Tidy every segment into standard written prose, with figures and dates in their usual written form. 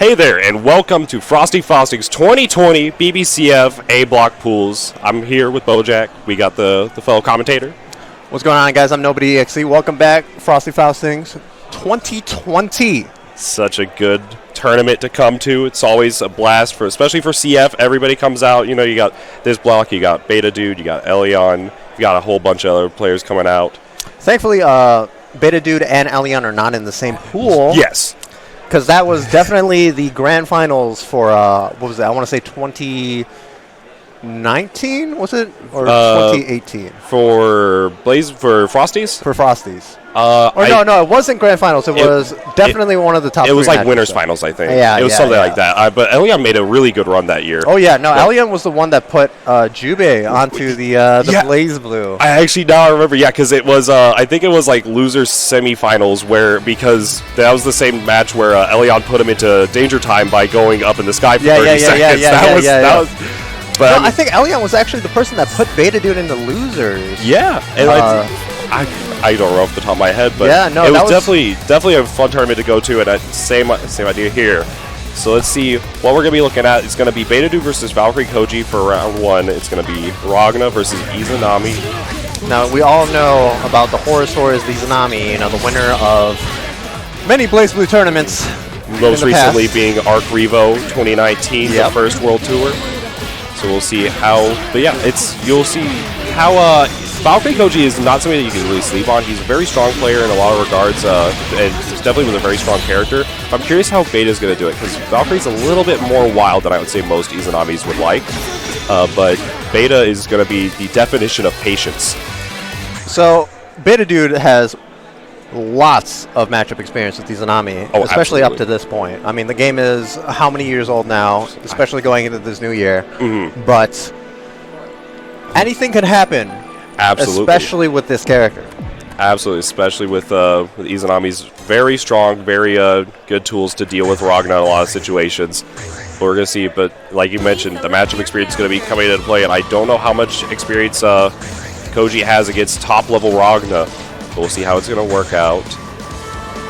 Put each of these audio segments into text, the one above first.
Hey there, and welcome to Frosty Faustings 2020 BBCF A Block Pools. I'm here with Bojack. We got the fellow commentator. What's going on, guys? I'm Nobody XII. Welcome back, Frosty Faustings 2020. Such a good tournament to come to. It's always a blast, especially for CF. Everybody comes out. You know, you got this block, you got Beta Dude, you got Elion, you got a whole bunch of other players coming out. Thankfully, Beta Dude and Elion are not in the same pool. Yes. Because that was definitely the grand finals for, what was it? I want to say 2019, was it? Or 2018? For Frosties? For Frosties. No, it wasn't grand finals. It was definitely one of the top. It was like matches, winners finals, I think. Yeah, it was something like that. But Elion made a really good run that year. Oh yeah, no, Elion was the one that put Jubei onto the Blaze Blue. I actually now remember, because it was I think it was like losers semifinals because that was the same match where Elion put him into danger time by going up in the sky for 30 seconds. That was. But no, I think Elion was actually the person that put Beta Dude into losers. Yeah, and I don't know off the top of my head, but it was definitely a fun tournament to go to, and same idea here. So let's see what we're going to be looking at. It's going to be Beta Dude versus Valkyrie Koji for round one. It's going to be Ragna versus Izanami. Now, we all know about the horror stories of Izanami, the winner of many Blaze Blue tournaments. Most recently being Arc Revo 2019, the first World Tour. So we'll see how, you'll see how Valkyrie Koji is not something that you can really sleep on. He's a very strong player in a lot of regards, and he's definitely with a very strong character. I'm curious how Beta's going to do it, because Valkyrie's a little bit more wild than I would say most Izanamis would like, but Beta is going to be the definition of patience. So, Beta Dude has lots of matchup experience with Izanami, especially absolutely. up to this point. I mean, the game is how many years old now, especially going into this new year, but anything can happen. Absolutely. Especially with this character. Absolutely, especially with Izanami's very strong, very good tools to deal with Ragna in a lot of situations. But we're going to see, but like you mentioned, the matchup experience is going to be coming into play, and I don't know how much experience Koji has against top-level Ragna. But we'll see how it's going to work out.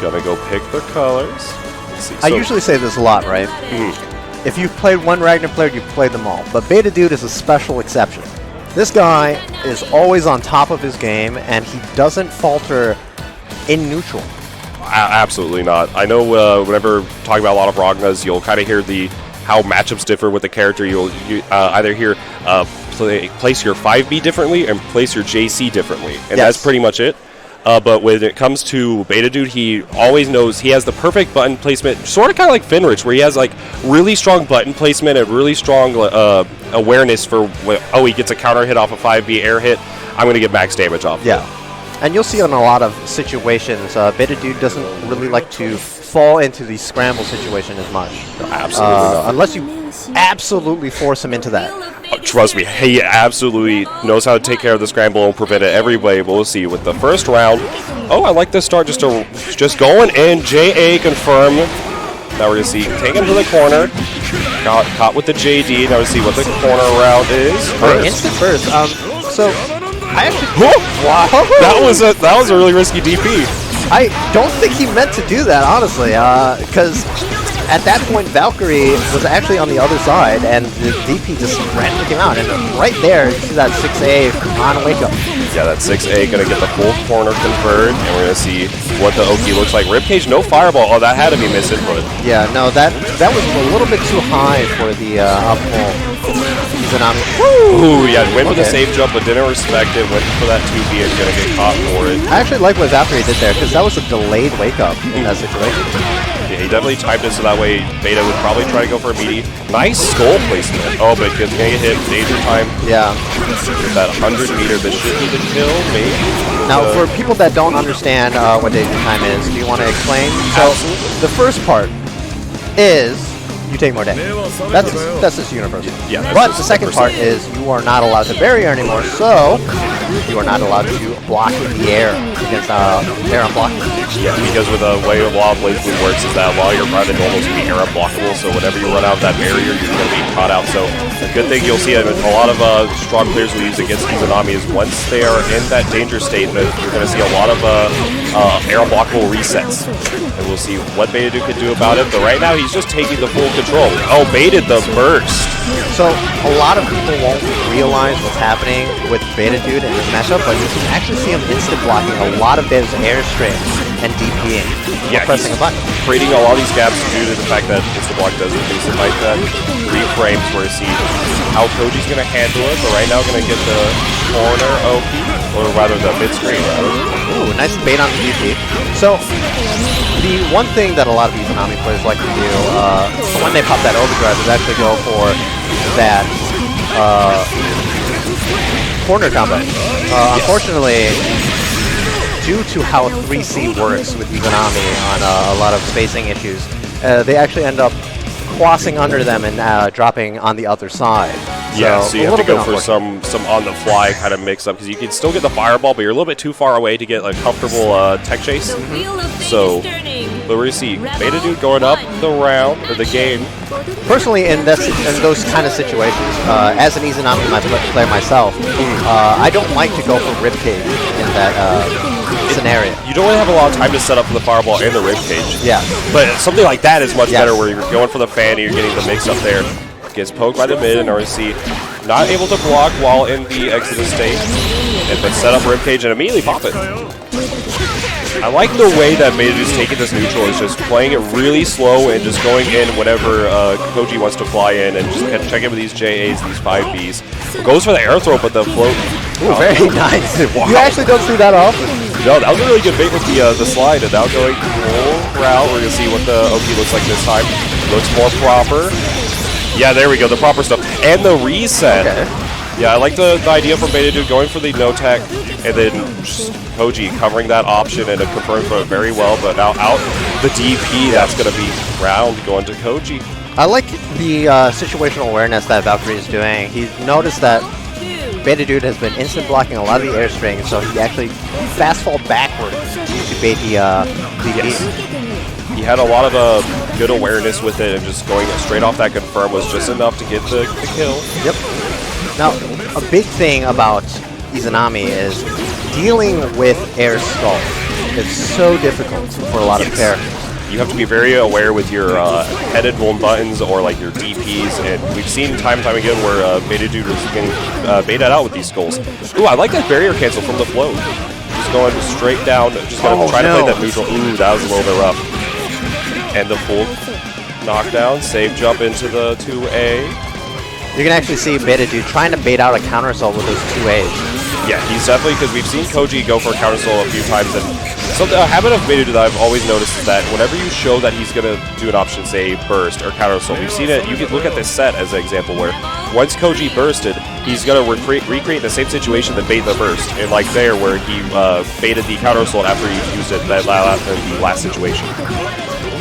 Going to go pick the colors. Let's see. I usually say this a lot, right? If you've played one Ragna player, you've played them all. But Beta Dude is a special exception. This guy is always on top of his game, and he doesn't falter in neutral. Absolutely not. I know whenever talking about a lot of Ragnas, you'll kind of hear how matchups differ with the character. You'll either hear place your 5B differently and place your JC differently, and that's pretty much it. But when it comes to Beta Dude, he always knows he has the perfect button placement, sort of kind of like Finrich, where he has like really strong button placement and really strong awareness for, he gets a counter hit off a 5B air hit, I'm going to get max damage off. Yeah, and you'll see in a lot of situations, Beta Dude doesn't really like to fall into the scramble situation as much. No, absolutely not. Unless you absolutely force him into that. Trust me, he absolutely knows how to take care of the scramble and prevent it every way. But we'll see with the first round. I like this start just going in. JA confirmed. Now we're going to see taken to the corner. Got caught with the JD. Now we see what the corner round is. Instant first. So I actually that was a really risky DP. I don't think he meant to do that, honestly, because at that point, Valkyrie was actually on the other side, and the DP just randomly came out. And right there, you see that 6A on wake up. Yeah, that 6A going to get the full corner convert, and we're going to see what the Oki looks like. Ribcage, no fireball. Oh, that had to be misinput. Yeah, no, that was a little bit too high for the up-pull. Ooh, yeah, went for the safe jump, but didn't respect it. Went for that 2B and going to get caught for it. I actually like what Valkyrie did there, because that was a delayed wake-up in that situation. Yeah, he definitely timed it so that way Beta would probably try to go for a meaty. Nice skull placement. Oh, but gonna get hit. Danger time. Yeah. With that 100 meter, this should be the kill, maybe. Now, for people that don't understand what danger time is, do you want to explain? So, the first part is you take more damage. That's just universal. Yeah. But the second part is you are not allowed to barrier anymore. So, you are not allowed to block in the air against air unblockable. Yeah, because with the way a lot of Blaze Blue works is that a lot of your private normals can be air unblockable, so whenever you run out of that barrier, you're going to be caught out. So a good thing you'll see a lot of strong players will use against Izanami is once they are in that danger state, you're going to see a lot of air unblockable resets. And we'll see what Beta Dude can do about it, but right now he's just taking the full control. Oh, baited the burst. So a lot of people won't realize what's happening with Beta Dude in this matchup, but you can actually see him instant blocking a lot of Beta's airstream and DPing. Yeah, pressing a button. Creating a lot of these gaps due to the fact that instant block does reduce it like that. 3 frames where you see how Koji's going to handle it, but right now going to get the corner OP, or rather the mid-screen rather. Ooh, nice bait on the DP. So the one thing that a lot of Izanami players like to do when they pop that overdrive is actually go for that corner combo. Unfortunately, due to how 3C works with Izanami on a lot of spacing issues, they actually end up crossing under them and dropping on the other side. Yeah, so you have to go for some on-the-fly kind of mix-up, because you can still get the fireball, but you're a little bit too far away to get a comfortable tech chase. So, but we're going to see Beta Dude going up the round, or the game. Personally, in those kind of situations, as an Izanami player myself, I don't like to go for ribcage in that scenario. You don't really have a lot of time to set up for the fireball and the ribcage. Yeah. But something like that is much better, where you're going for the fan and you're getting the mix-up there. Gets poked by the mid, and RC not able to block while in the exit state, and then set up ribcage and immediately pop it. I like the way that Beta Dude's taking this neutral, is just playing it really slow and just going in whenever Koji wants to fly in and just check in with these JAs, these 5Bs. Goes for the air throw, but the float. Ooh, very nice. Wow. You actually don't see that often. No, that was a really good bait with the slide, and now going full route. We're going to see what the OP looks like this time. Looks more proper. Yeah, there we go, the proper stuff. And the reset. Okay. Yeah, I like the idea from Beta Dude going for the no-tech, and then Koji covering that option and it confirmed for it very well, but now out the DP, that's going to be round going to Koji. I like the situational awareness that Valkyrie is doing. He noticed that Beta Dude has been instant blocking a lot of the air strings, so he actually fast fall backwards to bait the DP. He had a lot of good awareness with it, and just going straight off that confirm was just enough to get the kill. Yep. Now, a big thing about Izanami is dealing with air stall. It's so difficult for a lot of characters. You have to be very aware with your headed one buttons or like your DPs, and we've seen time and time again where Beta Dude is getting baited out with these skulls. Ooh, I like that barrier cancel from the float. Just going straight down, just going to try to play that neutral. Ooh, that was a little bit rough. And the full knockdown, save jump into the 2A. You can actually see Beta Dude trying to bait out a counter assault with those 2As. Yeah, he's definitely, because we've seen Koji go for a counter assault a few times, and a habit of Beta Dude that I've always noticed is that whenever you show that he's going to do an option, say burst or counter assault, we've seen it, you can look at this set as an example where once Koji bursted, he's going to recreate the same situation that bait the burst, and like there where he baited the counter assault after he used it in the last situation.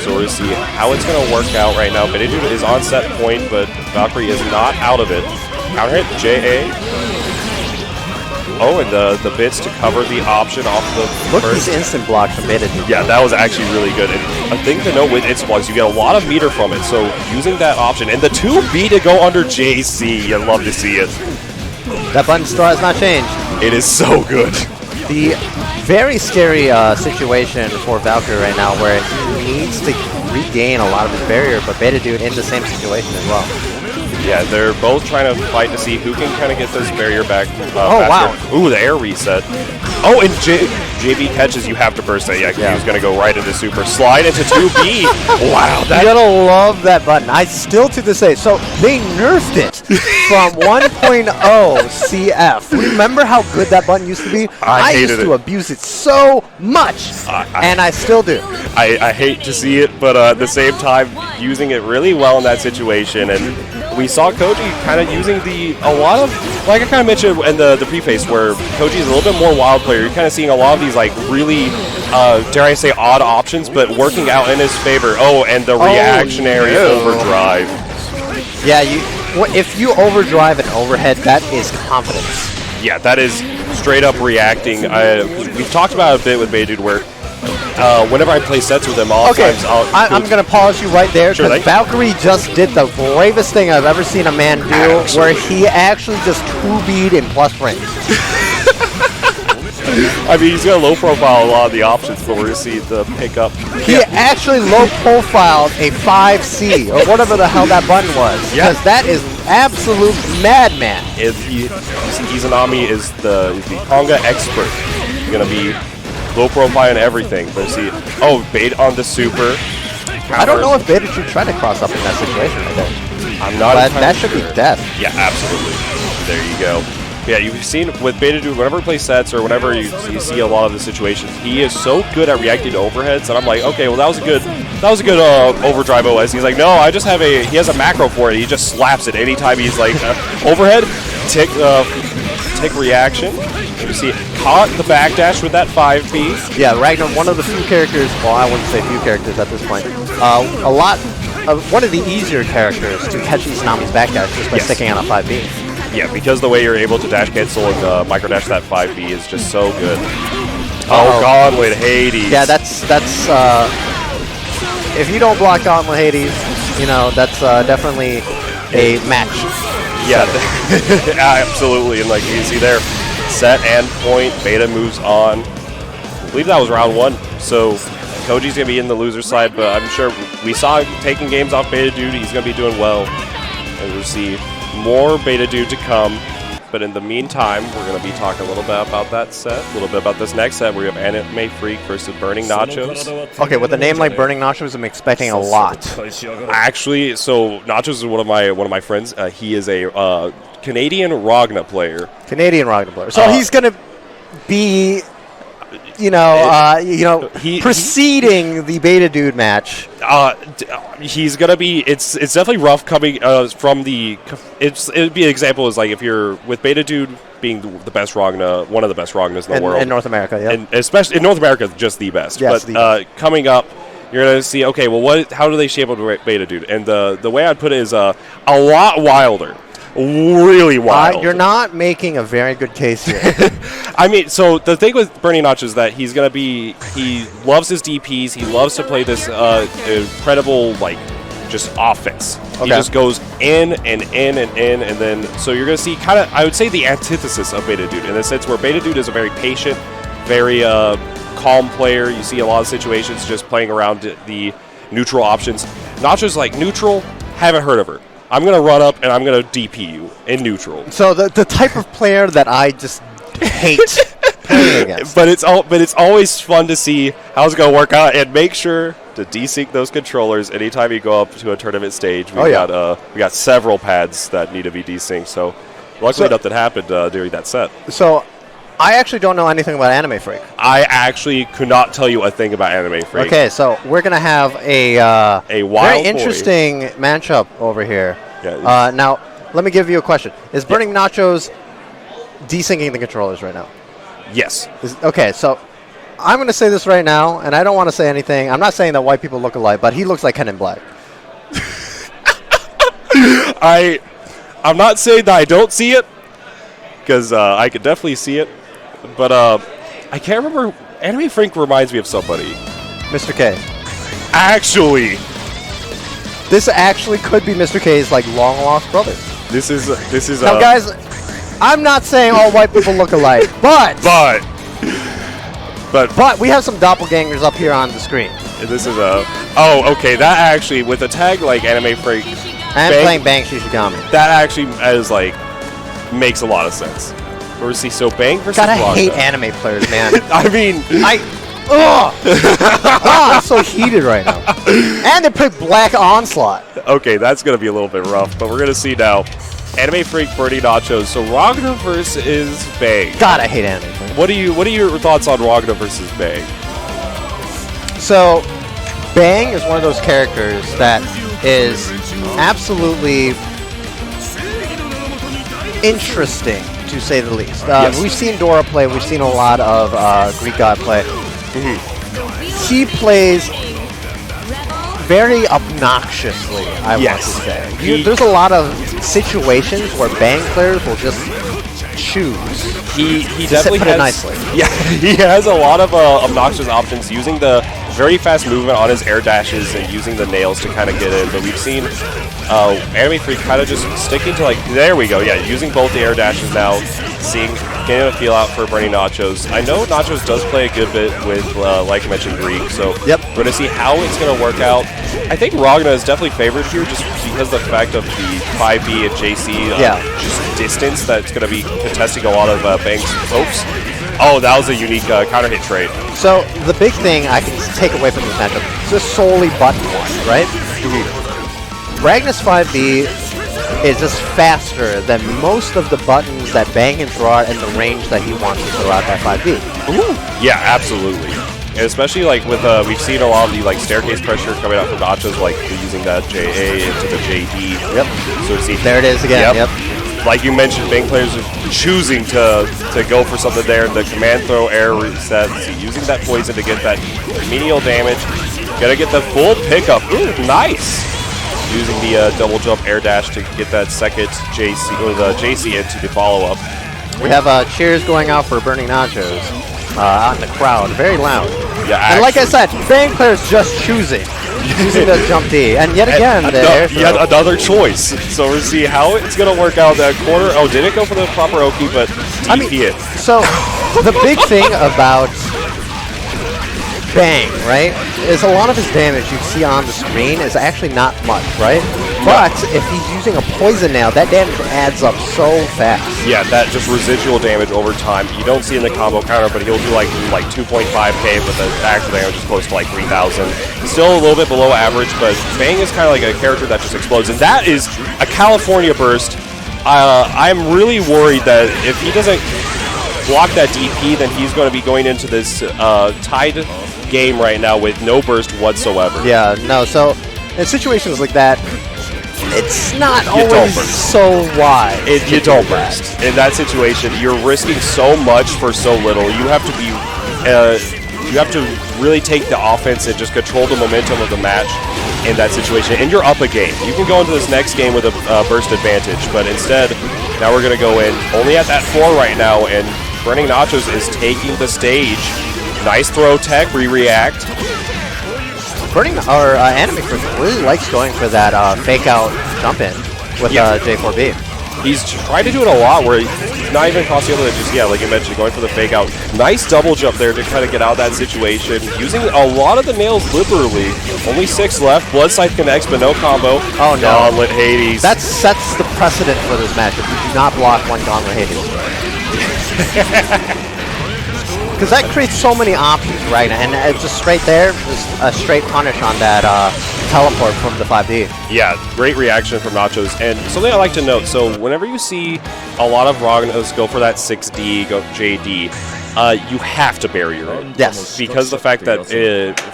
So we're going to see how it's going to work out right now. Beta Dude is on set point, but Valkyrie is not out of it. Counter hit, JA. Oh, and the bits to cover the option off the Look at this instant block from Beta Dude. Yeah, that was actually really good. And a thing to note with instant blocks, you get a lot of meter from it. So using that option, and the 2B to go under JC, you'd love to see it. That button still has not changed. It is so good. The very scary situation for Valkyrie right now, where he needs to regain a lot of his barrier, but Beta Dude in the same situation as well. Yeah, they're both trying to fight to see who can kind of get this barrier back faster. Wow. Ooh, the air reset. Oh, and JB catches, you have to burst it. Yeah, he was going to go right into super. Slide into 2B. Wow. You gotta love that button. I still to this day. So they nerfed it from 1.0 CF. Remember how good that button used to be? I used to abuse it so much, and I still do. I hate to see it, but at the same time, using it really well in that situation. And we saw Koji kind of using a lot of, like I kind of mentioned in the preface, where Koji is a little bit more wild player. You're kind of seeing a lot of these like really, dare I say, odd options, but working out in his favor. Oh, and the reactionary overdrive. Yeah, if you overdrive an overhead, that is confidence. Yeah, that is straight up reacting. We've talked about it a bit with Beta Dude where whenever I play sets with him, oftentimes I'm going to pause you right there Sure because Valkyrie just did the bravest thing I've ever seen a man do, where he actually just 2B'd in plus range. I mean, he's got a low profile a lot of the options, but we're going to see the pickup. He actually low profiled a 5C or whatever the hell that button was. Yeah. Because that is absolute madman. Izanami is the Konga expert. He's going to be low profile and everything. But see, bait on the super. I don't know if Beta should try to cross up in that situation right there. I'm not. But that should be death. Yeah, absolutely. There you go. Yeah, you've seen with Beta Dude, whenever he plays sets or whenever you see a lot of the situations, he is so good at reacting to overheads that I'm like, okay, well that was a good overdrive OS. He's like, no, I just have he has a macro for it. He just slaps it anytime he's like overhead, tick reaction. You see, caught the backdash with that 5B. Yeah, Ragnar, one of the few characters. Well, I wouldn't say few characters at this point. One of the easier characters to catch Izanami's backdash just by sticking on a 5B. Yeah, because the way you're able to dash cancel and microdash that 5B is just so good. Oh, Gauntlet Hades. Yeah, that's if you don't block Gauntlet Hades, you know, that's definitely a match. Yeah, absolutely. And like you can see there, set and point, Beta moves on. I believe that was round 1. So Koji's going to be in the loser side, but I'm sure we saw him taking games off Beta Dude. He's going to be doing well. And we'll see more Beta Dude to come, but in the meantime, we're going to be talking a little bit about that set, a little bit about this next set where we have Anime Freak versus Burning Nachos. Okay, with a name like Burning Nachos, I'm expecting a lot. Actually, so Nachos is one of my friends. He is a Canadian Ragna player. So he's going to be, preceding the Beta Dude match. He's gonna be. It's definitely rough coming from the. It'd be an example is like if you're with Beta Dude being the best Ragna, one of the best Ragnas in the world in North America, yeah, and especially in North America, just the best. Yes, but coming up, you're gonna see. Okay, well, how do they shape up Beta Dude? And the way I'd put it is a lot wilder. Really wild. You're not making a very good case here. I mean, so the thing with Burning Notch is that he's going to be, he loves his DPs, he loves to play this incredible, like, just offense. Okay. He just goes in and in and in, and then, so you're going to see kind of, I would say the antithesis of Beta Dude, in the sense where Beta Dude is a very patient, very calm player. You see a lot of situations just playing around the neutral options. Nacho's like, neutral, haven't heard of her. I'm going to run up and I'm going to DP you in neutral. So the type of player that I just hate playing against. But it's always fun to see how it's going to work out, and make sure to desync those controllers anytime you go up to a tournament stage. We got several pads that need to be desynced. So luckily nothing happened during that set. So I actually don't know anything about Anime Freak. I actually could not tell you a thing about Anime Freak. Okay, so we're going to have a very interesting matchup over here. Yeah. Now, let me give you a question. Is Burning Nachos desyncing the controllers right now? Yes. Okay, so I'm going to say this right now, and I don't want to say anything. I'm not saying that white people look alike, but he looks like Ken in Black. I'm not saying that I don't see it, because I could definitely see it. But I can't remember. Anime Freak reminds me of somebody. Mr. K. Actually. This actually could be Mr. K's like long lost brother. This is now, guys. I'm not saying all white people look alike, but we have some doppelgangers up here on the screen. This is okay. That actually, with a tag like Anime Freak and playing Bang Shishigami, that actually is like makes a lot of sense. Or see, so Bang versus God, I Blanca. hate anime players, man. I mean, I'm so heated right now. And they picked Black Onslaught. Okay, that's gonna be a little bit rough, but we're gonna see now. Anime Freak, Burning Nachos. So Ragna versus Bang. God, I hate anime players. What are your thoughts on Ragna versus Bang? So, Bang is one of those characters that is absolutely interesting, to say the least. Yes. We've seen Dora play. We've seen a lot of Greek God play. Mm-hmm. He plays very obnoxiously, I want to say. There's a lot of situations where Bang players will just choose. He definitely put has. it nicely. Yeah, he has a lot of obnoxious options using the very fast movement on his air dashes and using the nails to kind of get in. But we've seen Anime Freak kind of just sticking to there we go. Yeah, using both the air dashes now, getting a feel out for Burning Nachos. I know Nachos does play a good bit with, like I mentioned, Greek. So yep. we're going to see how it's going to work out. I think Ragna is definitely favored here just because of the fact of the 5B and JC just distance that's going to be contesting a lot of Bang's hopes. Oh, that was a unique counter hit trade. So the big thing I can take away from this matchup is just solely button one, right? Ragnar's 5B is just faster than most of the buttons that Bang can throw out in the range that he wants to throw out that 5B. Ooh. Yeah, absolutely. And especially with we've seen a lot of the staircase pressure coming out from Nachos, using that JA into the JD. Yep. So see, there it is again. Yep. Like you mentioned, Bang players are choosing to go for something there. The command throw air reset, using that poison to get that menial damage. Gotta get the full pickup. Ooh, nice. Using the double jump air dash to get that second JC or the JC into the follow up. We have cheers going out for Burning Nachos out in the crowd, very loud. Yeah, and like I said, Bang players just using the jump D, and yet again, yet another choice. So we'll see how it's going to work out that corner. Oh, did it go for the proper Oki, but TP it. So the big thing about Bang, right, is a lot of his damage you see on the screen is actually not much, right? But if he's using a poison now, that damage adds up so fast. Yeah, that just residual damage over time. You don't see in the combo counter, but he'll do like 2.5k, but the actual damage is close to 3,000. Still a little bit below average, but Bang is kind of like a character that just explodes, and that is a California burst. I'm really worried that if he doesn't block that DP, then he's going to be going into this tied game right now with no burst whatsoever. Yeah, no, so in situations like that, it's not always so wise. You don't burst. In that situation, you're risking so much for so little. You have to be, you have to really take the offense and just control the momentum of the match in that situation. And you're up a game. You can go into this next game with a burst advantage, but instead, now we're going to go in only at that 4 right now, and Burning Nachos is taking the stage. Nice throw tech, re-react. Anime Freak really likes going for that fake out jump in with J4B. He's tried to do it a lot where he's not even across the other, just like you mentioned, going for the fake out. Nice double jump there to kind of get out of that situation. Using a lot of the nails liberally. Only 6 left. Blood Scythe connects, but no combo. Oh no. Gauntlet Hades. That sets the precedent for this matchup. You do not block one Gauntlet Hades. Because that creates so many options, right? And just straight there, just a straight punish on that teleport from the 5D. Yeah, great reaction from Nachos. And something I like to note, so whenever you see a lot of Ragnas go for that 6D, go JD, you have to barrier it. Yes. Because the fact that,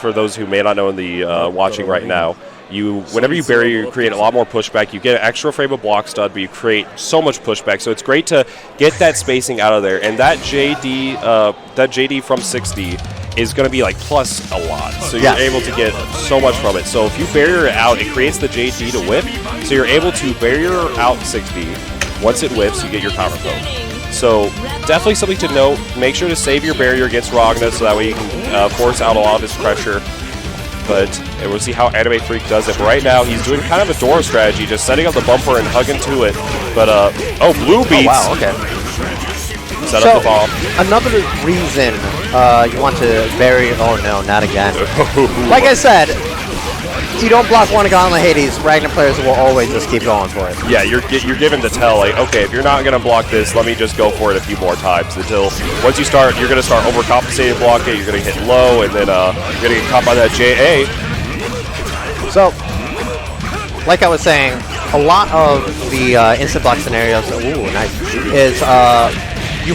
for those who may not know in the watching right now, whenever you bury, you create a lot more pushback. You get an extra frame of block stud, but you create so much pushback. So it's great to get that spacing out of there. And that JD from 60 is going to be plus a lot. So you're able to get so much from it. So if you barrier it out, it creates the JD to whip. So you're able to barrier out 60. Once it whips, you get your counter throw. So definitely something to note. Make sure to save your barrier against Ragna so that way you can force out a lot of his pressure. But we'll see how Anime Freak does it. But right now, he's doing kind of a Dora strategy, just setting up the bumper and hugging to it. But, blue beats. Oh, wow, okay. Set up the bomb. Another reason you want to bury... Oh, no, not again. Like I said, you don't block one Gauntlet Hades, Ragnar players will always just keep going for it. Yeah, you're given to tell, okay, if you're not going to block this, let me just go for it a few more times until once you start, you're going to start overcompensating block it, you're going to hit low, and then you're going to get caught by that JA. So, like I was saying, a lot of the instant block scenarios, is you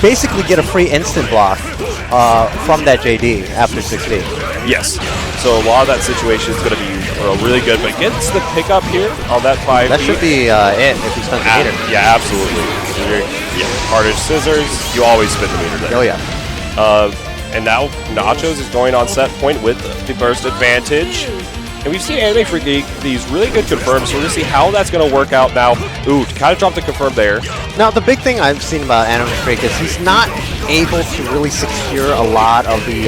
basically get a free instant block from that JD after 16. Yes. So a lot of that situation is going to be really good, but gets the pickup here on that 5. That should be it if he spends the meter. Yeah, absolutely. Yeah, Carnage Scissors, you always spin the meter there. Oh, yeah. And now Nachos is going on set point with the burst advantage. And we've seen Anime Freak these really good confirms, so we're going to see how that's going to work out now. Ooh, kind of dropped the confirm there. Now, the big thing I've seen about Anime Freak is he's not able to really secure a lot of the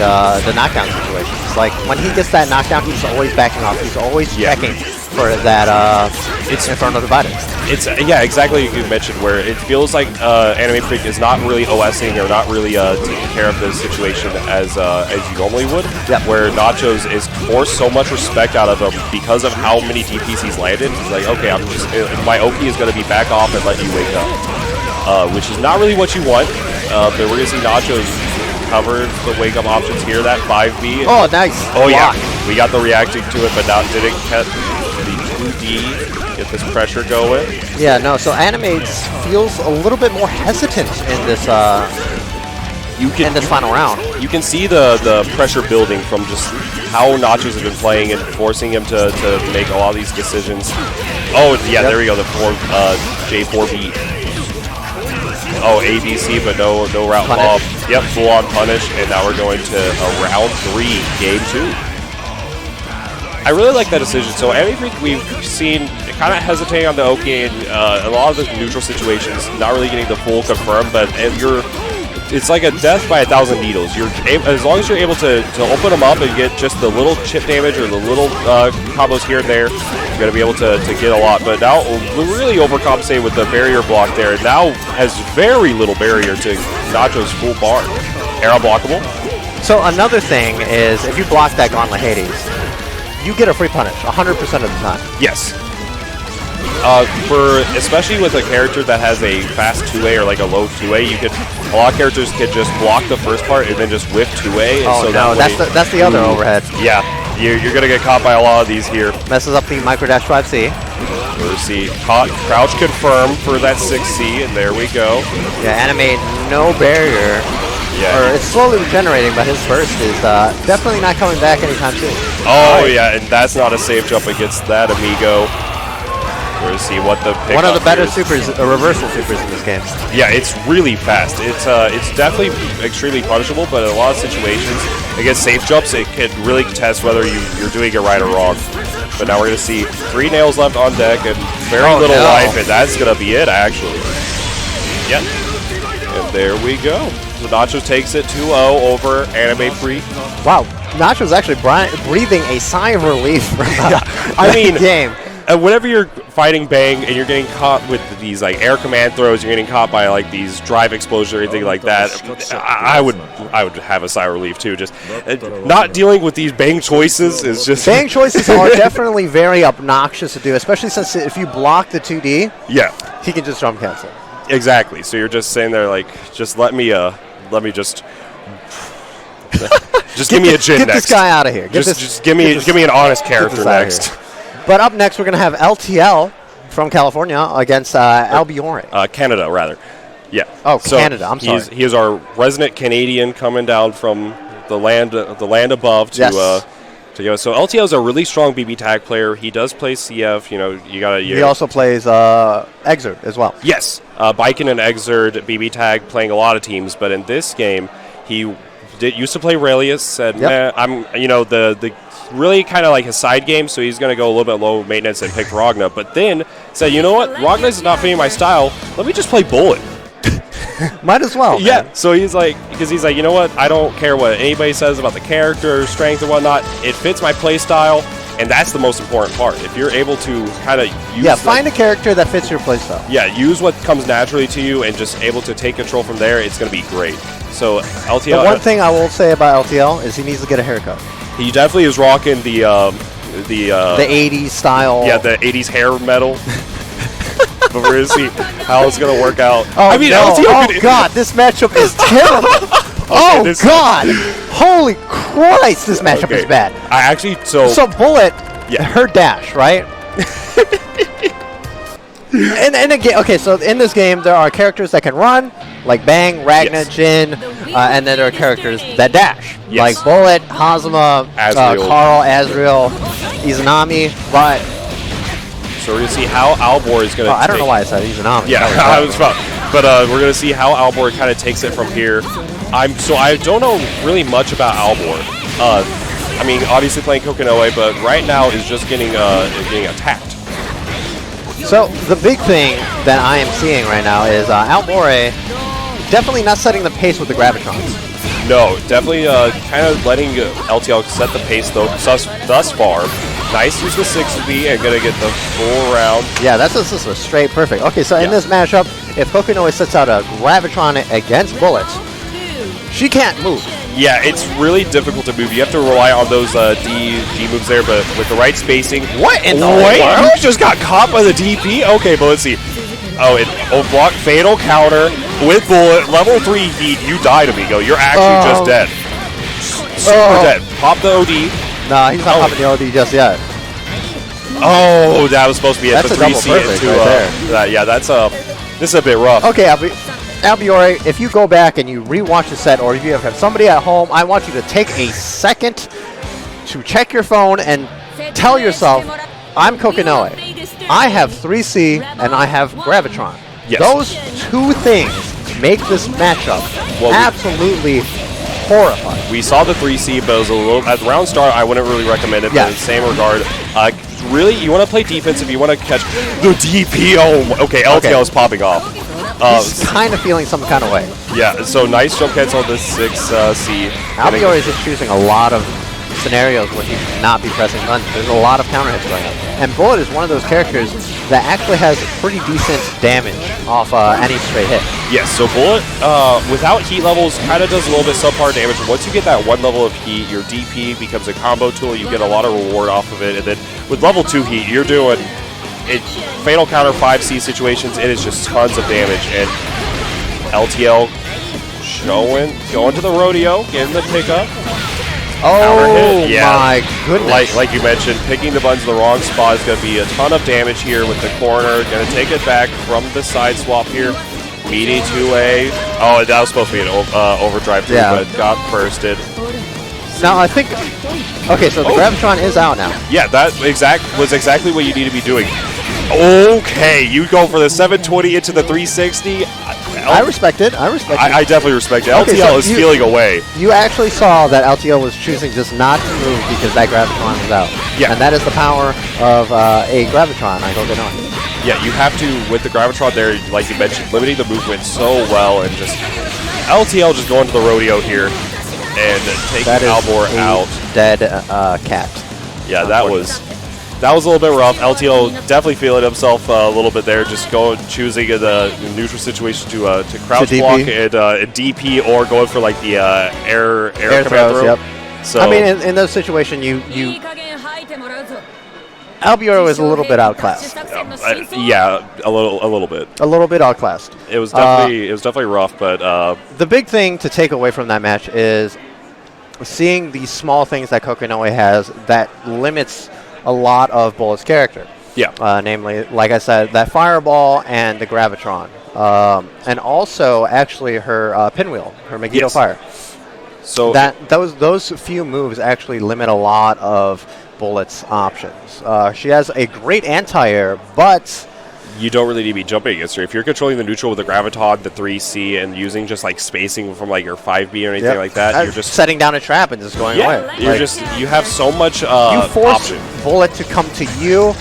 knockdown situations. Like, when he gets that knockdown, he's always backing off. He's always checking for that Inferno Divider. It's yeah, exactly like you mentioned, where it feels like Anime Freak is not really OSing or not really taking care of the situation as you normally would. Yep. Where Nachos is forced so much respect out of him because of how many DPs he's landed. He's like, okay, I'm just my Oki is going to be back off and let you wake up, which is not really what you want. But we're going to see Nachos cover the wake up options here. That 5B. Oh, nice. Oh yeah, we got the reacting to it, but now didn't catch the 2D. Get this pressure going. Yeah, no, so Animate feels a little bit more hesitant in this final round. You can see the pressure building from just how Nachos has been playing and forcing him to make a lot of these decisions. Oh, yeah, there we go, the J4B. Oh, ABC, but no route bomb. Yep, full-on punish, and now we're going to round 3, game 2. I really like that decision. So Anime Freak, we've seen kind of hesitating on the Oki and a lot of the neutral situations, not really getting the full confirm, but it's like a death by 1,000 needles. As long as you're able to open them up and get just the little chip damage or the little combos here and there, you're going to be able to get a lot. But now we really overcompensate with the barrier block there. Now has very little barrier to Nacho's full bar. Arrow blockable. So another thing is, if you block that Gauntlet Hades, you get a free punish 100% of the time. Yes. Especially with a character that has a fast 2A or like a low 2A, a lot of characters can just block the first part and then just whiff 2A. And oh so no, that's the other overhead. Yeah, you're gonna get caught by a lot of these here. Messes up the micro dash 5C. We'll see crouch confirm for that 6C, and there we go. Yeah, Animate no barrier. Yeah, or it's slowly regenerating, but his burst is definitely not coming back anytime soon. Oh yeah, and that's not a safe jump against that amigo. We're going to see what the pick one of the better is. supers, reversal supers in this game. Yeah, it's really fast. It's definitely extremely punishable, but in a lot of situations against safe jumps, it can really test whether you're doing it right or wrong. But now we're going to see 3 nails left on deck and very little life, and that's going to be it, actually. Yep. And there we go. So Nachos takes it 2-0 over Anime Freak. Wow, Nacho's actually breathing a sigh of relief from the game. Whenever you're fighting Bang and you're getting caught with these like air command throws, you're getting caught by like these drive explosions or anything like that, I would have a sigh of relief too. Just not dealing with these Bang choices is just Bang choices are definitely very obnoxious to do, especially since if you block the 2D, he can just jump cancel. Exactly. So you're just sitting there like, just let me just give me a Jin next. Get this guy out of here. Just give me an honest character next. But up next, we're going to have LTL from California against Albiore. Canada, rather. Yeah. Oh, so Canada. I'm sorry. He is our resident Canadian coming down from the land above to go. So LTL is a really strong BB tag player. He does play CF. He also plays Exerd as well. Yes, Biken and Exerd BB tag playing a lot of teams, but in this game he used to play Raelius. Said, I'm the really kind of like his side game, so he's going to go a little bit low maintenance and pick Ragna, but then said, you know what, Ragna is not fitting my style, let me just play Bullet. Might as well. Yeah, man. So he's like, you know what, I don't care what anybody says about the character, strength and whatnot, it fits my play style, and that's the most important part. If you're able to kind of use find a character that fits your play style. Yeah, use what comes naturally to you and just able to take control from there, it's going to be great. So LTL... The one thing I will say about LTL is he needs to get a haircut. He definitely is rocking the 80s style. Yeah, the 80s hair metal. But we're going to see how it's going to work out. Oh, LTL God, this matchup is terrible. God. Holy Christ, this matchup is bad. So Bullet, her dash, right? and again, okay, so in this game, there are characters that can run, like Bang, Ragna, Jin, and then there are characters that dash, like Bullet, Hazama, Carl, Azrael, Izanami, but... So we're going to see how Albor is going to I don't know why I said Izanami. Yeah, I was fun. But we're going to see how Albor kind of takes it from here. So I don't know really much about Albor. I mean, obviously playing Kokinoe, but right now is just getting attacked. So the big thing that I am seeing right now is Albore definitely not setting the pace with the Gravitrons. No, definitely kind of letting LTL set the pace though thus far. Nice use with 6B and gonna get the full round. Yeah, that's just a straight perfect. Okay, so in this matchup, if Kokinoe sets out a Gravitron against Bullets, she can't move. Yeah, it's really difficult to move. You have to rely on those D moves there, but with the right spacing. What in the world? world? You just got caught by the DP? Okay, but let's see. Oh, block fatal counter with bullet. Level 3 heat. You died, amigo. You're actually just dead. Super dead. Pop the OD. Nah, he's not popping the OD just yet. Oh, that was supposed to be it. That's a double perfect right there. Yeah, that's this is a bit rough. Okay, Albiore, if you go back and you rewatch the set, or if you have somebody at home, I want you to take a second to check your phone and tell yourself, I'm Kokinoe. I have 3C and I have Gravitron. Yes. Those two things make this matchup absolutely horrifying. We saw the 3C, but it was a little at the round start. I wouldn't really recommend it. But in the same regard, really, you want to play defense if you want to catch the DP. Oh, okay, LTL is popping off. He's kind of feeling some kind of way. Yeah, so nice jump cancel on the 6C. Albiore is just choosing a lot of scenarios where he should not be pressing buttons. There's a lot of counter hits going on. And Bullet is one of those characters that actually has pretty decent damage off any straight hit. Yes, so Bullet, without heat levels, kind of does a little bit subpar damage. Once you get that one level of heat, your DP becomes a combo tool. You get a lot of reward off of it. And then with level 2 heat, you're doing fatal counter 5C situations. It is just tons of damage. And LTL going to the rodeo, getting the pickup. Oh yeah. My goodness. Like you mentioned, picking the buttons in the wrong spot is going to be a ton of damage here with the corner. Going to take it back from the side swap here. Meaty 2A. Oh, that was supposed to be an overdrive too, but got bursted. Now I think, okay, so the Gravitron is out now. Yeah, that was exactly what you need to be doing. Okay, you go for the 720 into the 360. I respect it. I definitely respect it. Okay, LTL so is feeling away. You actually saw that LTL was choosing just not to move because that Gravitron was out. Yeah. And that is the power of a Gravitron, I hope you know. Yeah, you have to, with the Gravitron there, like you mentioned, limiting the movement so well, and just LTL just going to the rodeo here and taking Albor out. Dead cat. Yeah, that was a little bit rough. LTL definitely feeling himself a little bit there, just choosing the neutral situation to crouch block and DP, or going for like the air command throw. Yep. So I mean, in those situations, Albiore was a little bit outclassed. Yeah, a little bit. A little bit outclassed. It was definitely rough, but the big thing to take away from that match is seeing these small things that Kokinoe has that limits a lot of Bullet's character. Yeah. Namely, like I said, that Fireball and the Gravitron. And also, actually, her Pinwheel, her Megiddo Fire. So those few moves actually limit a lot of Bullet's options. She has a great anti-air, but you don't really need to be jumping against her. If you're controlling the neutral with the Graviton, the 3C, and using just like spacing from like your 5B or anything like that, you're just setting down a trap and just going away. You're you have so much you force option. Bullet to come to you,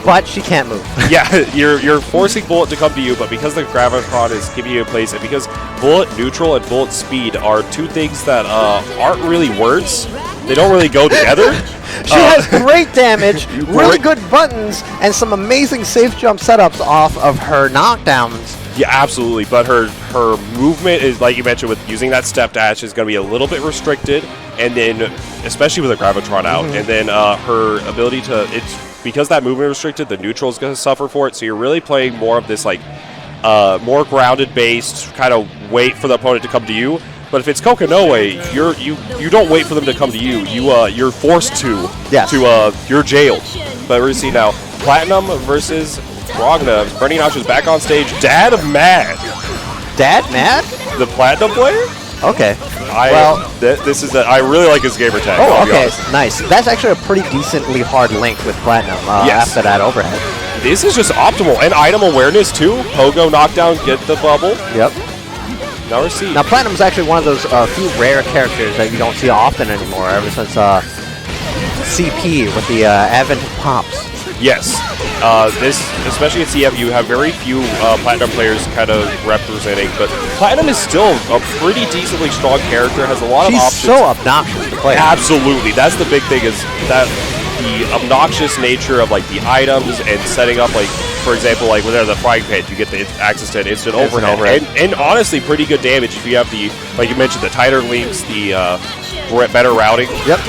but she can't move. Yeah, you're forcing Bullet to come to you, but because the Graviton is giving you a place, and because Bullet neutral and Bullet speed are two things that aren't really words, they don't really go together. She has great damage, really good buttons, and some amazing safe jump setups off of her knockdowns. Yeah, absolutely. But her movement is, like you mentioned, with using that step dash is going to be a little bit restricted, and then especially with a Gravitron out, and then her ability to because that movement restricted, the neutral is going to suffer for it. So you're really playing more of this like more grounded based kind of wait for the opponent to come to you. But if it's Kokinoe, you don't wait for them to come to you. You're forced to. Yes. You're jailed. But we're gonna see now Platinum versus Ragna. Burning Notch is back on stage. Dad Mad. Dad Mad? The Platinum player? Okay. I really like his gamer tag. Oh, okay, nice. That's actually a pretty decently hard link with Platinum after that overhead. This is just optimal, and item awareness too. Pogo knockdown, get the bubble. Yep. Now we're seeing. Now, Platinum's actually one of those few rare characters that you don't see often anymore, ever since CP with the advent of Pops. Yes. This, especially at CF, you have very few Platinum players kind of representing, but Platinum is still a pretty decently strong character, has a lot of options. She's so obnoxious to play. Absolutely. That's the big thing, is that the obnoxious nature of like the items and setting up, like, for example, like with the frying pan, you get the access to an instant overhead. And honestly, pretty good damage if you have the, like you mentioned, the tighter links, the better routing. Yep.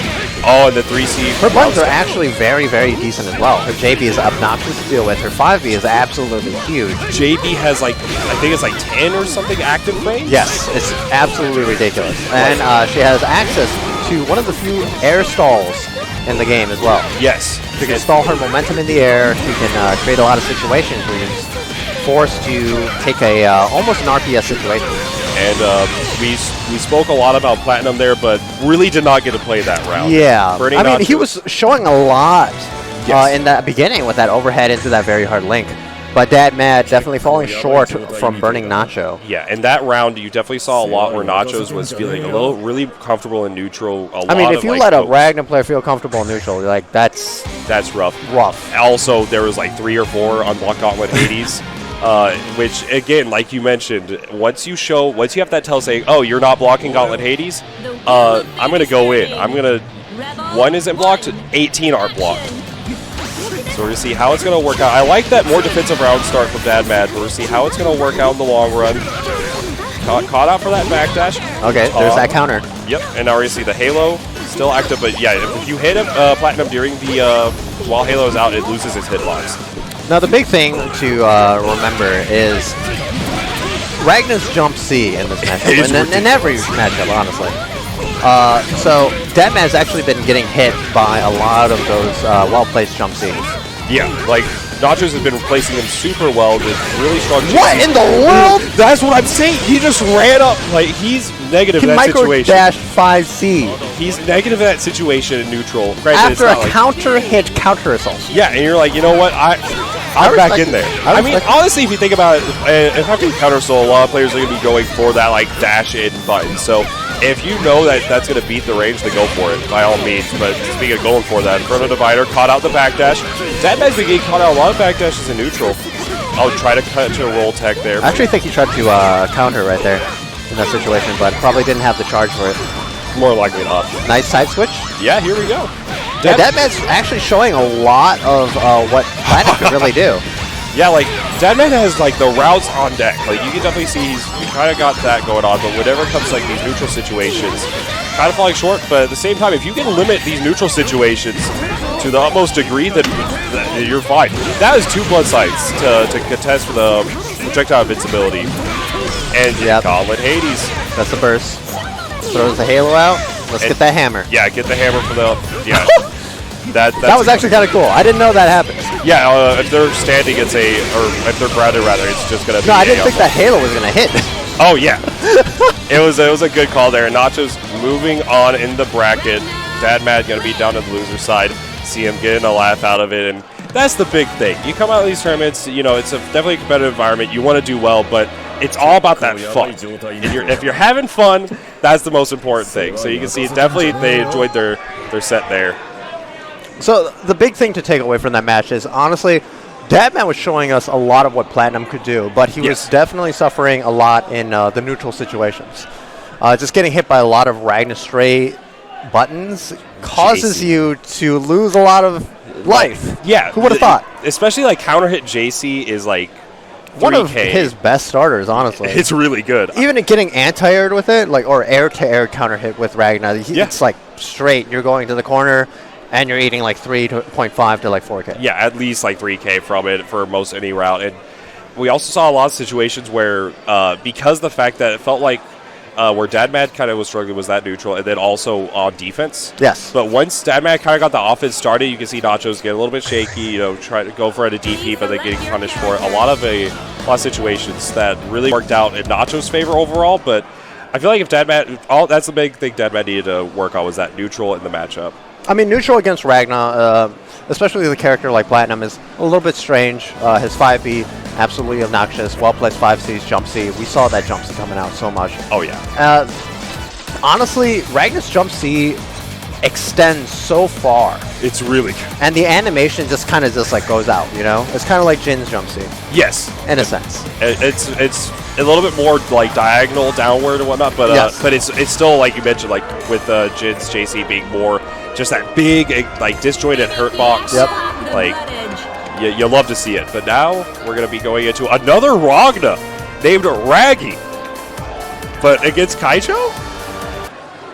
Oh, and the 3C. Her buttons are actually very, very decent as well. Her JB is obnoxious to deal with. Her 5B is absolutely huge. JB has like, I think it's like 10 or something active frames? Yes, it's absolutely ridiculous. And she has access to one of the few air stalls in the game as well. Yes. She can stall her momentum in the air. She can create a lot of situations where you're forced to take a almost an RPS situation. And we spoke a lot about Platinum there, but really did not get to play that round. Yeah. I mean, he was showing a lot in the beginning with that overhead into that very hard link. But Dad Mad definitely falling short from burning Nacho. Yeah, in that round, you definitely saw a lot where Nachos was feeling really comfortable in neutral. I mean, if you let a Ragnar player feel comfortable in neutral, like that's rough. Also, there was like 3 or 4 unblocked Gauntlet Hades. Which, again, like you mentioned, once you have that tell saying, oh, you're not blocking Gauntlet Hades, I'm going to go in. 1 isn't blocked, 18 aren't blocked. So we're going to see how it's going to work out. I like that more defensive round start from Dad Mad, but we're going to see how it's going to work out in the long run. Caught out for that backdash. Okay, there's that counter. Yep, and now we're going to see the Halo still active, but yeah, if you hit Platinum during the, while Halo is out, it loses its hitbox. Now, the big thing to remember is Ragnar's jump C in this matchup, and every matchup, honestly. So, Deadman has actually been getting hit by a lot of those well-placed jump Cs. Yeah, like, Nachos has been replacing him super well with really strong... What in the world? That's what I'm saying! He just ran up, like, he's negative in that situation. Micro dash 5C. He's negative in that situation in neutral. Granted, after a counter hit, counter assault. Yeah, and you're like, you know what, I'm back in there. I mean, honestly, if you think about it, if after you counter assault, a lot of players are going to be going for that, like, dash in button. So, if you know that that's going to beat the range, then go for it, by all means. But speaking of going for that, Inferno Divider caught out the backdash. That man's been getting caught out a lot of backdashes in neutral. I'll try to cut to a roll tech there. I actually think he tried to counter right there in that situation, but probably didn't have the charge for it. More likely not. Nice side switch. Yeah, here we go. Yeah, that man's actually showing a lot of what Platinum could really do. Yeah, like, Deadman has, like, the routes on deck. Like, you can definitely see he kind of got that going on, but whenever it comes to, like, these neutral situations, kind of falling short, but at the same time, if you can limit these neutral situations to the utmost degree, then you're fine. That is 2 blood sights to contest for the projectile invincibility. And Gauntlet Hades. That's the burst. Throws the Halo out. Let's get that hammer. Yeah, get the hammer for the... Yeah. That was actually kind of cool. I didn't know that happened. Yeah, if they're standing, or if they're grounded, rather, it's just going to be... No, I didn't think that Halo was going to hit. Oh, yeah. It was a good call there. Nachos moving on in the bracket. Dad Mad going to be down to the loser side. See him getting a laugh out of it, and that's the big thing. You come out of these tournaments, you know, it's definitely a competitive environment. You want to do well, but it's all about that fun. If you're having fun, that's the most important thing. So you can see definitely they enjoyed their set there. So the big thing to take away from that match is, honestly, Dadman was showing us a lot of what Platinum could do, but he was definitely suffering a lot in the neutral situations. Just getting hit by a lot of Ragnar Stray buttons causes you to lose a lot of life. Yeah. Who would have thought? Especially, like, counter hit JC is, like, 3K. One of his best starters, honestly. It's really good. Even getting anti-aired with it, like, or air-to-air counter hit with Ragnar, it's, like, straight. You're going to the corner, and you're eating like 3.5 to like 4K. Yeah, at least like 3K from it for most any route. And we also saw a lot of situations where, because the fact that it felt like where Dadmad kind of was struggling was that neutral, and then also on defense. Yes. But once Dadmad kind of got the offense started, you can see Nachos get a little bit shaky, you know, try to go for it a DP, but then getting punished for it. A lot of situations that really worked out in Nachos' favor overall, but I feel like if Dadmad, that's the big thing Dadmad needed to work on was that neutral in the matchup. I mean, neutral against Ragna, especially the character like Platinum, is a little bit strange. His 5B, absolutely obnoxious. Well-placed 5Cs, jump C. We saw that jump C coming out so much. Oh, yeah. Honestly, Ragna's jump C extends so far. It's really good. And the animation just kind of just like goes out, you know? It's kind of like Jin's jump C. Yes. In a sense. It's a little bit more like diagonal downward and whatnot, but yes. But it's still, like you mentioned, like with Jin's JC being more just that big, like disjointed hurt box. Yep. Like, you love to see it. But now we're going to be going into another Ragna named Raggy. But against Kaicho?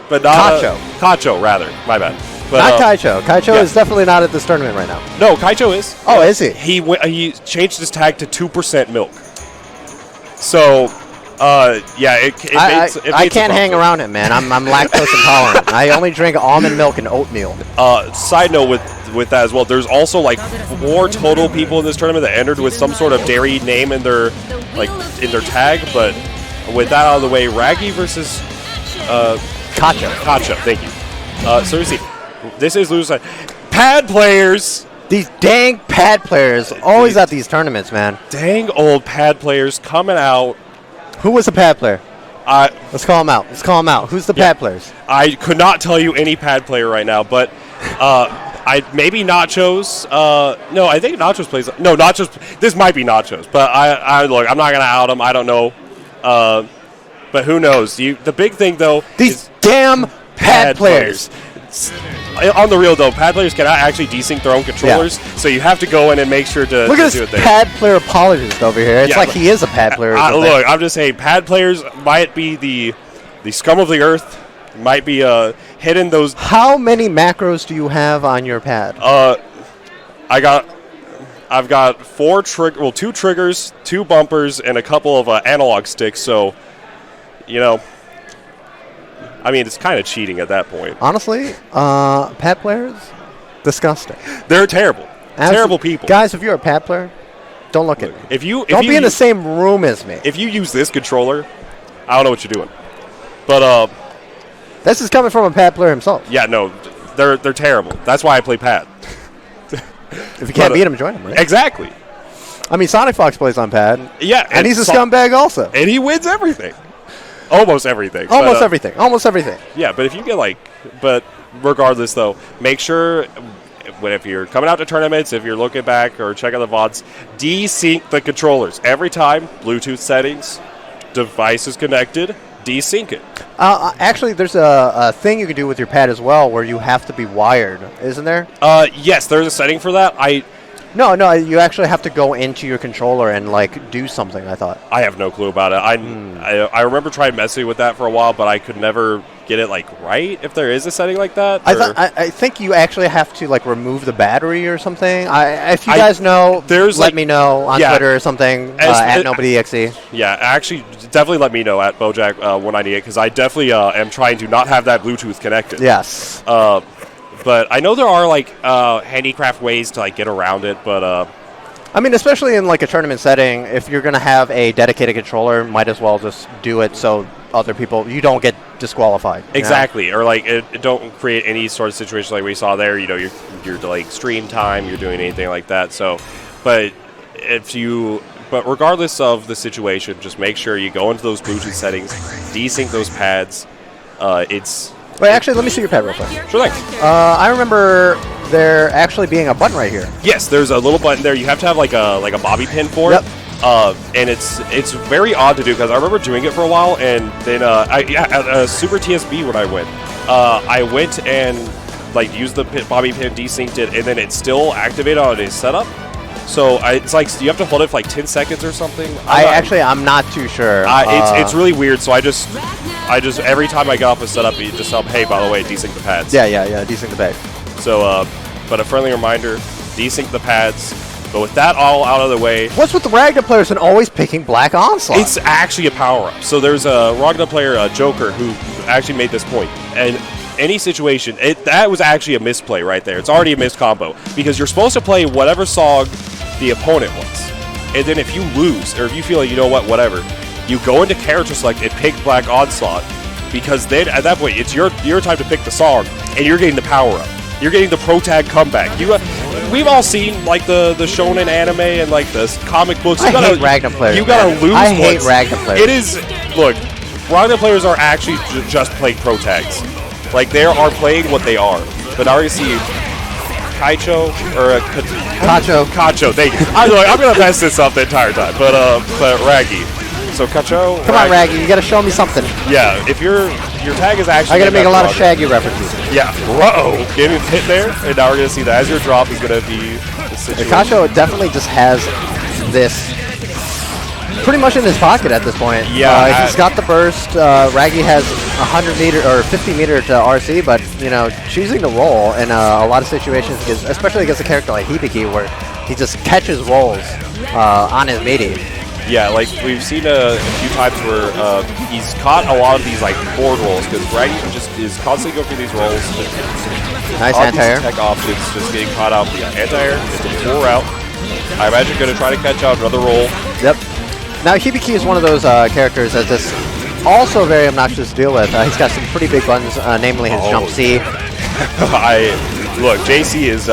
But not Kacho, rather. My bad. But, not Kaicho. Kaicho is definitely not at this tournament right now. No, Kaicho is. Oh, is he? He changed his tag to 2% milk. So, yeah, I can't hang around him, man. I'm lactose intolerant. I only drink almond milk and oatmeal. Side note with that as well, there's also like 4 total people in this tournament that entered with some sort of dairy name in their tag. But with that out of the way, Raggy versus Kacho, thank you. So we see, this is loser side. Pad players. These dang pad players, always at these tournaments, man. Dang old pad players coming out. Who was the pad player? Let's call him out. Who's the pad players? I could not tell you any pad player right now, but maybe Nachos. No, I think Nachos plays. No, Nachos. This might be Nachos, but look, I'm not gonna out him. I don't know. But who knows? The big thing, though, these damn pad players. On the real, though, pad players cannot actually desync their own controllers, so you have to go in and make sure to look at do this it. Pad player apologist over here. It's like he is a pad player. Look, I'm just saying, pad players might be the scum of the earth. Might be hitting those. How many macros do you have on your pad? I've got 2 triggers, 2 bumpers, and a couple of analog sticks. So, you know, I mean, it's kind of cheating at that point. Honestly, pad players, disgusting. They're terrible. Terrible people. Guys, if you're a pad player, don't look at me. Don't be in the same room as me. If you use this controller, I don't know what you're doing. But this is coming from a pad player himself. Yeah, no, they're terrible. That's why I play pad. If you can't beat him, join him, right? Exactly. I mean, Sonic Fox plays on pad. Yeah. And he's a scumbag also. And he wins everything. Almost everything. Almost everything. Yeah, but if you get but regardless though, make sure if you're coming out to tournaments, if you're looking back or checking the VODs, desync the controllers. Every time, Bluetooth settings, device is connected, desync it. Actually, there's a thing you can do with your pad as well where you have to be wired, isn't there? Yes, there's a setting for that. No, you actually have to go into your controller and do something, I thought. I have no clue about it. I remember trying messing with that for a while, but I could never get it right if there is a setting like that. I think you actually have to remove the battery or something. If you guys know, let me know on Twitter or something at NobodyXE. Yeah, actually, definitely let me know at Bojack198 because I definitely am trying to not have that Bluetooth connected. Yes. But I know there are handicraft ways to get around it, but I mean, especially in a tournament setting, if you're gonna have a dedicated controller, might as well just do it so other people you don't get disqualified. Exactly, or it don't create any sort of situation like we saw there. You know, you're stream time, you're doing anything like that. So, but regardless of the situation, just make sure you go into those Bluetooth settings, desync those pads. Wait, actually, let me see your pad real quick. Sure thing. I remember there actually being a button right here. Yes, there's a little button there. You have to have a bobby pin for it. And it's very odd to do because I remember doing it for a while, and then at Super TSB when I went and used the bobby pin, desynced it, and then it's still activated on a setup. So it's you have to hold it for 10 seconds or something. I'm not too sure. It's really weird. So I just every time I got off a setup, you just tell them, hey, by the way, desync the pads. Yeah, desync the pads. So, but a friendly reminder, desync the pads. But with that all out of the way... What's with the Ragna players and always picking Black Onslaught? It's actually a power-up. So there's a Ragna player, Joker, who actually made this point. And any situation, that was actually a misplay right there. It's already a missed combo. Because you're supposed to play whatever song the opponent wants. And then if you lose, or if you feel you know what, whatever, you go into character select and pick Black Onslaught. Because then, at that point, it's your time to pick the song, and you're getting the power-up. You're getting the pro tag comeback. We've all seen like the shonen anime and like the comic books. I hate Ragnar players. You gotta lose. I hate once. Ragnar players. It is. Look, Ragnar players are actually just playing pro tags. Like they are playing what they are. But now you see Kaicho or Kacho. Thank you. I'm gonna mess this up the entire time. But Raggy. So Kacho. Come on, Raggy. You gotta show me something. Yeah. If your tag is actually. I gotta make a lot of Shaggy references. Yeah. Uh-oh. Getting hit there, and now we're gonna see that as your drop is gonna be the situation. Kacho definitely just has this pretty much in his pocket at this point. Yeah. He's got the burst. Raggy has 100 meter or 50 meter to RC, but choosing to roll in a lot of situations, especially against a character like Hibiki, where he just catches rolls on his meaty. Yeah, like we've seen a few times where he's caught a lot of these like board rolls because Raggy just is constantly going through these rolls. Nice anti-air. Tech options, just getting caught out. Yeah, anti-air. It's a full route. I imagine going to try to catch out another roll. Yep. Now Hibiki is one of those characters that's just also very obnoxious to deal with. He's got some pretty big buttons, namely his jump C. Look, JC is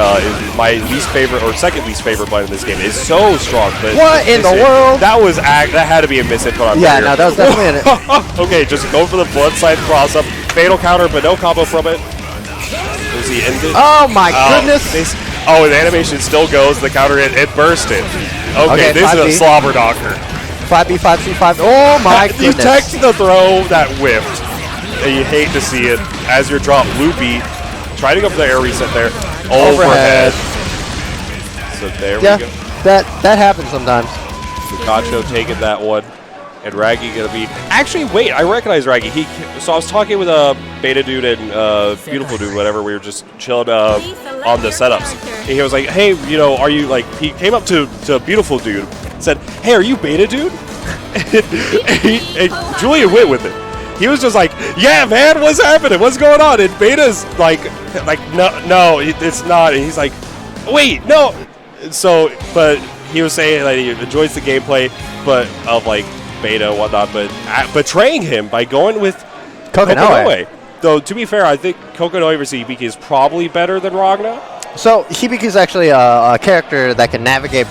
my least favorite or second least favorite button in this game. It's so strong. But what in the world? That had to be a misinput on Yeah, no, that was definitely an Okay, just go for the blood side cross up. Fatal counter, but no combo from it. Does he end it? Oh my goodness! The animation still goes. The counter hit, it bursted. Okay, this is a slobber knocker. 5B, 5C, 5. Oh my goodness! You text the throw that whiffed, and you hate to see it as your drop loopy. Try to go for the air reset there. Overhead. So there we go. That happens sometimes. Kacho taking that one. And Raggy gonna be. Actually, wait, I recognize Raggy. So I was talking with Beta Dude and Beautiful Dude, whatever. We were just chilling on the setups. And he was like, hey, are you like. He came up to Beautiful Dude, said, hey, are you Beta Dude? and Julian went with it. He was just like, yeah, man, what's happening? What's going on? And Beta's like no, it's not. And he's like, wait, no. So, but he was saying that he enjoys the gameplay, but of like Beta and whatnot, but betraying him by going with Kokonoe. Though, to be fair, I think Kokonoe versus Hibiki is probably better than Ragnar. So, Hibiki is actually a character that can navigate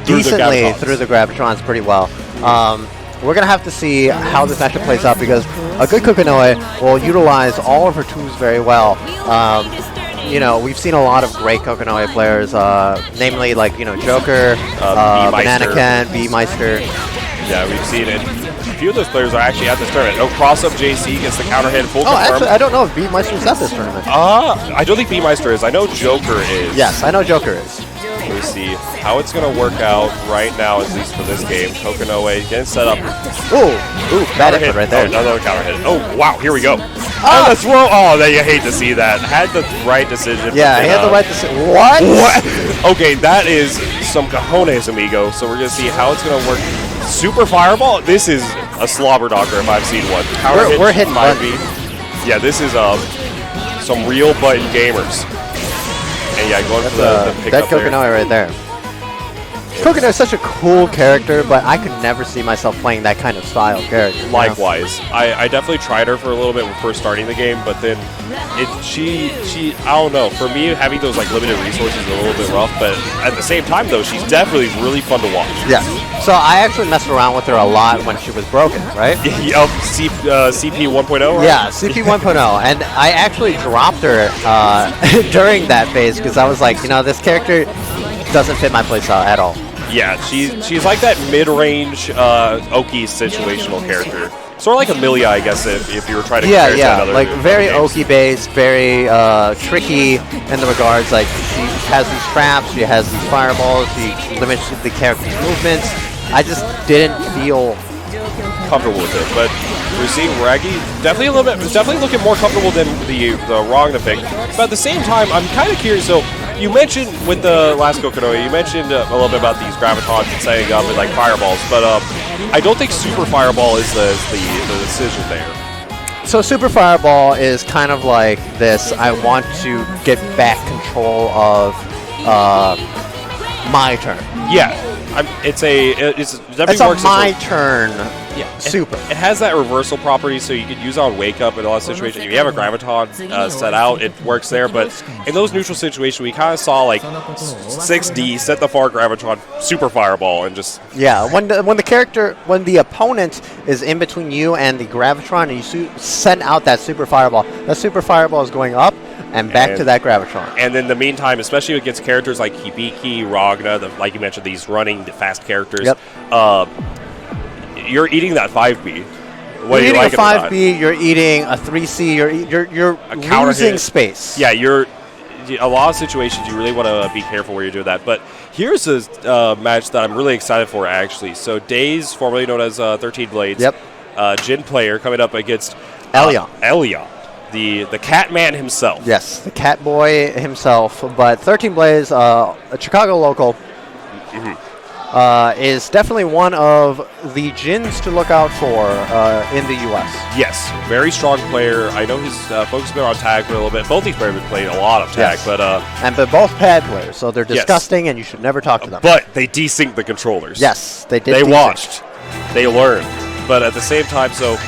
decently through the Gravitrons pretty well. We're going to have to see how this matchup plays out because a good Kokonoe will utilize all of her tools very well. We've seen a lot of great Kokonoe players, namely like, Joker, Banana Ken, B-Meister. Yeah, we've seen it. A few of those players are actually at this tournament. Oh, cross-up JC gets the counter hit full confirm. Actually, I don't know if B-Meister's at this tournament. I don't think B-Meister is. I know Joker is. Yes, I know Joker is. We see how it's going to work out right now, at least for this game. Kokonoe getting set up. Ooh, bad hit right there. Another counter hit. Oh, wow, here we go. Oh, the throw. Oh, you hate to see that. Had the right decision. Yeah, he had the right decision. What? Okay, that is some cojones, amigo. So we're going to see how it's going to work. Super Fireball. This is a slobber knocker if I've seen one. We're hitting 5B. Yeah, this is some real button gamers. And yeah, going for the pickup that Kokonoe right there. Kokonoe is such a cool character, but I could never see myself playing that kind of style character. Likewise. I definitely tried her for a little bit when first starting the game, but then she I don't know. For me, having those like limited resources is a little bit rough, but at the same time though, she's definitely really fun to watch. Yeah. So I actually messed around with her a lot when she was broken, right? CP 1.0, right? Yeah, CP 1.0. And I actually dropped her during that phase because I was like, this character doesn't fit my playstyle at all. Yeah, she's like that mid-range Oki situational character. Sort of like a Millia, I guess, if you were trying to compare it to another. Like very Oki-based, very tricky in the regards. Like she has these traps, she has these fireballs, she limits the character's movements. I just didn't feel comfortable with it, but we're seeing Raggy definitely looking more comfortable than the Ragnar pick. But at the same time, I'm kind of curious. So you mentioned with the last Kokonoe, you mentioned a little bit about these Gravitons and setting up and like fireballs, but I don't think Super Fireball is the decision there. So Super Fireball is kind of like this. I want to get back control of my turn. Yeah. It's definitely works my turn Yeah, super. It has that reversal property, so you could use it on Wake Up in a lot of situations. If you have a Graviton set out, it works there. But in those neutral situations, we kind of saw like 6D, set the far Graviton, super Fireball, and just... Yeah, when the opponent is in between you and the Gravitron, and you send out that Super Fireball is going up and back to that Gravitron. And in the meantime, especially against characters like Hibiki, Ragna, like you mentioned, these running fast characters, you're eating that 5B. You're eating a 5B, you're eating a 3C, you're losing space. Yeah, a lot of situations you really want to be careful where you're doing that. But here's a match that I'm really excited for, actually. So Days, formerly known as 13 Blades, Jin player coming up against Elion, the cat man himself. Yes, the cat boy himself. But 13 Blades, a Chicago local, is definitely one of the Jins to look out for in the U.S. Yes, very strong player. I know he's focused on tag for a little bit. Both these players have played a lot of tag, but they're both pad players, so they're disgusting, and you should never talk to them. But they desynced the controllers. Yes, they did. They watched, they learned, but at the same time, so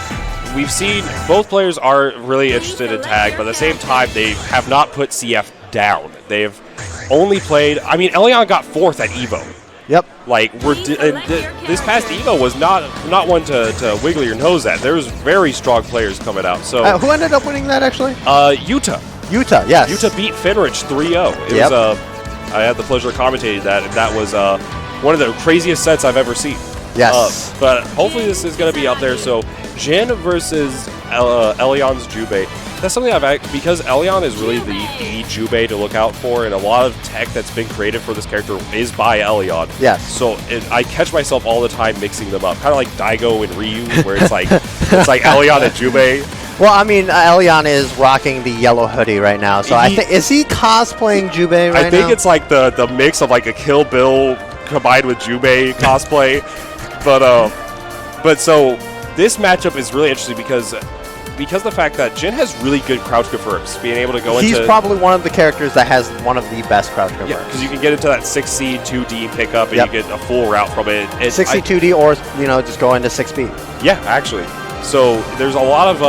we've seen both players are really interested in tag, but at the same time, they have not put CF down. They've only played. I mean, Elion got 4th at Evo. Yep. Like this past Evo was not one to wiggle your nose at. There's very strong players coming out. So who ended up winning that actually? Utah. Yes. Utah beat Finrich 3-0. It was I had the pleasure of commentating that, and that was one of the craziest sets I've ever seen. Yes. But hopefully this is going to be up there. So Jin versus Elion's Jubei. That's something because Elion is really the Jubei to look out for, and a lot of tech that's been created for this character is by Elion. Yes. So I catch myself all the time mixing them up, kind of like Daigo and Ryu, where it's like Elion and Jubei. Well, I mean, Elion is rocking the yellow hoodie right now, so I think is he cosplaying Jubei right now? I think it's like the mix of like a Kill Bill combined with Jubei cosplay, but so this matchup is really interesting because the fact that Jin has really good crouch confirms, being able to go into... He's probably one of the characters that has one of the best crouch confirms. Yeah, because you can get into that 6C, 2D pickup, and you get a full route from it. 6C, 2D, or, just go into 6B. Yeah, actually. So there's a lot of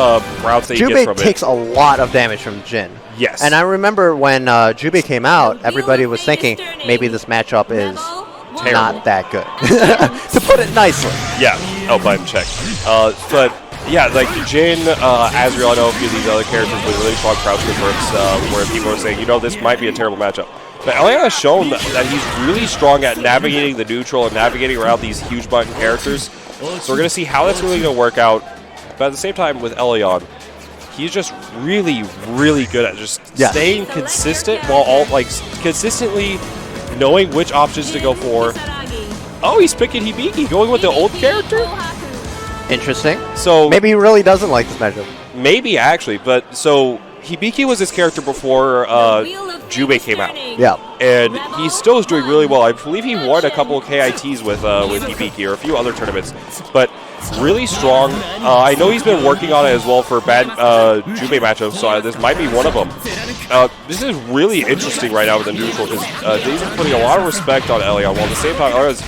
routes that you get from it. Jubei takes a lot of damage from Jin. Yes. And I remember when Jubei came out, everybody was thinking maybe this matchup is not that good. To put it nicely. Yeah. Oh, button check. But... yeah, like Jin, Azrael, I know a few of these other characters with really strong crouch confirms where people are saying, this might be a terrible matchup. But Elion has shown that he's really strong at navigating the neutral and navigating around these huge button characters. So we're going to see how that's really going to work out. But at the same time, with Elion, he's just really, really good at just staying consistent while consistently knowing which options to go for. Oh, he's picking Hibiki, going with the old character? Interesting. So maybe he really doesn't like this matchup. Maybe actually, but so Hibiki was his character before Jubei came out. Yeah. And he still is doing really well. I believe he won a couple of KITs with Hibiki or a few other tournaments, but really strong. I know he's been working on it as well for bad Jubei matchups, so this might be one of them. This is really interesting right now with the neutral because Days is putting a lot of respect on Elion while at the same time is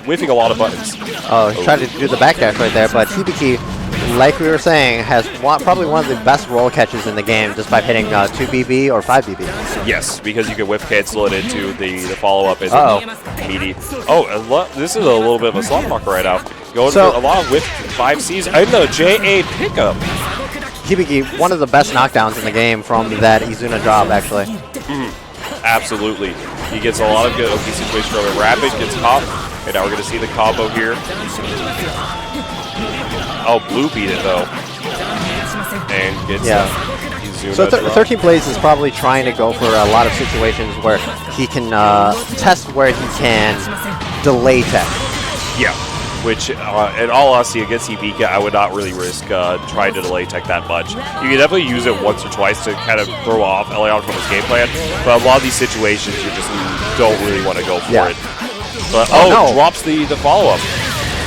whiffing a lot of buttons. Oh, he tried to do the backdash right there, but Hibiki, like we were saying, has probably one of the best roll catches in the game just by hitting 2BB or 5BB. Yes, because you can whiff cancel it into the follow-up. Meaty. Oh, this is a little bit of a slot blocker right now. Going for a lot of whiff 5Cs and the JA pickup. Hibiki, one of the best knockdowns in the game from that Izuna job, actually. Absolutely. He gets a lot of good OP situations from it. Rapid gets caught, and now we're going to see the combo here. Oh, Blue beat it, though. And gets Izuna. So 13 Blades is probably trying to go for a lot of situations where he can test where he can delay tech. Yeah. Which, in all honesty, against Hibiki, I would not really risk trying to delay tech that much. You can definitely use it once or twice to kind of throw off Elion from his game plan, but a lot of these situations, you just don't really want to go for it. But, drops the follow-up.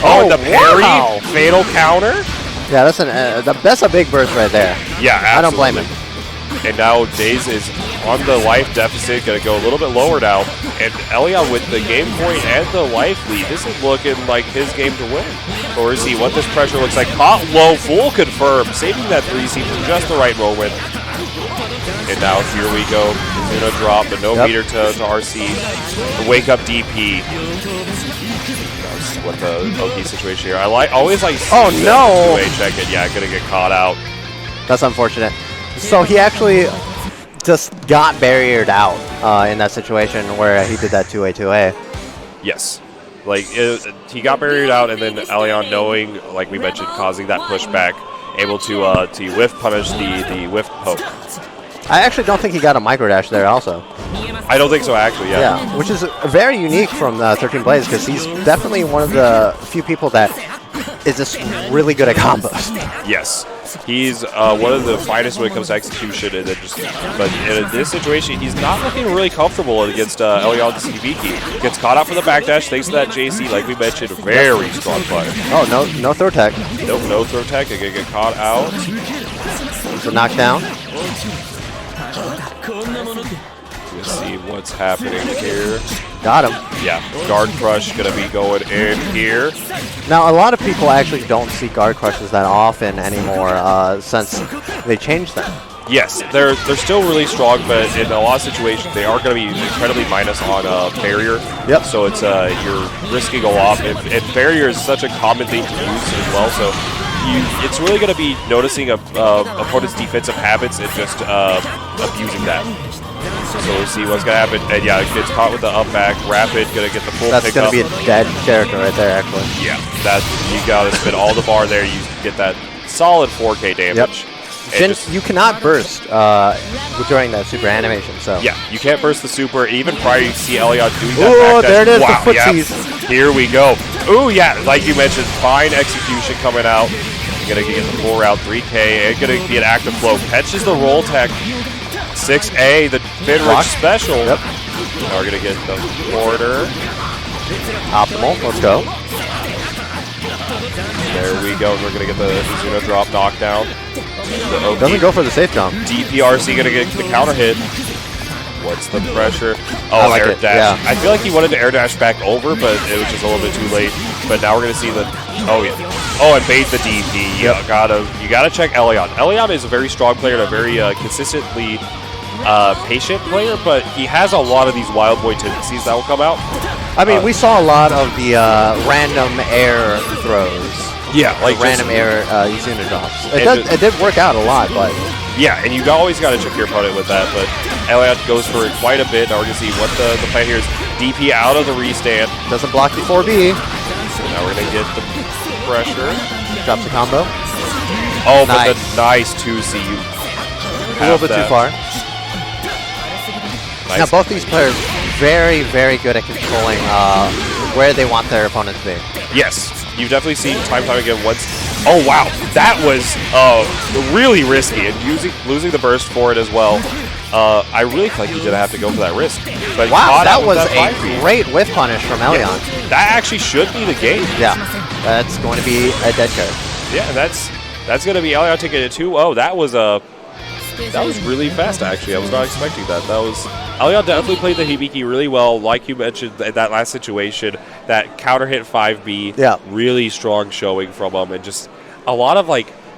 Oh, the parry, fatal counter? Yeah, that's a big burst right there. Yeah, absolutely. I don't blame him. And now Daze is on the life deficit, going to go a little bit lower now. And Elion with the game point and the life lead. This is looking like his game to win. Or see what this pressure looks like. Caught low, full confirm, saving that 3C for just the right moment. And now here we go. Mizuno drop, but no meter to RC. The wake up DP. That's what the OP situation here. I always like. Oh no! 2A check it. Yeah, gonna get caught out. That's unfortunate. So he actually just got barriered out in that situation where he did that 2A. Yes. Like, he got barriered out, and then Elion, knowing, like we mentioned, causing that pushback, able to whiff punish the whiff poke. I actually don't think he got a micro dash there also. I don't think so, actually, yeah. Yeah, which is very unique from 13 Blades, because he's definitely one of the few people that is just really good at combos. Yes. He's one of the finest when it comes to execution, and then but in this situation, he's not looking really comfortable against Elion's Hibiki. Gets caught out for the backdash thanks to that JC, like we mentioned, very strong player. Oh, no throw tech. Nope, no throw tech. Gonna get caught out. It's a knockdown. Let's see what's happening here. Got him. Yeah, guard crush gonna be going in here. Now, a lot of people actually don't see guard crushes that often anymore since they changed them. Yes, they're still really strong, but in a lot of situations they are going to be incredibly minus on barrier. Yep. So it's you're risking a lot, and barrier is such a common thing to use as well. So it's really going to be noticing opponent's defensive habits and just abusing that. So we'll see what's going to happen. And yeah, it gets caught with the up back. Rapid going to get the full That's pickup. going to be a dead character right there, actually. Yeah, you got to spin all the bar there. You get that solid 4K damage. Yep. You cannot burst during that super animation. So yeah, you can't burst the super. Even prior, you see Elion doing that. Oh, there it is, wow, the footsies. Yeah. Here we go. Ooh, yeah, like you mentioned, fine execution coming out. You're going to get the full route 3K. It's going to be an active flow. Catches the roll tech. 6A, the Finrich special. Yep. Now we're going to get the quarter. Optimal. Let's go. There we go. We're going to get the Mizuno drop knockdown. Doesn't go for the safe jump. DPRC going to get the counter hit. What's the pressure? Oh, like air it, dash. yeah. I feel like he wanted to air dash back over, but it was just a little bit too late. But now we're going to see the... Oh, yeah. Oh, and bait the DP. You gotta check Elion. Elion is a very strong player and a very consistently patient player, but he has a lot of these wild boy tendencies that will come out. I mean, we saw a lot of the random air throws. Yeah, like random air Izuna drops. It did work out a lot, but yeah, and you always got to check your opponent with that. But Elion goes for it quite a bit. Now we're gonna see what the plan here is. DP out of the restand. Doesn't block the 4B. So now we're gonna get the pressure. Drops the combo. Oh, but the nice 2C. A little bit too far. Nice. Now both these players very, very good at controlling where they want their opponent to be. Yes, you've definitely seen time and time again once. Oh wow, that was really risky, and losing the burst for it as well. I really feel like he didn't have to go for that risk. But wow, that was a great whiff punish from Elion. Yeah, that actually should be the game. Yeah, that's going to be a dead card. Yeah, that's going to be Elion taking it 2-0. That was really fast, actually. I was not expecting that. Elion definitely played the Hibiki really well, like you mentioned in that last situation. That counter hit 5B, yeah, really strong showing from him, and just a lot of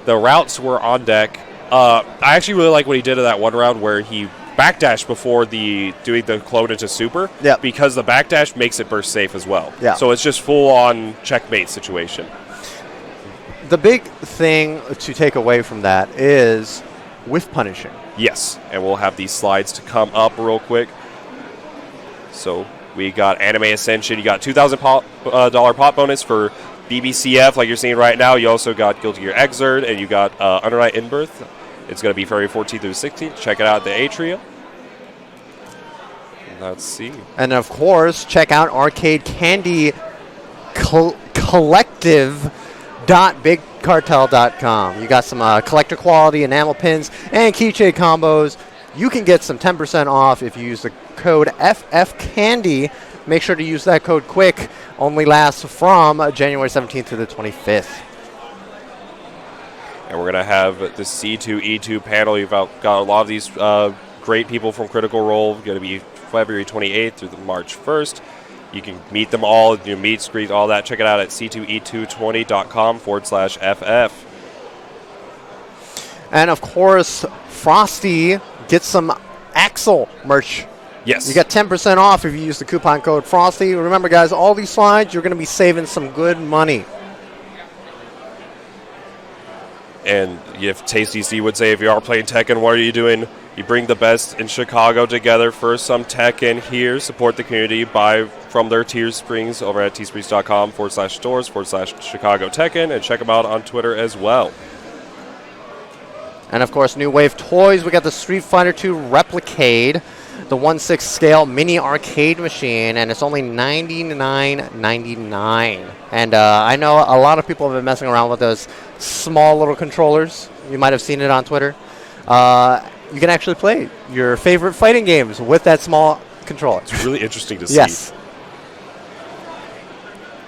the routes were on deck. I actually really like what he did in that one round where he backdashed before doing the clone into super, because the backdash makes it burst safe as well. Yeah. So it's just full on checkmate situation. The big thing to take away from that is whiff punishing. Yes, and we'll have these slides to come up real quick. So we got Anime Ascension. You got $2,000 pot bonus for BBCF, like you're seeing right now. You also got Guilty Gear XII, and you got Undernight Inbirth. It's going to be February 14th through 16th. Check it out at the Atrium. Let's see. And of course, check out Arcade Candy Collective.bigcartel.com. You got some collector quality enamel pins and keychain combos. You can get some 10% off if you use the code FFCandy. Make sure to use that code quick. Only lasts from January 17th to the 25th. And we're going to have the C2E2 panel. You've got a lot of these great people from Critical Role. Going to be February 28th through March 1st. You can meet them all, meet, greet, all that. Check it out at c2e220.com/FF. And of course, Frosty gets some XII merch. Yes. You get 10% off if you use the coupon code Frosty. Remember, guys, all these slides, you're going to be saving some good money. And if Tasty C would say, if you are playing Tekken, what are you doing? You bring the best in Chicago together for some Tekken here. Support the community. Buy from their Teesprings over at teesprings.com/stores/Chicago Tekken. And check them out on Twitter as well. And, of course, New Wave Toys. We got the Street Fighter II Replicade, the 1/6 scale mini arcade machine, and it's only $99.99. And I know a lot of people have been messing around with those small little controllers. You might have seen it on Twitter. You can actually play your favorite fighting games with that small controller. It's really interesting to see. Yes.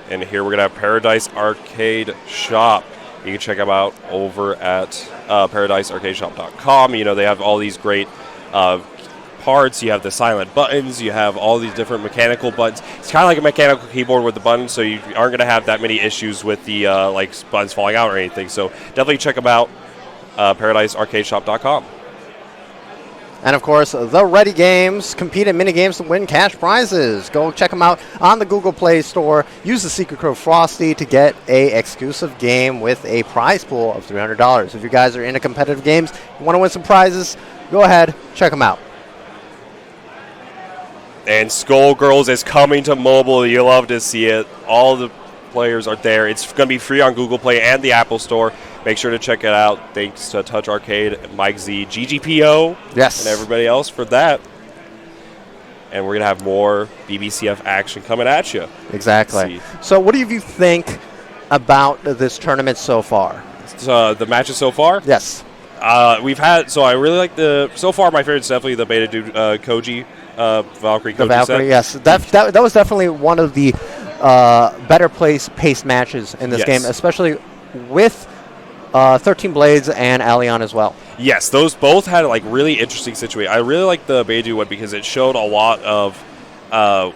And here we're going to have Paradise Arcade Shop. You can check them out over at paradisearcadeshop.com. You know, they have all these great parts. You have the silent buttons. You have all these different mechanical buttons. It's kind of like a mechanical keyboard with the buttons, so you aren't going to have that many issues with the like buttons falling out or anything. So definitely check them out, paradisearcadeshop.com. And, of course, the Ready Games. Compete in mini-games to win cash prizes. Go check them out on the Google Play Store. Use the secret code Frosty to get a exclusive game with a prize pool of $300. If you guys are into competitive games, you want to win some prizes, go ahead, check them out. And Skullgirls is coming to mobile. You love to see it. All the players are there. It's going to be free on Google Play and the Apple Store. Make sure to check it out. Thanks to Touch Arcade, Mike Z, GGPO, yes, and everybody else for that. And we're going to have more BBCF action coming at you. Exactly. So what do you think about this tournament so far? The matches so far? Yes. We've had, so I really like so far my favorite is definitely the Beta Dude Koji, Valkyrie Koji the Valkyrie, set. yes. That was definitely one of the better paced matches in this game, especially with 13 Blades and Allion as well. Yes, those both had like really interesting situations. I really like the Beidou one because it showed a lot of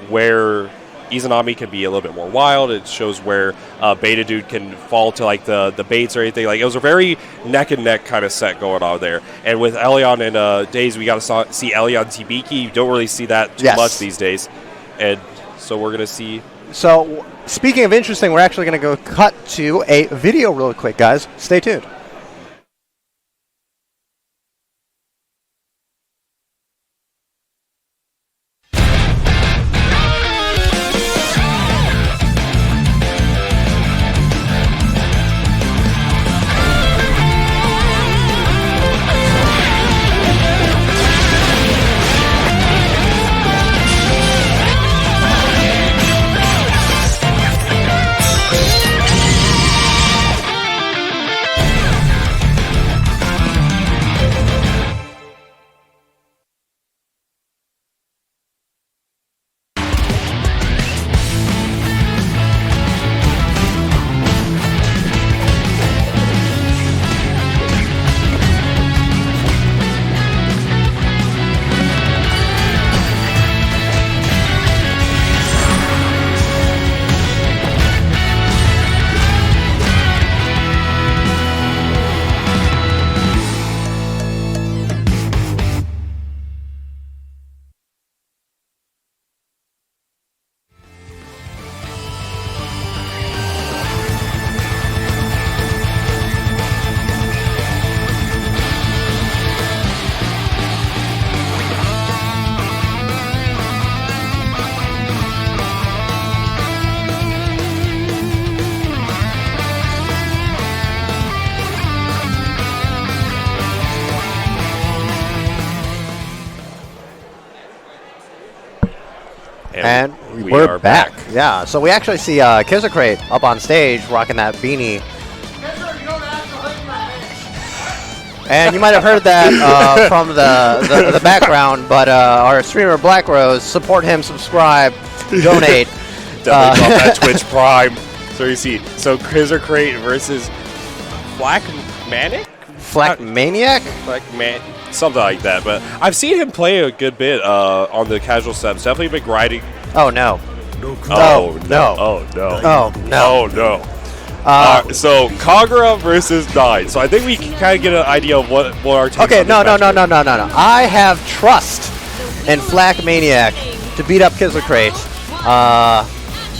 where Izanami can be a little bit more wild. It shows where Beta Dude can fall to like the baits or anything. Like it was a very neck and neck kind of set going on there. And with Allion and Days, we got to see Allion Tibiki. You don't really see that too much these days. And so we're going to see. So, speaking of interesting, we're actually going to go cut to a video really quick, guys. Stay tuned. And we're back. Yeah, so we actually see Kizzacrate up on stage rocking that beanie. And you might have heard that from the background, but our streamer Black Rose, support him, subscribe, donate. Definitely drop that Twitch Prime. So you see, so Kizzacrate versus Black Manic? Flak-maniac? Something like that. But I've seen him play a good bit on the casual steps. Definitely been grinding. Oh, no. Oh, no. Oh, no. Oh, no. Oh, no. So Kagura versus 9. So I think we can kind of get an idea of what our team. Okay, no. I have trust in Flak-maniac to beat up Kizzer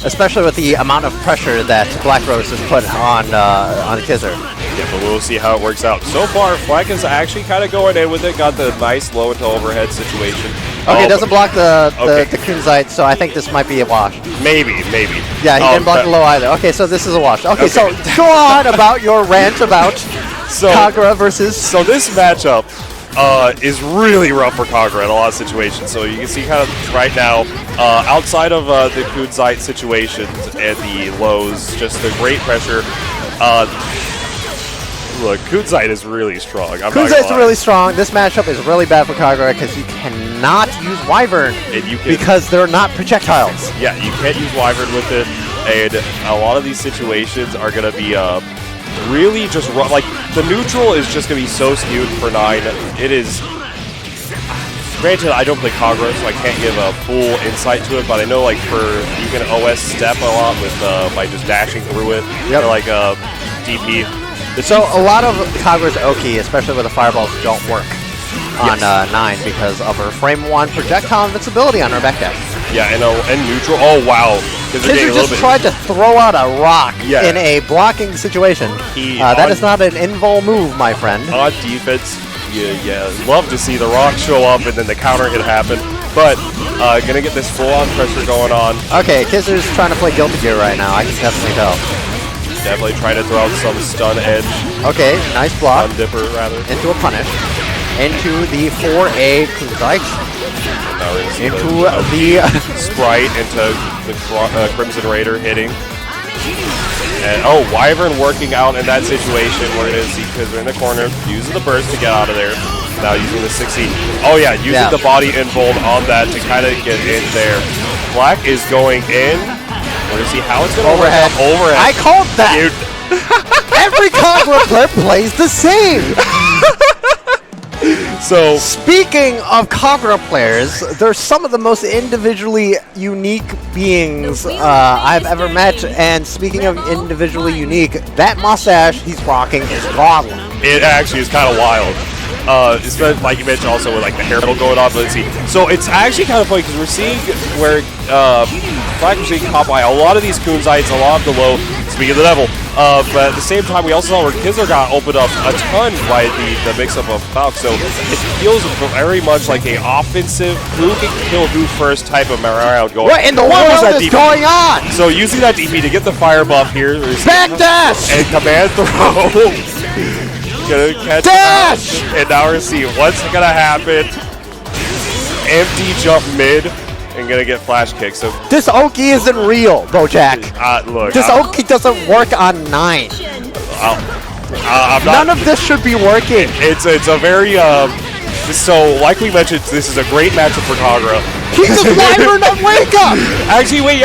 especially with the amount of pressure that Black Rose has put on Kizzer. Yeah, but we'll see how it works out. So far, Flack is actually kind of going in with it. Got the nice low into overhead situation. Okay, doesn't block the Kunzite, so I think this might be a wash. Maybe. Yeah, he didn't block the low either. Okay, so this is a wash. Okay, so go on about your rant about Kagura versus... So this matchup is really rough for Kagura in a lot of situations. So you can see kind of right now, outside of the Kunzite situations and the lows, just the great pressure. Look, Kunzite is really strong. Kunzite's really strong. This matchup is really bad for Kagura because you cannot use Wyvern because they're not projectiles. Yeah, you can't use Wyvern with it, and a lot of these situations are going to be really just rough. Like, the neutral is just going to be so skewed for 9. It is... Granted, I don't play Kagura, so I can't give a full insight to it, but I know, like, you can OS step a lot with by just dashing through it, or like DP. So a lot of Kagura's Oki, especially with the fireballs, don't work on 9 because of her frame 1 projectile invincibility on her back dash. Yeah, and neutral. Oh, wow. Kizzer just tried to throw out a rock in a blocking situation. That is not an invul move, my friend. On defense, yeah, love to see the rock show up and then the counter hit happen. But gonna get this full-on pressure going on. Okay, Kizzer's trying to play Guilty Gear right now. I can definitely tell. Definitely trying to throw out some stun edge. Okay, nice block. Stun dipper, rather. Into a punish. Into the 4A Kunzite. Into the Sprite, into the Crimson Raider hitting. And Wyvern working out in that situation. We're going to see Kizzer in the corner, using the burst to get out of there. Now using the 60. Oh yeah, using the body involt on that to kind of get in there. Black is going in. We're going to see how it's going to work out. Overhead. I called that! Every Kagura player plays the same! So, speaking of Kagura players, they're some of the most individually unique beings I've ever met. And speaking of individually unique, that mustache he's rocking is godly. It actually is kind of wild. Especially, like you mentioned, also with like the hair metal going on. Let's see. So it's actually kind of funny because we're seeing where Black was being caught by a lot of these Kunzites, a lot of the low. Speaking of the devil, but at the same time, we also saw where Kizzer got opened up a ton by the mix-up of Falk. So it feels very much like a offensive who can kill who first type of round going. What in the world is going on? So using that DP to get the fire buff here. Back dash! And command throw. Gonna catch dash! And now we're gonna see what's gonna happen. Empty jump mid. And gonna get flash kick. So this Oki isn't real, Bojack. Look, this Oki doesn't work on 9. None of this should be working. It's a very so like we mentioned, this is a great matchup for Kagura. He just Wyvern on wake up. Actually, wait,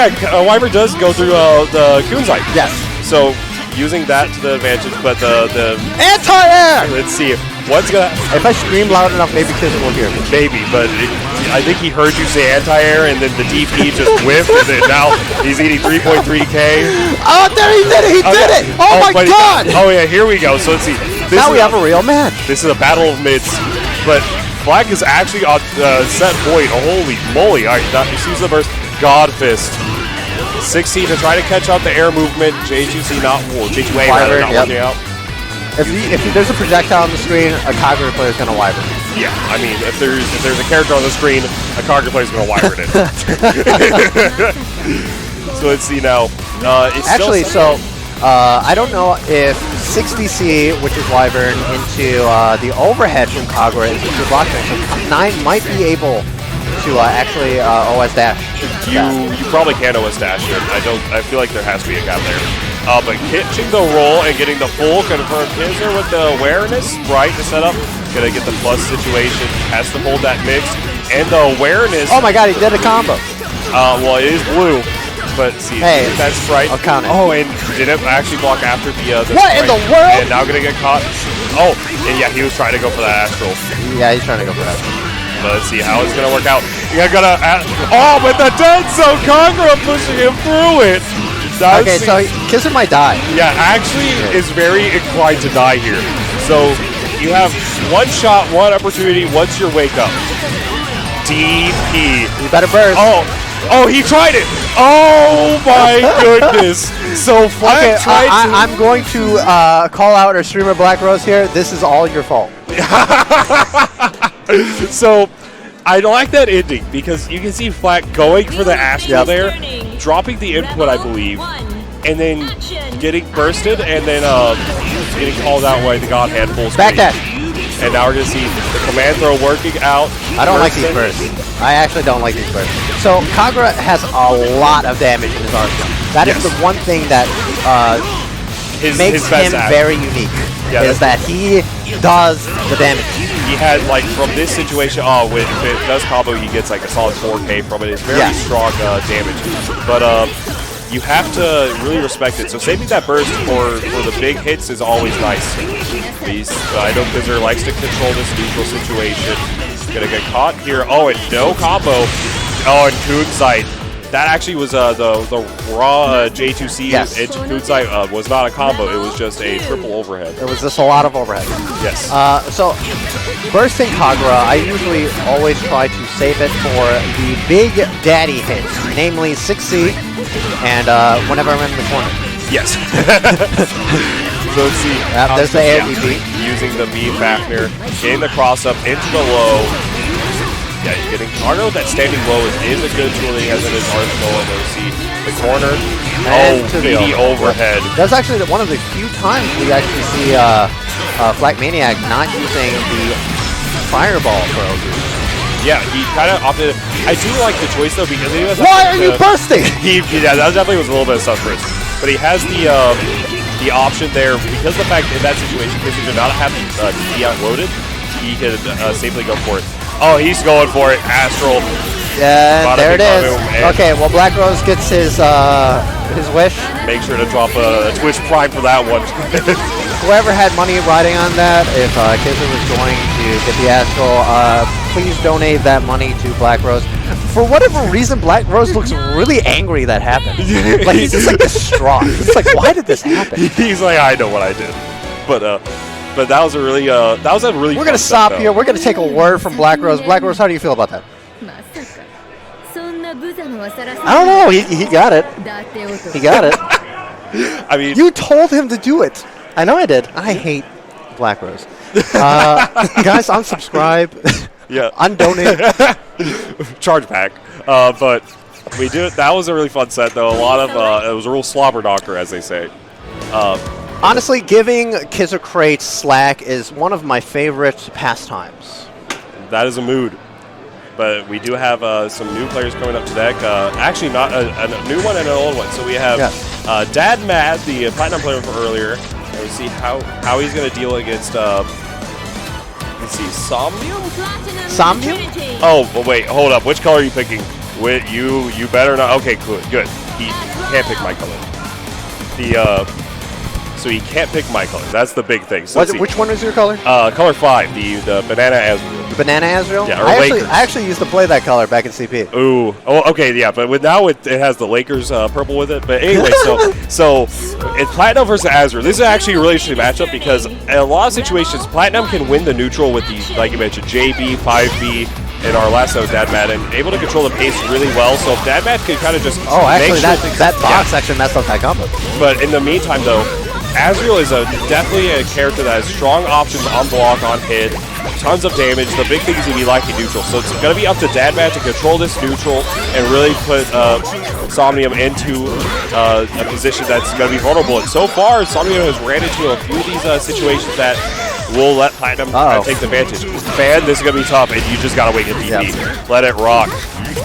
Wyvern does go through the Kunzite. Yes. So using that to the advantage, but the anti-air. Let's see what's gonna. If I scream loud enough, maybe Kizzer will hear me. Maybe, but I think he heard you say anti-air, and then the DP just whiffed, and then now he's eating 3.3K. Oh, there he did it! He did it! Oh my God! Oh yeah, here we go. So let's see. Now we have a real match. This is a battle of mids, but Black is actually on set point. Holy moly! All right, he sees the burst. God Fist. 60 to try to catch out the air movement. J2C not J2A rather not working out. If there's a projectile on the screen, a Kagura player is going to Wyvern. Yeah, I mean, if there's a character on the screen, a Kagura player is going to Wyvern it. So let's see now. Actually, I don't know if 60C, which is Wyvern, into the overhead from Kagura is a true block thing. So 9 might be able to actually OS dash. You probably can OS dash it. I feel like there has to be a gap there. But catching the roll and getting the full confirmed Kizzer with the awareness, right, to set up. Gonna get the plus situation, has to hold that mix, and the awareness. Oh my God, he did a combo. Well, it is blue. but see, Hey, that's right. I'll count it. Oh, and didn't actually block after the What in the world? And now gonna get caught. Oh, and yeah, he was trying to go for that astral. Yeah, he's trying to go for that. But let's see how it's gonna work out. You're gonna. Oh, but the dead zone Kagura pushing him through it. Okay, so Kisser might die. Yeah, actually is very inclined to die here. So you have one shot, one opportunity once your wake up. DP. You better burst. Oh, he tried it. Oh my goodness. So Flat tried to. I'm going to call out our streamer Black Rose here. This is all your fault. So I like that ending because you can see Flat going for the astral there, dropping the input, I believe, and then getting bursted, and then getting called out by the God Hand full screen. Back that. And now we're going to see the command throw working out. I don't like these bursts. I actually don't like these bursts. So Kagura has a lot of damage in his arsenal. That is the one thing that makes him very unique. Yeah, is that he does the damage. He had, like, from this situation, if it does combo, he gets like a solid 4K from it. It's very strong damage. But you have to really respect it. So saving that burst for the big hits is always nice. I know Bizzer likes to control this neutral situation. Gonna get caught here. Oh, and no combo. Oh, and Kunzite. That actually was the raw J2C into Kunzite was not a combo. It was just a triple overhead. It was just a lot of overhead. Yes. So bursting Kagura, I usually always try to save it for the big daddy hits, namely 6C and whenever I'm in the corner. Yes. So let's see. There's the air DP. Using the B Fafnir, getting the cross up into the low. Yeah, you're getting. I know that standing low is a good tool that he has in his arsenal. And we'll see the corner. And to the overhead. That's actually one of the few times we actually see Black Maniac not using the fireball throw. Yeah, he kind of opted. I do like the choice though because he has. Why are you bursting? Yeah, that definitely was a little bit of suffering. But he has the option there because the fact in that situation, because he did not have DP outloaded, he could safely go for it. Oh, he's going for it. Astral. Yeah, there it is. Okay, well, Black Rose gets his wish. Make sure to drop a Twitch Prime for that one. Whoever had money riding on that, if Kisser was going to get the Astral, please donate that money to Black Rose. For whatever reason, Black Rose looks really angry that happened. Like, he's just like distraught. He's like, why did this happen? He's like, I know what I did. But that was a really We're gonna stop here. We're gonna take a word from Black Rose. Black Rose, how do you feel about that? I don't know. He got it. He got it. I mean, you told him to do it. I know I did. I hate Black Rose. Guys, unsubscribe. Yeah. Undonate. Charge back. But we did. That was a really fun set, though. A lot of it was a real slobber knocker, as they say. Honestly, giving Kisser Crates slack is one of my favorite pastimes. That is a mood. But we do have some new players coming up to deck. Actually, not a new one and an old one. So we have Dad Mad, the Platinum player from earlier. And we see how he's going to deal against. Let's see, Somnium? Somnium? Oh, but wait, hold up. Which color are you picking? You better not. Okay, good. He can't pick my color. So he can't pick my color. That's the big thing. So which one is your color? Color 5, the Banana Azrael. The Banana Azrael? Yeah, or I Lakers. actually used to play that color back in CP. Ooh. Oh, okay, yeah. But now it has the Lakers purple with it. But anyway, so it's Platinum versus Azrael. This is actually a really interesting matchup because in a lot of situations, Platinum can win the neutral with the, like you mentioned, JB, 5B, and our last one was Dad Mad, and able to control the pace really well. So if Dad Mad could kind of just actually, that box actually messed up that combo. But in the meantime, though, Azrael is definitely a character that has strong options on block, on hit, tons of damage. The big thing is going to be lacking neutral. So it's going to be up to Dad Mad to control this neutral and really put Somnium into a position that's going to be vulnerable. And so far, Somnium has ran into a few of these situations that will let Platinum take the advantage. Fan, this is going to be tough, and you just got to wait your DP. Let it rock.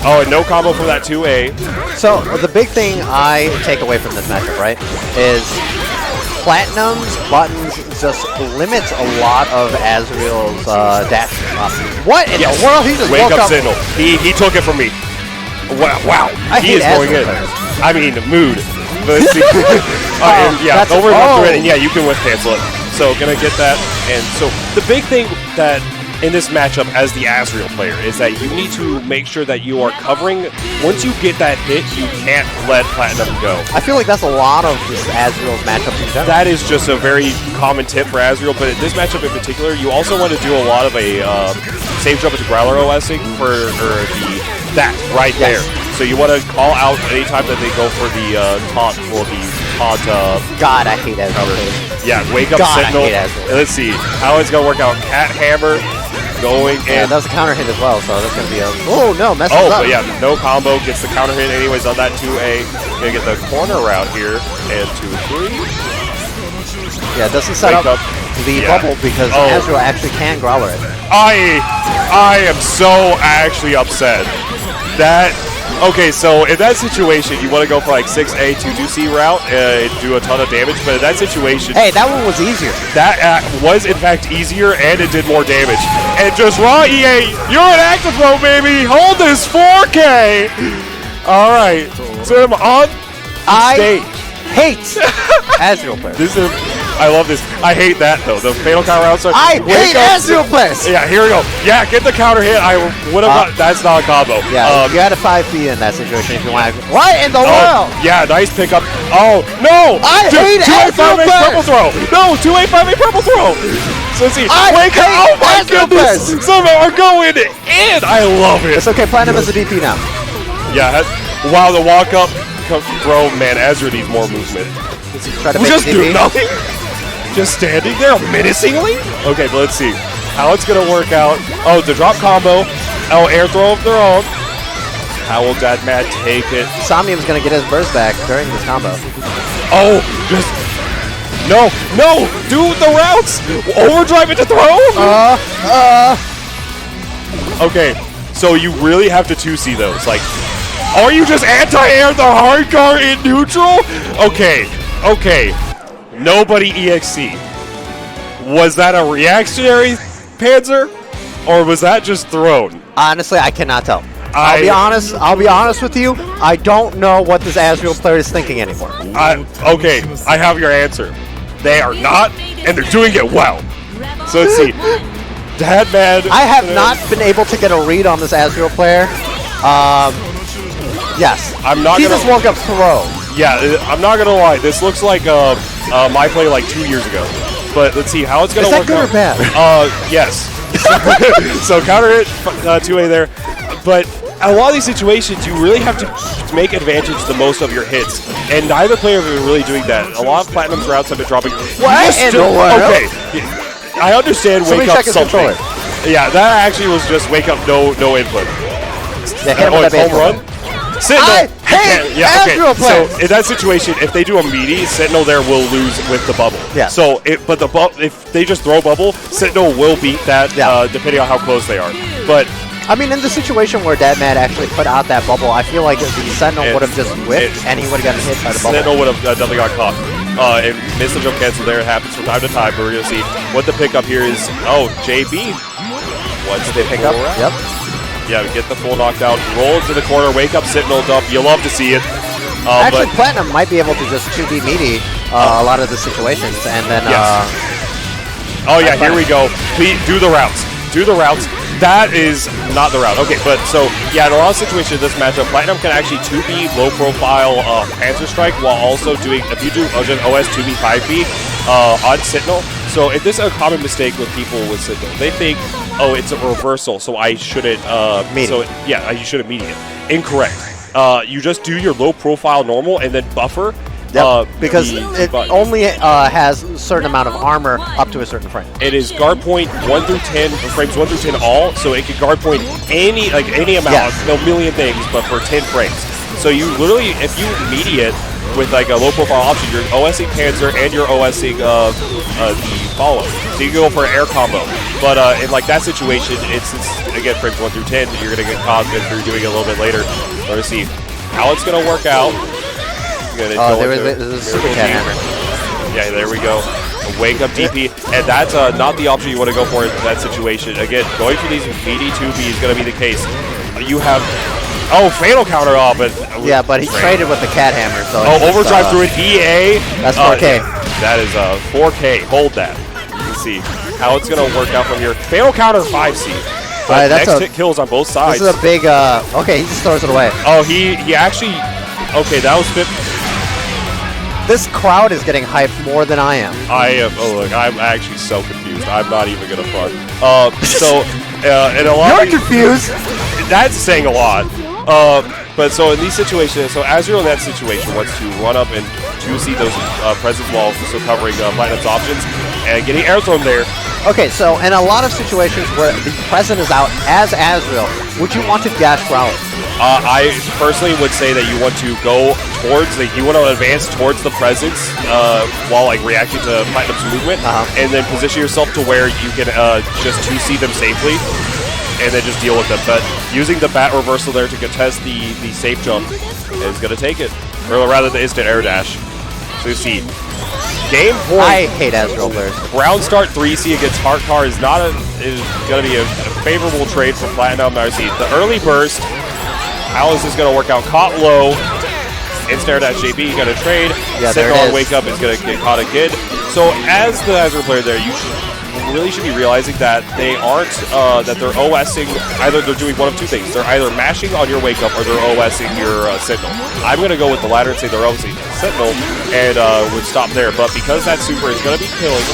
Oh, and no combo for that 2A. So the big thing I take away from this matchup, right, is Platinum's buttons just limits a lot of Azrael's dash options. What in the world? He just wake woke up signal. He took it from me. Wow. He is going in. I mean, mood. But let's see. Yeah, overrun through it, and yeah, you can whiff cancel it. So gonna get that. And so the big thing that in this matchup as the Azrael player is that you need to make sure that you are covering. Once you get that hit, you can't let Platinum go. I feel like that's a lot of this Azrael's matchup in general. That is just a very common tip for Azrael, but in this matchup in particular, you also want to do a lot of a save jump into Growler OSing for that right there. So you want to call out anytime that they go for the taunt or the taunt. God, I hate Azrael. Yeah, wake up Sentinel. Let's see how it's gonna work out. Cat Hammer going in. Yeah, that's a counter hit as well, so that's gonna be a. Oh no, messes Oh, up. but yeah, no combo gets the counter hit anyways on that 2A. Gonna get the corner route here and 2-3. Yeah, it doesn't set up the bubble because Azrael actually can Growler it. I am so actually upset. Okay, so in that situation, you want to go for like 6A to 2C route and do a ton of damage, but in that situation... Hey, that one was easier. That was, in fact, easier, and it did more damage. And just raw EA, you're an active throw, baby! Hold this 4K! Alright, so I'm on stage. Hate Azrael players. I love this. I hate that, though. The fatal counter outside. I hate Azrael players! Yeah, here we go. Yeah, get the counter hit. I would have that's not a combo. Yeah, you had a 5B in that situation if you want to. What in the world? Yeah, nice pickup. Oh, no! I hate Azrael players! Purple throw. No, 2A, 5A purple throw. So let's see. Wake up. Oh, my goodness. Some are going in. I love it. It's okay. Platinum is a DP now. Yeah. Wow, the walk up throw, man. Ezra needs more movement. Try to just do nothing. Just standing there menacingly? Okay, but let's see how it's going to work out. Oh, the drop combo. Oh, air throw of their own. How will Mad take it? Somnium's going to get his burst back during this combo. Oh, just... No! Do the routes! Overdrive it to throw? Okay, so you really have to 2C those. Like, are you just anti-air the hard guard in neutral? Okay. Nobody EXC. Was that a reactionary Panzer, or was that just thrown? Honestly, I cannot tell. I'll be honest with you. I don't know what this Azrael player is thinking anymore. Okay, I have your answer. They are not, and they're doing it well. So let's see. Mad. I have not been able to get a read on this Azrael player. Yes. He just woke up throw. Yeah, I'm not gonna lie. This looks like my play like 2 years ago. But let's see how it's gonna work out. Is that good or bad? Yes. So counter hit 2A there, but a lot of these situations you really have to make advantage the most of your hits, and neither player has been really doing that. A lot of Platinum's routes have been dropping. What in the world? Okay, I understand wake up something. Yeah, that actually was just wake up no input. Home run. Sentinel. Azrael players. So in that situation, if they do a meaty, Sentinel there will lose with the bubble. Yeah. So, if they just throw bubble, Sentinel will beat that depending on how close they are. But I mean, in the situation where Mad actually put out that bubble, I feel like the Sentinel would have just whipped and he would have gotten hit by the bubble. Sentinel would have definitely got caught. And missed the jump cancel there. It happens from time to time. But we're gonna see what the pickup here is. Oh, JB. What's the pickup? Yep. Yeah, get the full knockdown, roll into the corner, wake up Sentinel dump. You love to see it. Actually, Platinum might be able to just 2D meaty a lot of the situations, and then. Oh yeah, here we go. Please do the routes. That is not the route. Okay, but so yeah, in a lot of situations in this matchup, Platinum can actually 2B low profile Panzer Strike while also doing, if you do just OS 2B 5B on Sentinel. So if this is a common mistake with people with Sentinel, they think, oh, it's a reversal, so I shouldn't you shouldn't meet it. Incorrect. You just do your low profile normal and then buffer. Because it only has a certain amount of armor up to a certain frame. It is guard point 1 through 10, frames 1 through 10 all, so it can guard point any amount, no million things, but for 10 frames. So you literally, if you mediate with like a low profile option, you're OSing Panzer and you're OSing the follow. So you can go for an air combo. But in like that situation, it's again frames 1 through 10, you're gonna get caught if you're doing it a little bit later. We're gonna see how it's gonna work out. There's a super cat hammer. Yeah, there we go. A wake up DP, and that's not the option you want to go for in that situation. Again, going for these meaty 2B is going to be the case. You have Oh, fatal counter off, but yeah, but he traded with the cat hammer. So overdrive through an EA. That's 4K. That is 4K. Hold that. Let's see how it's gonna work out from here. Fatal counter 5C. But next hit kills on both sides. This is a big. Okay, he just throws it away. Oh, he actually. Okay, that was 50. This crowd is getting hyped more than I am. I am. Oh, look, I'm actually so confused. I'm not even gonna front. And a lot. You're confused. That's saying a lot. But so in these situations, so Azrael in that situation wants to run up and 2C those presence while also covering Platinum's options and getting air thrown there. Okay, so in a lot of situations where the present is out as Azrael, would you want to dash Growler? I personally would say that you want to go towards, you want to advance towards the presence while like reacting to Platinum's movement, and then position yourself to where you can just 2C them safely, and then just deal with them. But using the bat reversal there to contest the safe jump is going to take it, or rather the instant air dash. So you see, game point. I hate Azrael players. Round start 3C against Heartcar is going to be a favorable trade for Platinum. Now see the early burst. How is this going to work out? Caught low. Instant air dash JB, you got to trade. Yeah, Sit on wake up is going to get caught again. So as the Azrael player there, you really should be realizing that they aren't, that they're OSing, either they're doing one of two things. They're either mashing on your wake up or they're OSing your Sentinel. I'm going to go with the latter and say they're OSing Sentinel and would stop there. But because that super is going to be killing,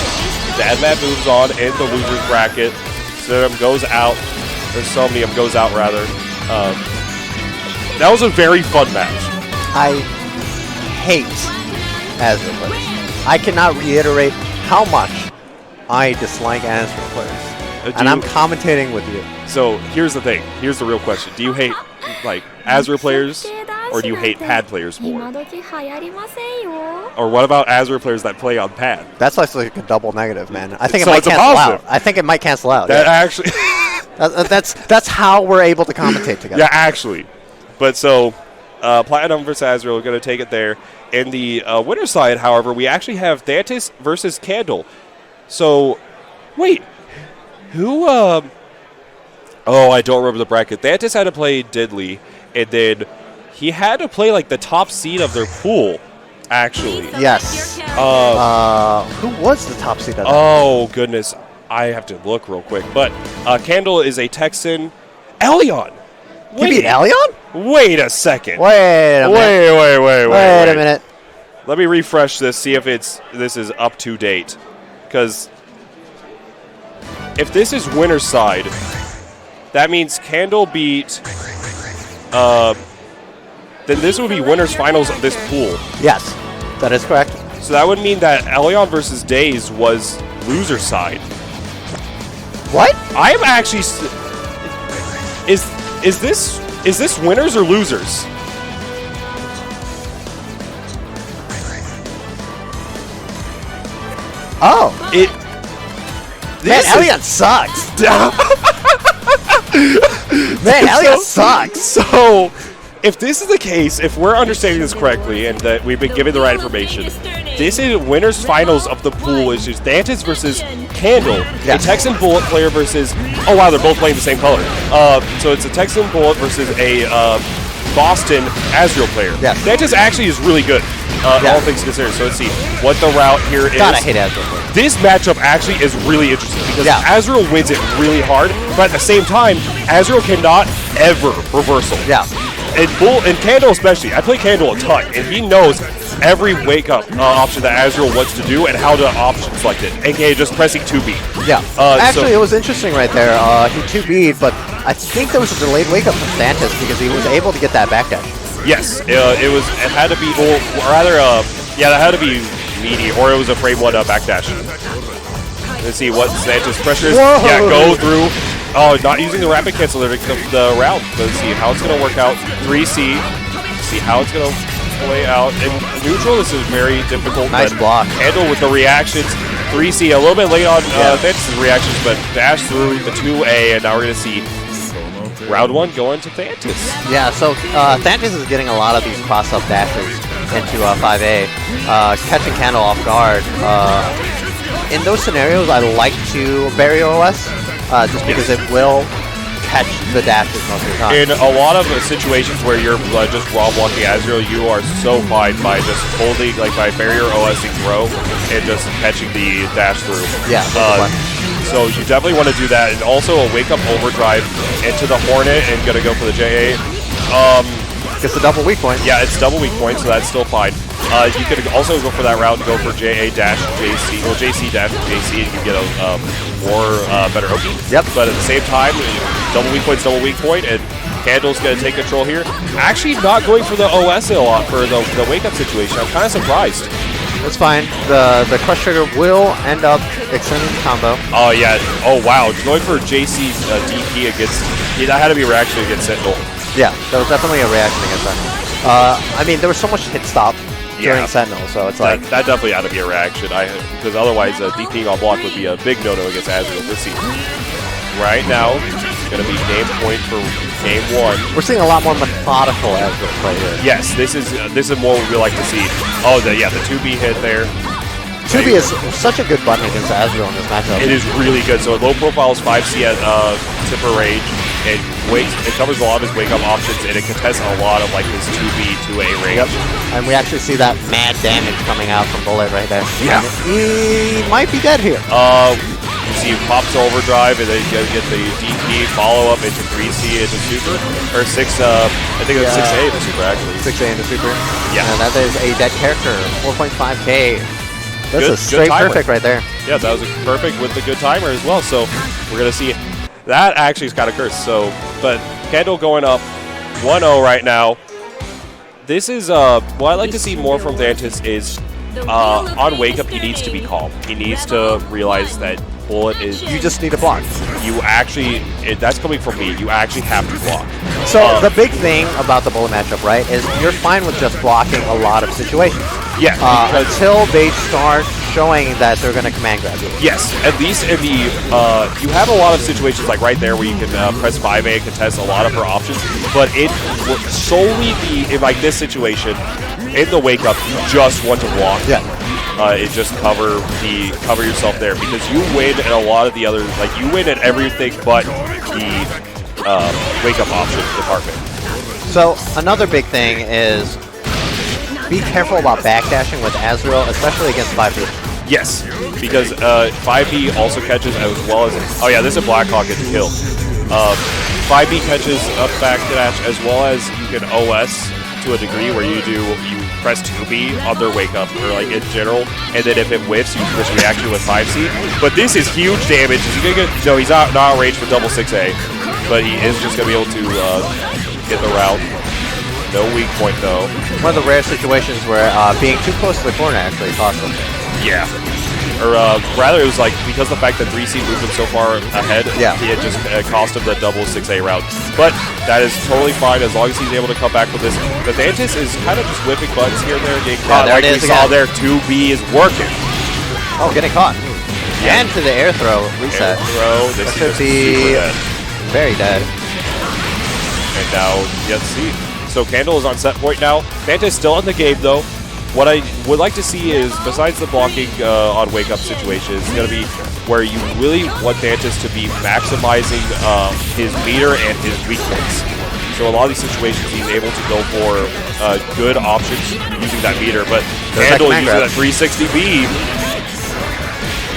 the Adman moves on in the loser's bracket. Somnium goes out, or Somnium goes out rather. That was a very fun match. I hate Azrael players. I cannot reiterate how much I dislike Azrael players. And I'm commentating with you. So here's the thing. Here's the real question. Do you hate like Azrael players or do you hate pad players more? Or what about Azrael players that play on pad? That's like a double negative, man. I think So it might it's a cancel positive. out. I think it might cancel out. That yeah. actually That's how we're able to commentate together. Yeah, actually. But so Platinum versus Azrael are going to take it there. In the winner's side, however, we actually have Thantis versus Candle. So, wait. Who, Oh, I don't remember the bracket. Thantis had to play Diddley, and then he had to play, like, the top seed of their pool, actually. Yes. Who was the top seed of that? Oh, goodness. I have to look real quick. But Candle is a Texan. Elion! He beat Elion? Wait a second. Wait a minute. Wait a minute. Let me refresh this, see if this is up to date. Because if this is winner's side, that means Candle beat. Then this would be winner's finals of this pool. Yes, that is correct. So that would mean that Elion versus Days was loser side. What? I am actually. Is this winners or losers? Oh, man, This Elion sucks. Man, Elion sucks. So, if this is the case, if we're understanding this correctly, and that we've been given the right information, this is winners finals of the pool. Is just Thantis versus Candle, a Texan Bullet player versus. Oh wow, they're both playing the same color. So it's a Texan Bullet versus a Boston Azrael player. Yeah. Thantis actually is really good, all things considered. So let's see what the route here is. God, I hate Azrael players. This matchup actually is really interesting because Azrael wins it really hard, but at the same time, Azrael cannot ever reversal. Yeah. And Candle especially. I play Candle a ton, and he knows every wake-up option that Azrael wants to do and how to option select it, aka just pressing 2B. Yeah. Actually, it was interesting right there. He 2B'd, but I think there was a delayed wake-up from Thantis because he was able to get that backdash. Yes, it had to be, or rather, that had to be meaty, or it was a frame 1 backdash. Let's see what Thantis pressure is. Whoa. Yeah, go through. Oh, not using the rapid cancel there to come the route. Let's see how it's going to work out. 3C. See how it's going to play out. In neutral, this is very difficult. Nice block. Handle with the reactions. 3C, a little bit late on Thantis' reactions, but dash through the 2A, and now we're going to see round 1 going to Thantis. Yeah, so Thantis is getting a lot of these cross-up dashes into 5A, catching Candle off guard. In those scenarios, I like to bury OS, just because it will catch the dashes most of the time. In a lot of situations where you're just raw blocking Azrael, you are so fine by just holding, like by barrier OSing throw and just catching the dash through. Yeah. So you definitely want to do that, and also a wake up overdrive into the Hornet and gonna go for the JA. It's a double weak point. Yeah, it's double weak point, so that's still fine. You could also go for that route and go for JA dash JC, or JC dash JC, and you get a more better Oki. Yep. But at the same time, double weak point, and Candle's going to take control here. Actually not going for the OS a lot for the wake up situation. I'm kind of surprised. That's fine. The crush trigger will end up extending the combo. Oh, yeah. Oh, wow. Going for JC's DP against... that had to be a reaction against Sentinel. Yeah, that was definitely a reaction against Sentinel. I mean, there was so much hit stop during Sentinel, so it's like... That definitely had to be a reaction, because otherwise DPing on block would be a big no-no against Azrael. Let's see. Right now, it's going to be game point for game 1. We're seeing a lot more methodical Azrael play here. Yes, this is more what we like to see. Oh, the 2B hit there. 2B is such a good button against Azrael in this matchup. It is really good. So low profile is 5C at tipper range. It covers a lot of his wake up options, and it contests a lot of like his 2B, 2A range. Yep. And we actually see that mad damage coming out from Bullet right there. Yeah. And he might be dead here. You see pops overdrive, and then you get the DP follow up into 3C into super, or 6. I think it was 6A into super actually. 6A into super. Yeah. And that is a dead character. 4.5K. That's a straight perfect right there. Yeah, that was a perfect with the good timer as well. So we're gonna see that actually is kind of cursed. So, but Kendall going up 1-0 right now. This is what I like to see more from Dantis is on wake up he needs to be calm. He needs to realize that Bullet is... You just need to block. You actually... that's coming from me. You actually have to block. So the big thing about the Bullet matchup, right, is you're fine with just blocking a lot of situations. Yeah. Until they start showing that they're going to command grab you. Yes. At least in the... you have a lot of situations like right there where you can press 5A and contest a lot of her options, but it will solely be, in like this situation, in the wake up, you just want to block. Yeah. It just cover yourself there, because you win in a lot of the other, like you win at everything but the wake up option department. So another big thing is be careful about backdashing with Azrael, especially against 5B. Yes, because 5B also catches as well as, oh yeah, this is a Blackhawk gets killed. 5B catches up backdash as well as you can OS to a degree where you press 2B on their wake up, or like in general, and then if it whiffs, you just reaction with 5C. But this is huge damage. Is he gonna get? No, he's not range for double 6A, but he is just gonna be able to get the route. No weak point though. One of the rare situations where being too close to the corner actually cost him. Yeah. Or rather, it was like because the fact that 3C moved him so far ahead, it just cost him the double 6A route. But that is totally fine as long as he's able to come back with this. The Dantis is kind of just whipping buttons here and there and getting caught. There like it is we saw there, 2B is working. Oh, getting caught. Yeah. And to the air throw reset. Air throw. This should be very dead. And now, let's see. So Candle is on set point now. Dantis still in the game though. What I would like to see is, besides the blocking on wake-up situations, it's going to be where you really want Dantis to be maximizing his meter and his weak points. So a lot of these situations, he's able to go for good options using that meter, but Candle using that 360B.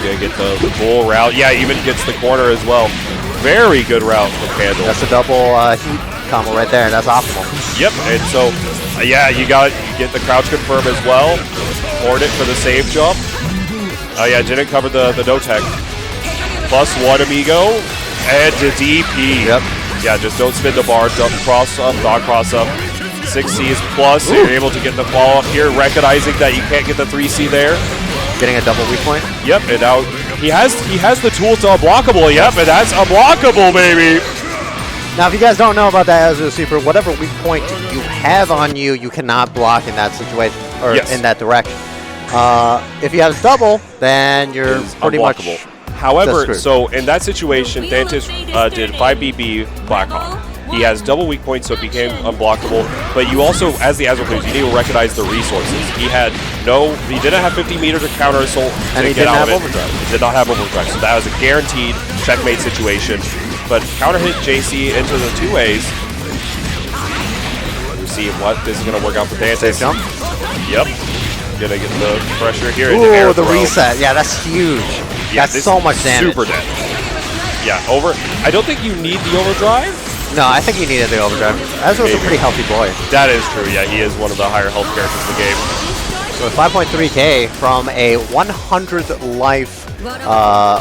You're going to get the full route. Yeah, even gets the corner as well. Very good route from Candle. That's a double heat combo right there. That's optimal. Yep, and so... yeah, you get the crouch confirm as well. Hornet for the save jump. Oh yeah, didn't cover the no tech. +1 amigo and the DP. Yep. Yeah, just don't spin the bar. Don't cross up, not cross up. 6C is plus. So you're able to get the follow up here, recognizing that you can't get the 3C there. Getting a double weak point. Yep, and now he has the tools to unblockable. Yep, and that's unblockable, baby. Now, if you guys don't know about that Azrael Super, whatever weak point you have on you, you cannot block in that situation, or in that direction. If you have double, then you're pretty much However, so in that situation, Dantis did 5BB Blackhawk. He has double weak points, so it became unblockable. But you also, as the Azrael players, you need to recognize the resources. He didn't have 50 meters to counter assault, and he didn't have overdrive. He did not have overdrive, so that was a guaranteed checkmate situation. but counter hit JC into the 2As. We see what this is going to work out for Dantis. Safe jump. Yep. Gonna get the pressure here. Ooh, the reset. Yeah, that's huge. Yeah, that's so much damage. Super damage. Yeah, I don't think you need the overdrive. No, I think you needed the overdrive. Ezra's a pretty healthy boy. That is true. Yeah, he is one of the higher health characters in the game. So 5.3K from a 100 life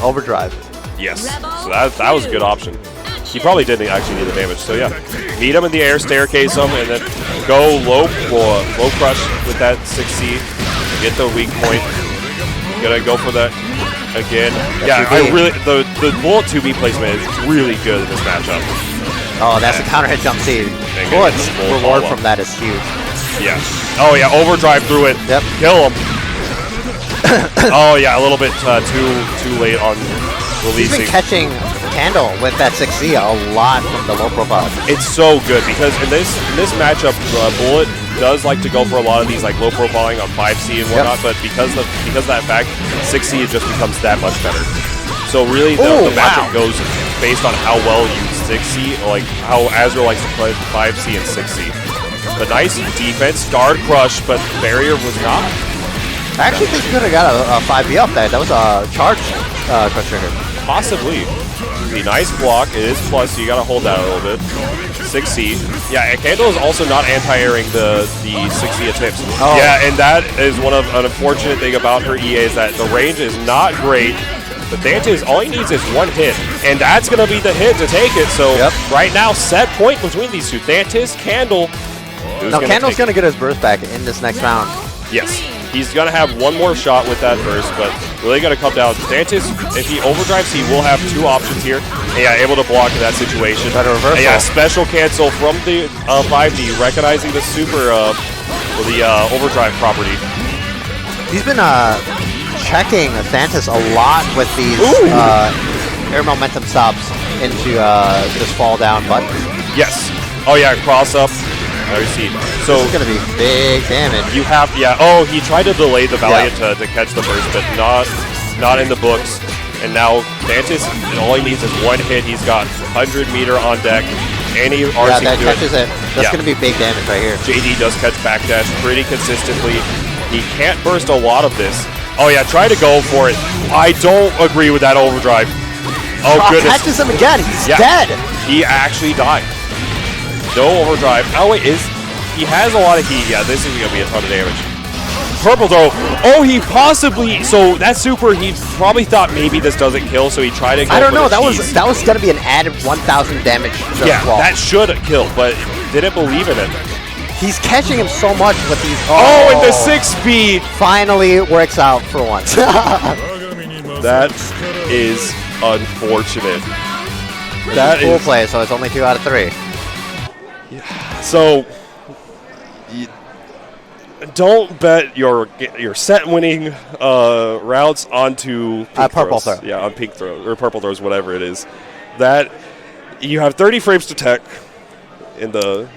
overdrive. Yes. So that was a good option. He probably didn't actually need the damage. So yeah, meet him in the air, staircase him, and then go low crush with that 6C. Get the weak point. Gonna go for that again. Yeah, the bullet 2B placement is really good in this matchup. Oh, that's a counter hit jump C. Bullet's reward from that is huge. Yeah. Oh yeah, overdrive through it. Yep. Kill him. Oh yeah, a little bit too late on releasing. He's been catching Candle with that 6C a lot from the low profile. It's so good because in this matchup, Bullet does like to go for a lot of these like low profiling on 5C and whatnot, but because of that fact, 6C just becomes that much better. So really, the matchup goes based on how well you 6C, like how Azrael likes to play 5C and 6C. But nice defense, guard crush, but barrier was not. I actually think you could have got a 5B up there. That was a charge crush trigger. Possibly. The nice block. It is plus, so you got to hold that a little bit. 6C. Yeah, and Candle is also not anti-airing the 6C attempts. Oh. Yeah, and that is an unfortunate thing about her EA is that the range is not great. But Dantis, all he needs is one hit, and that's going to be the hit to take it. So right now, set point between these two. Dantis, Candle. Now Candle's going to get his burst back in this next round. Yes. He's going to have one more shot with that burst, but really going to come down. Dantis, if he overdrives, he will have two options here. And yeah, able to block in that situation. Better reversal. And yeah, special cancel from the 5D, recognizing the super, or the overdrive property. He's been checking Dantis a lot with these air momentum stops into this fall down button. Yes. Oh yeah, cross up. So this is going to be big damage. You have, oh, he tried to delay the Valiant to catch the burst, but not in the books. And now Dantis, all he needs is one hit. He's got 100-meter on deck. Any RC that catches it. That's going to be big damage right here. JD does catch backdash pretty consistently. He can't burst a lot of this. Oh yeah, try to go for it. I don't agree with that overdrive. Oh goodness. Catches him again. He's dead. He actually died. No overdrive. Oh wait, he has a lot of heat. Yeah, this is going to be a ton of damage. Purple throw. Oh, he possibly. So that super, he probably thought maybe this doesn't kill, so he tried to go. I don't know. That was going to be an added 1,000 damage. Yeah, that should kill, but didn't believe in it. He's catching him so much with these. Oh, and the 6B finally works out for once. That is unfortunate. That is full play, so it's only 2 out of 3. So, don't bet your set winning routes onto pink purple throws. throw. Yeah, on pink throws or purple throws, whatever it is. That you have 30 frames to tech in the.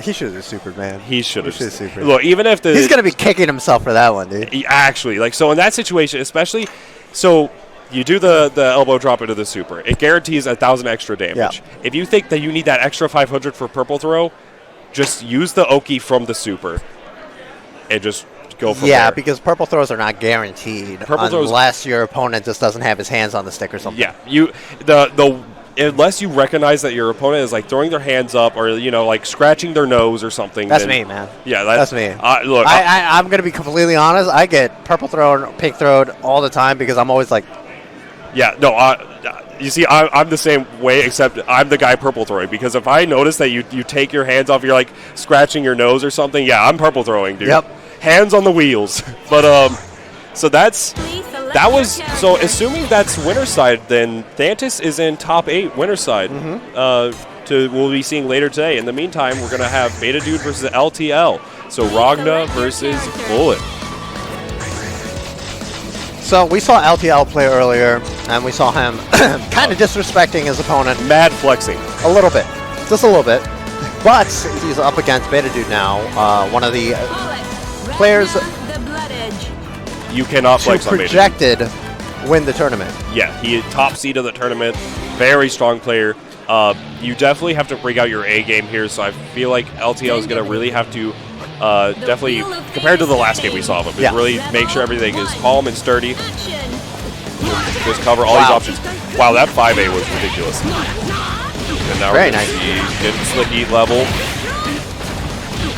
He should have supered, man. He should have supered. Look, even if he's gonna be kicking himself for that one, dude. Actually, like so in that situation, especially so. You do the elbow drop into the super. It guarantees 1,000 extra damage. Yeah. If you think that you need that extra 500 for purple throw, just use the Oki from the super and just go from there. Yeah, because purple throws are not guaranteed unless your opponent just doesn't have his hands on the stick or something. Yeah, unless you recognize that your opponent is like throwing their hands up or like scratching their nose or something. That's me, man. Yeah, that's me. Look, I'm gonna be completely honest. I get purple thrown, pink thrown all the time because I'm always like. Yeah, no, you see, I'm the same way, except I'm the guy purple throwing, because if I notice that you take your hands off, you're like scratching your nose or something, yeah, I'm purple throwing, dude. Yep. Hands on the wheels. But, so so assuming that's winner's side, then Dantis is in top 8 winner's side. We'll be seeing later today. In the meantime, we're going to have Beta Dude versus LTL. So Ragna versus Bullet. So we saw LTL play earlier, and we saw him kind of disrespecting his opponent. Mad flexing. A little bit. Just a little bit. But he's up against Beta Dude now, one of the players you cannot flex on Beta Dude. Projected win the tournament. Yeah, he top seed of the tournament. very strong player. You definitely have to bring out your A game here, so I feel like LTL is going to really have to definitely, compared to the last game we saw of him, is really make sure everything is calm and sturdy. Just cover all these options. Wow, that 5A was ridiculous. And now we're going to see getting to the heat level.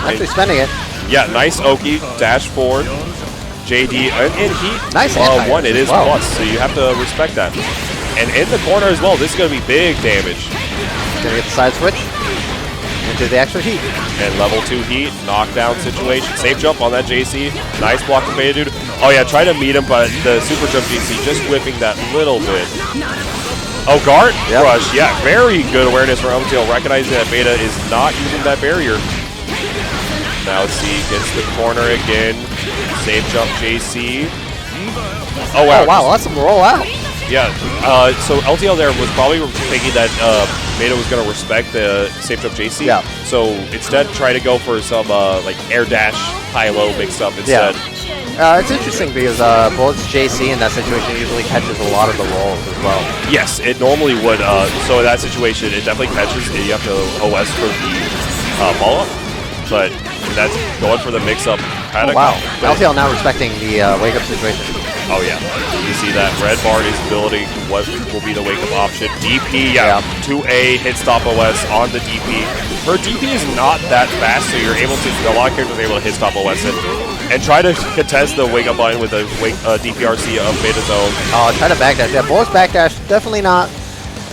Actually spending it. Yeah, nice Oki, dash forward. JD, and heat. Nice one, it is plus, so you have to respect that. And in the corner as well, this is going to be big damage. Gonna get the side switch into the extra heat. And level 2 heat, knockdown situation. Safe jump on that JC. Nice block from Beta Dude. Oh yeah, try to meet him, but the super jump JC just whipping that little bit. Oh, guard rush. Yeah, very good awareness from LTL, recognizing that Beta is not using that barrier. Now let's see, gets the corner again. Safe jump JC. Oh wow. Oh wow, that's some roll out. Yeah, so LTL there was probably thinking that Beta was going to respect the safe jump JC. Yeah. So instead, try to go for some like air dash, high-low mix up instead. Yeah. It's interesting because Bullet's JC in that situation usually catches a lot of the rolls as well. Yes, it normally would. So in that situation, it definitely catches. You have to OS for the follow-up. But that's going for the mix-up. Oh, wow. LTL now respecting the wake-up situation. Oh, yeah. You see that red bar is building what will be the wake-up option. DP, 2A hit stop OS on the DP. Her DP is not that fast, so you're able to, a lot of characters are able to hit stop OS it. And try to contest the wake-up line with a DPRC of Beta Zone. Oh, try to backdash. Yeah, Bullet's backdash, definitely not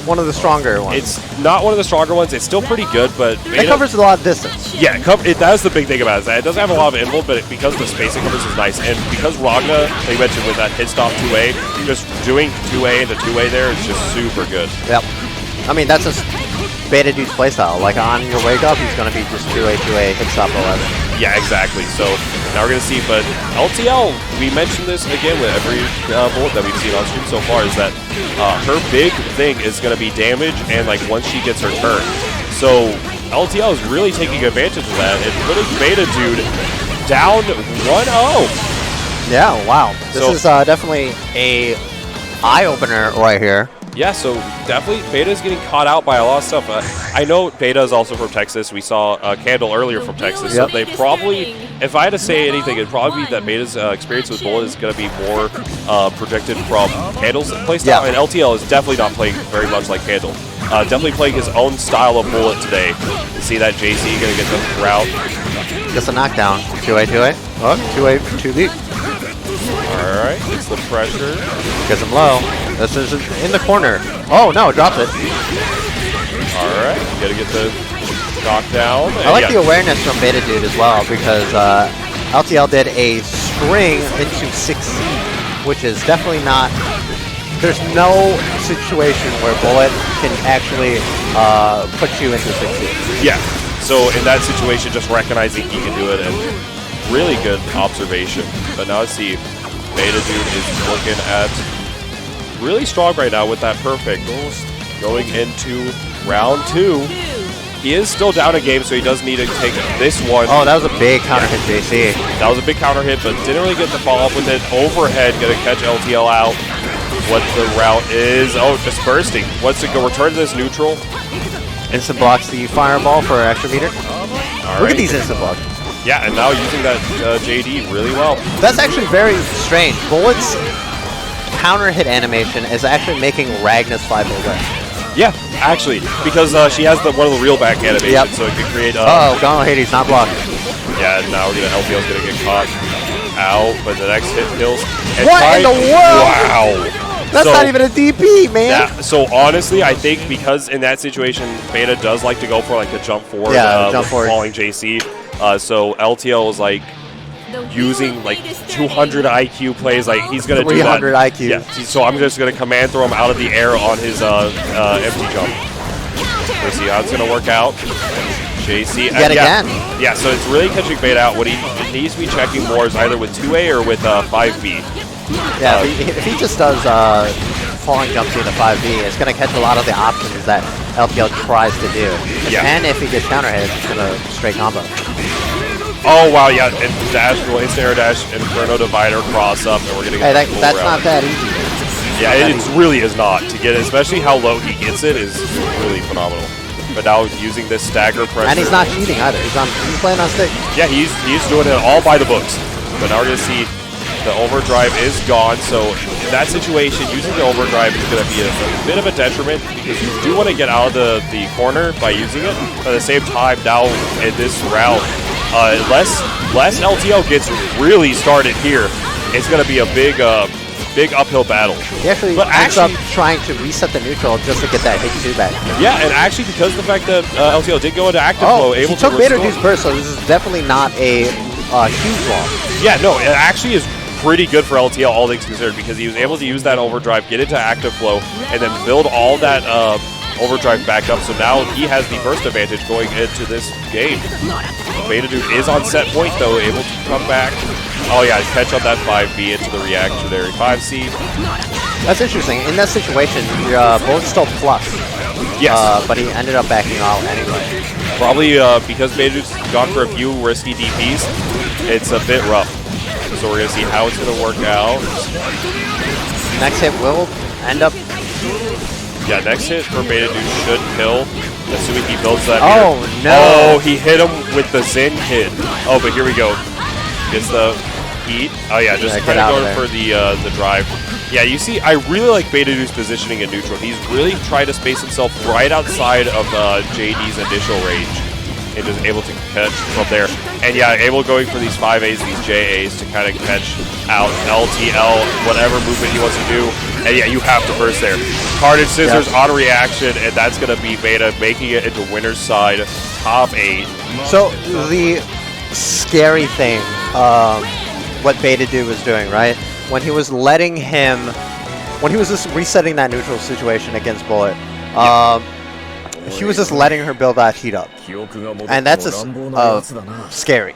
one of the stronger ones. It's not one of the stronger ones. It's still pretty good, but Beta, it covers a lot of distance. Yeah, that's the big thing about it. It doesn't have a lot of involve, but because the spacing covers is nice, and because Ragna, they mentioned with that hit stop 2A, just doing 2A into 2A there is just super good. Yep. I mean, that's just Beta Dude's playstyle. Like on your wake up, he's going to be just 2A, 2A, hit stop 11. Yeah, exactly. So now we're going to see, but LTL, we mentioned this again with every bullet that we've seen on stream so far, is that her big thing is going to be damage and like once she gets her turn. So LTL is really taking advantage of that and putting Beta Dude down 1-0. Yeah, wow. This is definitely a eye-opener right here. Yeah, so definitely Beta's getting caught out by a lot of stuff. I know Beta is also from Texas. We saw Candle earlier from Texas. So they probably, if I had to say anything, it'd probably be that Beta's experience with Bullet is going to be more projected from Candle's playstyle. And LTL is definitely not playing very much like Candle. Definitely playing his own style of Bullet today. You see that JC going to get the route. Gets a knockdown. 2A, 2A. Oh, 2A, 2B. Alright, gets the pressure. Gets him low. This is in the corner. Oh, no, drops it. Alright, gotta get the knockdown. I like the awareness from Beta Dude as well because LTL did a string into 6C, which is definitely not... There's no situation where Bullet can actually put you into 6C. Yeah, so in that situation, just recognizing he can do it and really good observation. But now let's see, Beta Dude is looking at really strong right now with that perfect. Going into round 2. He is still down a game, so he does need to take this one. Oh, that was a big counter hit, JC. That was a big counter hit, but didn't really get the follow-up with it. Overhead, gonna catch LTL out. What the route is, just bursting. What's it go? Return to this neutral. Instant blocks the fireball for extra meter. Look at these instant blocks. Yeah, and now using that JD really well. That's actually very strange. Bullet's counter hit animation is actually making Ragna's 5 away. Yeah, actually, because she has one of the real back animations, so it can create... Gonal Hades not blocked. Yeah, now LTL's going to get caught out, but the next hit kills. What in the world? Wow! That's not even a DP, man! Yeah, so honestly, I think because in that situation, Beta does like to go for like a jump forward, jump forward. falling JC. So LTL is like using like 200 IQ plays, like he's gonna do that. 300 IQ. Yeah. So I'm just gonna command throw him out of the air on his empty jump. Let's see how it's gonna work out. JC again. Yeah. So it's really catching Beta out. What he needs to be checking more is either with 2A or with 5B. Yeah. If he just does falling jumps into 5B, it's gonna catch a lot of the options that LTL tries to do. Yeah. And if he gets counter hit, it's gonna straight combo. Oh wow, yeah, and dash, instant air dash, Inferno Divider cross up, and we're gonna get that's not that easy. Yeah, it really is not. To get it, especially how low he gets it, is really phenomenal. But now using this stagger pressure. And he's not cheating either. He's playing on stick. Yeah, he's doing it all by the books. But now we're going to see the overdrive is gone. So in that situation, using the overdrive is going to be a bit of a detriment because you do want to get out of the corner by using it. But at the same time, now in this round, unless LTO gets really started here, it's going to be a big uphill battle. He actually ends up trying to reset the neutral just to get that hit 2 back. Yeah, and actually because of the fact that LTO did go into active flow, able to took Betadude's burst, so this is definitely not a huge loss. Yeah, no, it actually is pretty good for LTO, all things considered, because he was able to use that overdrive, get into active flow, and then build all that overdrive back up. So now he has the first advantage going into this game. Betadude is on set point though, able to come back. Oh yeah, catch up that 5B into the reactionary 5C. That's interesting. In that situation, both still flush. Yes. But he ended up backing out anyway. Probably because Betadude's gone for a few risky DPs, it's a bit rough. So we're going to see how it's going to work out. Next hit will end up... Yeah, next hit for Betadude should kill, assuming he builds that Oh, here. no. Oh, he hit him with the Zen hit. Oh, but here we go. Gets the heat. Oh, yeah, just kind of going for the drive. Yeah, you see, I really like Betadude's positioning in neutral. He's really trying to space himself right outside of JD's initial range and just able to catch from there. And yeah, able going for these 5As, these JAs to kind of catch out LTL, whatever movement he wants to do. And yeah, you have to burst there. Carded Scissors on reaction, and that's going to be Beta making it into winner's side, top 8. So the scary thing, what Betadude was doing, right? When he was letting him, when he was just resetting that neutral situation against Bullet, he was just letting her build that heat up. And that's just scary.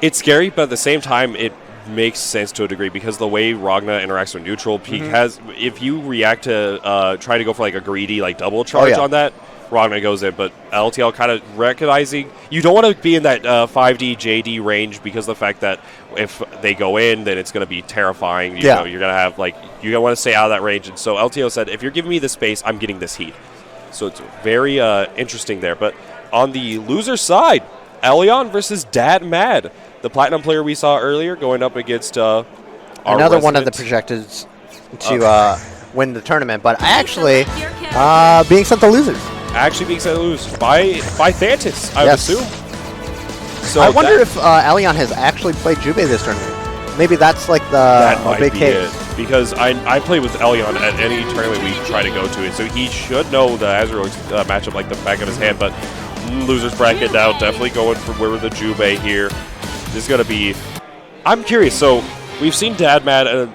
It's scary, but at the same time, it makes sense to a degree because the way Ragna interacts with neutral, Peak has, if you react to try to go for like a greedy like double charge on that, Ragna goes in, but LTL kind of recognizing you don't want to be in that 5D JD range because of the fact that if they go in, then it's going to be terrifying. You know, you're going to have like you want to stay out of that range, and so LTO said, if you're giving me the space, I'm getting this heat. So it's very interesting there. But on the loser side, Elion versus Dad Mad, the Platinum player we saw earlier, going up against another one of the projected to win the tournament, but actually being sent to losers. Actually being sent to losers by Thantis, I would assume. So I wonder if Elion has actually played Jubei this tournament. Maybe that's like the big case. Because I play with Elion at any tournament we try to go to, and so he should know the Azrael matchup like the back of his hand, but losers bracket now, definitely going for where the Jubei here. This is going to be... I'm curious, so we've seen Dad Mad in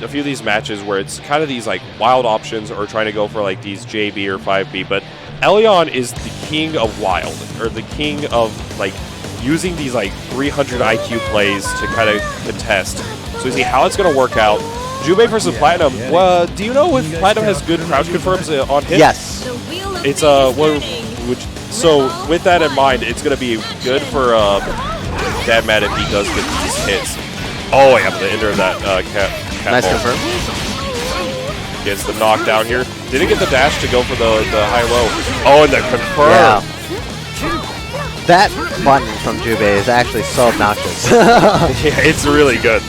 a few of these matches where it's kind of these like wild options or trying to go for like these JB or 5B, but Elion is the king of wild, or the king of like using these like 300 IQ plays to kind of contest. So we see how it's going to work out. Jubei versus Platinum. Do you know if Platinum has good crouch confirms on hit? Yes. It's so with that in mind, it's going to be good for Dad Mad if he does get these hits. Oh yeah, the ender of that cat Nice ball. confirm. Gets the knockdown here. Didn't get the dash to go for the high-low. Oh, and the confirm. Yeah. That button from Jubei is actually so obnoxious. Yeah, it's really good.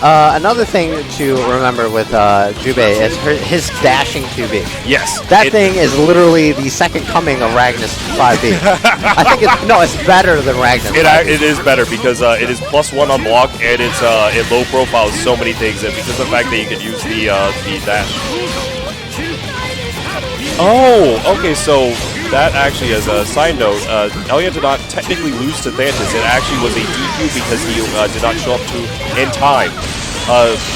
Another thing to remember with Jubei is his dashing 2B. Yes. That thing is literally the second coming of Ragnus 5B. I think it's better than Ragnus. It is better because it is +1 on block and it's it low profile so many things, and because of the fact that you can use the dash. Oh, okay, so that actually, as a side note, Elion did not technically lose to Thantis. It actually was a DQ because he did not show up in time.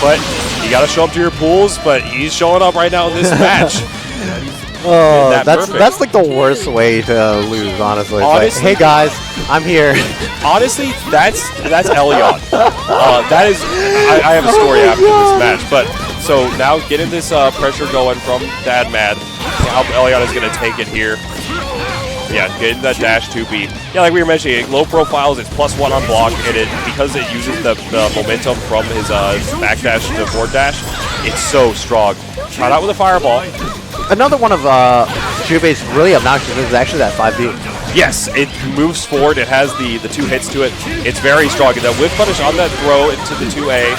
But you got to show up to your pools, but he's showing up right now in this match. That's like the worst way to lose, honestly. Like, hey guys, I'm here. Honestly, that's Elion. That is, I have a story after this match, but so now getting this pressure going from Dad Mad. How Elion is going to take it here. Yeah, getting that dash 2B. Yeah, like we were mentioning, low profiles, it's +1 on block, and because it uses the momentum from his backdash to forward dash, it's so strong. Try it out with a fireball. Another one of Jubei's really obnoxious moves is actually that 5B. Yes, it moves forward. It has the 2 hits to it. It's very strong. And that whip punish on that throw into the 2A.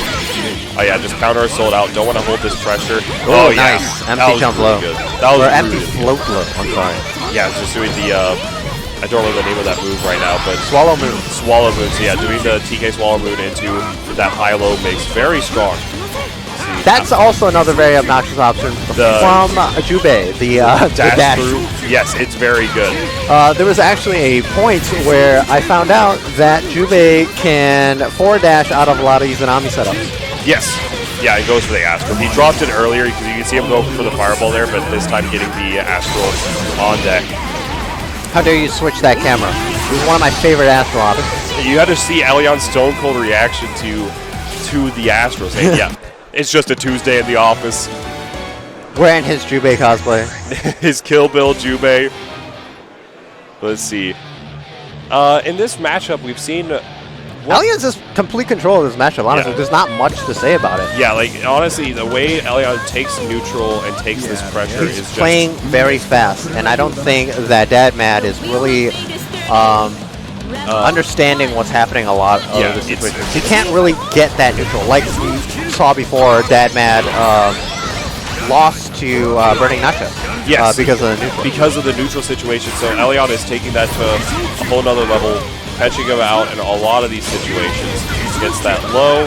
Oh, yeah, just counter sold out. Don't want to hold this pressure. Oh, nice. Yeah. Empty jump really low. Good. That was or really empty float low. I'm sorry. Yeah, just doing the, I don't remember the name of that move right now, but Swallow Moon. Swallow Moon. So, yeah, doing the TK Swallow Moon into that high-low mix. Very strong. That's also another very obnoxious option from Jubei, the dash. Through. Yes, it's very good. There was actually a point where I found out that Jubei can forward dash out of a lot of Izanami setups. Yes. Yeah, he goes for the Astral. He dropped it earlier because you can see him go for the Fireball there, but this time getting the Astral on deck. How dare you switch that camera? It was one of my favorite Astral options. You had to see Elion's stone cold reaction to the Astral saying, yeah. It's just a Tuesday in the office. Wearing his Jubei cosplay. His Kill Bill Jubei. Let's see. In this matchup, we've seen... Elion's just complete control of this matchup, honestly. Yeah. There's not much to say about it. Yeah, like, honestly, the way Elion takes neutral and takes this pressure is just... playing very fast, and I don't think that DadMad is really... understanding what's happening a lot of the situations. He can't really get that neutral. Like we saw before, DadMad lost to Burning Nacho. Yes. Because of the neutral. Because of the neutral situation. So Elion is taking that to a whole nother level, catching him out in a lot of these situations. Gets that low.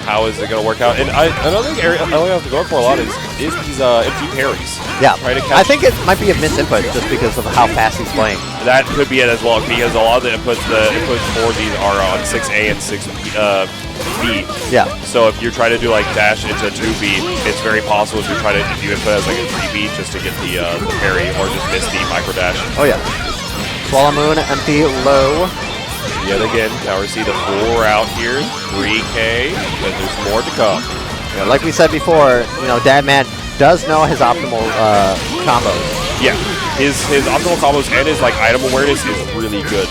How is it going to work out? And another area Elion's going for a lot is these empty parries. Yeah, to catch. I think it might be a misinput just because of how fast he's playing. That could be it as well, because a lot of the inputs for these are on 6A and 6B. Yeah. So if you're trying to do like dash into 2B, it's very possible if you input as like a 3B just to get the parry or just miss the micro dash. Oh yeah. Swallow Moon, empty low. Yet again, now we see the full route here, 3K, and there's more to come. Yeah, like we said before, DadMad does know his optimal combos. Yeah, his optimal combos and his item awareness is really good.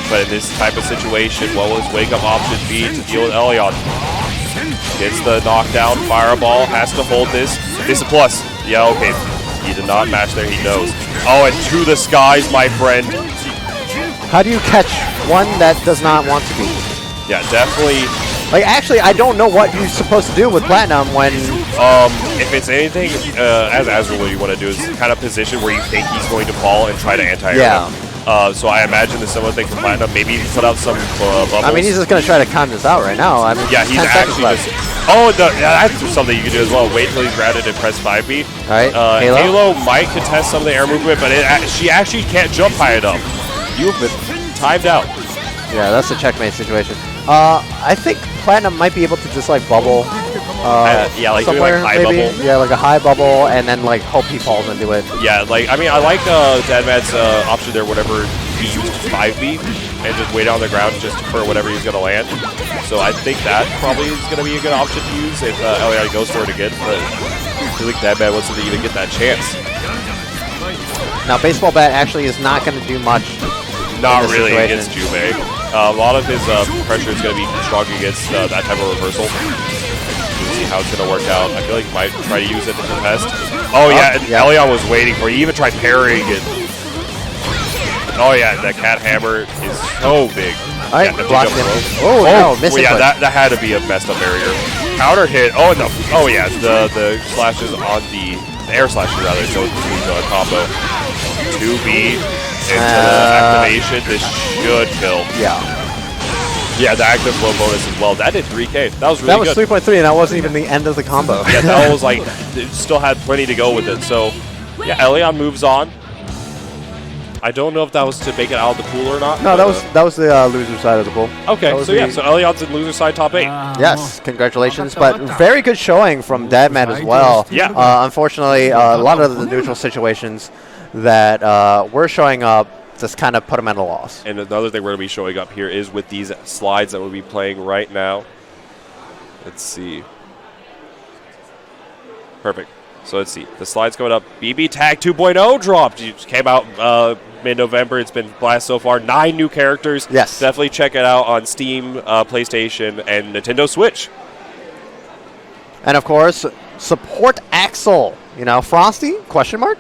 But in this type of situation, what will his wake up option be to deal with Elion? Gets the knockdown, fireball, has to hold this. This is a plus. Yeah, okay. He did not match there, he knows. Oh, and to the skies, my friend. How do you catch one that does not want to be? Yeah, definitely. Actually, I don't know what you're supposed to do with Platinum when... if it's anything, as Azrael, what you want to do is kind of position where you think he's going to fall and try to anti-air him. So I imagine the similar thing for Platinum. Maybe put out some bubbles. I mean, he's just going to try to con this out right now. I mean, yeah, he's actually just... Oh, that's something you can do as well. Wait until he's grounded and press 5B. All right, Halo might contest some of the air movement, but she actually can't jump high enough. You've been timed out. Yeah, that's a checkmate situation. I think Platinum might be able to just bubble. Yeah, like somewhere, doing high bubble. Yeah, like a high bubble, and then hope he falls into it. Yeah, I mean, I like DadMad's option there. Whatever he used 5B and just wait on the ground just for whatever he's gonna land. So I think that probably is gonna be a good option to use if Elion goes for it again. But I feel like DadMad wants him to even get that chance. Now, Baseball Bat actually is not going to do much. Not really against Jubei. A lot of his pressure is going to be strong against that type of reversal. We'll see how it's going to work out. I feel like he might try to use it to contest. Oh, yeah, and Elion was waiting for it. He even tried parrying it. Oh, yeah, that cat hammer is so big. All right, blocked him. No, missing. Yeah, that had to be a messed up barrier. Counter hit. Oh, no. Oh, yeah, the slashes on the air slashes, rather, go to a combo. 2B into the activation. This should kill. Yeah. Yeah, the active blow bonus as well. That did 3K. That was really good. That was 3.3, and that wasn't even the end of the combo. Yeah, that was it still had plenty to go with it. So, yeah, Elion moves on. I don't know if that was to make it out of the pool or not. No, that was the loser side of the pool. Okay, so Elion's in loser side top 8. Yes, congratulations. But very good showing from DadMad as well. Yeah. Unfortunately, a lot of the neutral situations that were showing up just kind of put him at a loss. And another thing we're going to be showing up here is with these slides that we'll be playing right now. Let's see. Perfect. So let's see. The slide's going up. BB Tag 2.0 dropped. It came out mid-November. It's been a blast so far. 9 new characters. Yes. Definitely check it out on Steam, PlayStation, and Nintendo Switch. And of course, support Axel. You know, Frosty? Question mark.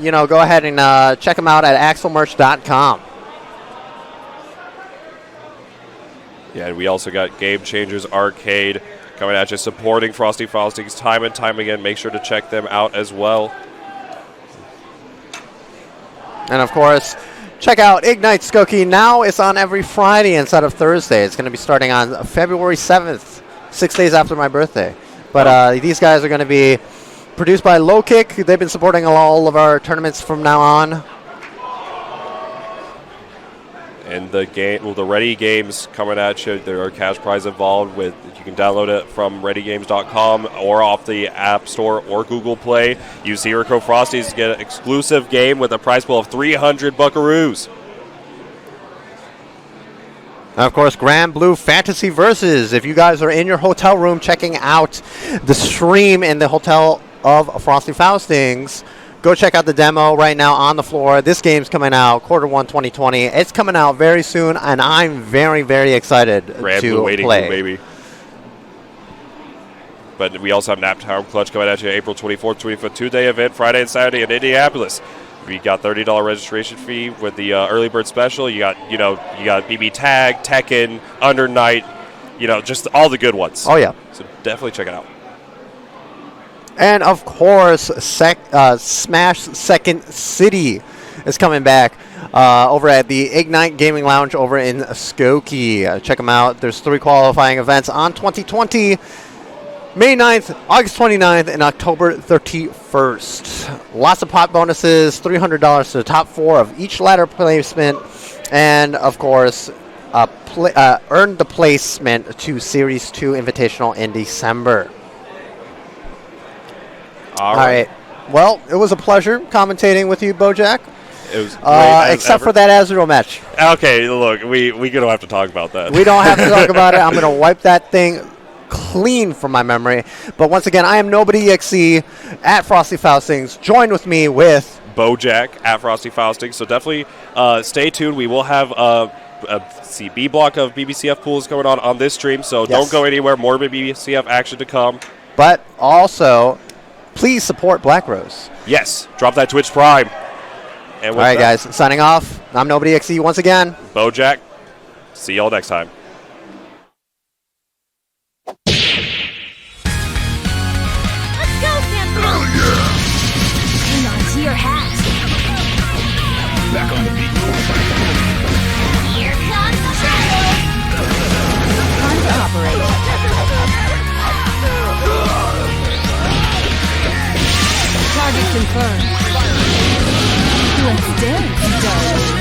You know, go ahead and check them out at axelmerch.com. Yeah, and we also got Game Changers Arcade coming at you, supporting Frosty Faustings time and time again. Make sure to check them out as well. And of course, check out Ignite Skokie. Now it's on every Friday instead of Thursday. It's going to be starting on February 7th, 6 days after my birthday. But these guys are going to be produced by Low Kick. They've been supporting all of our tournaments from now on. And the game, the Ready Games coming at you. There are cash prize involved. With you can download it from ReadyGames.com or off the App Store or Google Play. Use Hero Code Frosties to get an exclusive game with a prize pool of 300 buckaroos. And of course, Grand Blue Fantasy Versus. If you guys are in your hotel room checking out the stream in the hotel of Frosty Faustings, go check out the demo right now on the floor. This game's coming out Q1 2020. It's coming out very soon, and I'm very, very excited Grand to Blue waiting play. room, baby. But we also have Naptown Clutch coming at you April 24th, 25th, 2-day event, Friday and Saturday in Indianapolis. We got $30 registration fee with the early bird special. You got BB Tag, Tekken, Under Night, just all the good ones. Oh yeah. So definitely check it out. And of course, Smash Second City is coming back over at the Ignite Gaming Lounge over in Skokie. Check them out. There's 3 qualifying events on 2020. May 9th, August 29th, and October 31st. Lots of pot bonuses, $300 to the top 4 of each ladder placement, and of course, earn the placement to Series 2 Invitational in December. All right. Well, it was a pleasure commentating with you, Bojack. It was great except for that Azrael match. Okay, look, we don't have to talk about that. We don't have to talk about it. I'm going to wipe that thing clean from my memory. But once again, I am Nobody XE at Frosty Faustings. Join with me with Bojack at Frosty Faustings. So definitely stay tuned. We will have a B block of BBCF pools going on this stream. So don't go anywhere. More BBCF action to come. But also, please support Black Rose. Yes, drop that Twitch Prime. And all right, guys, signing off. I'm Nobody XE once again. Bojack. See y'all next time. Your hat. Back on the beat. Here comes the battle. Time to operate. Target confirmed. Let's dance, darling.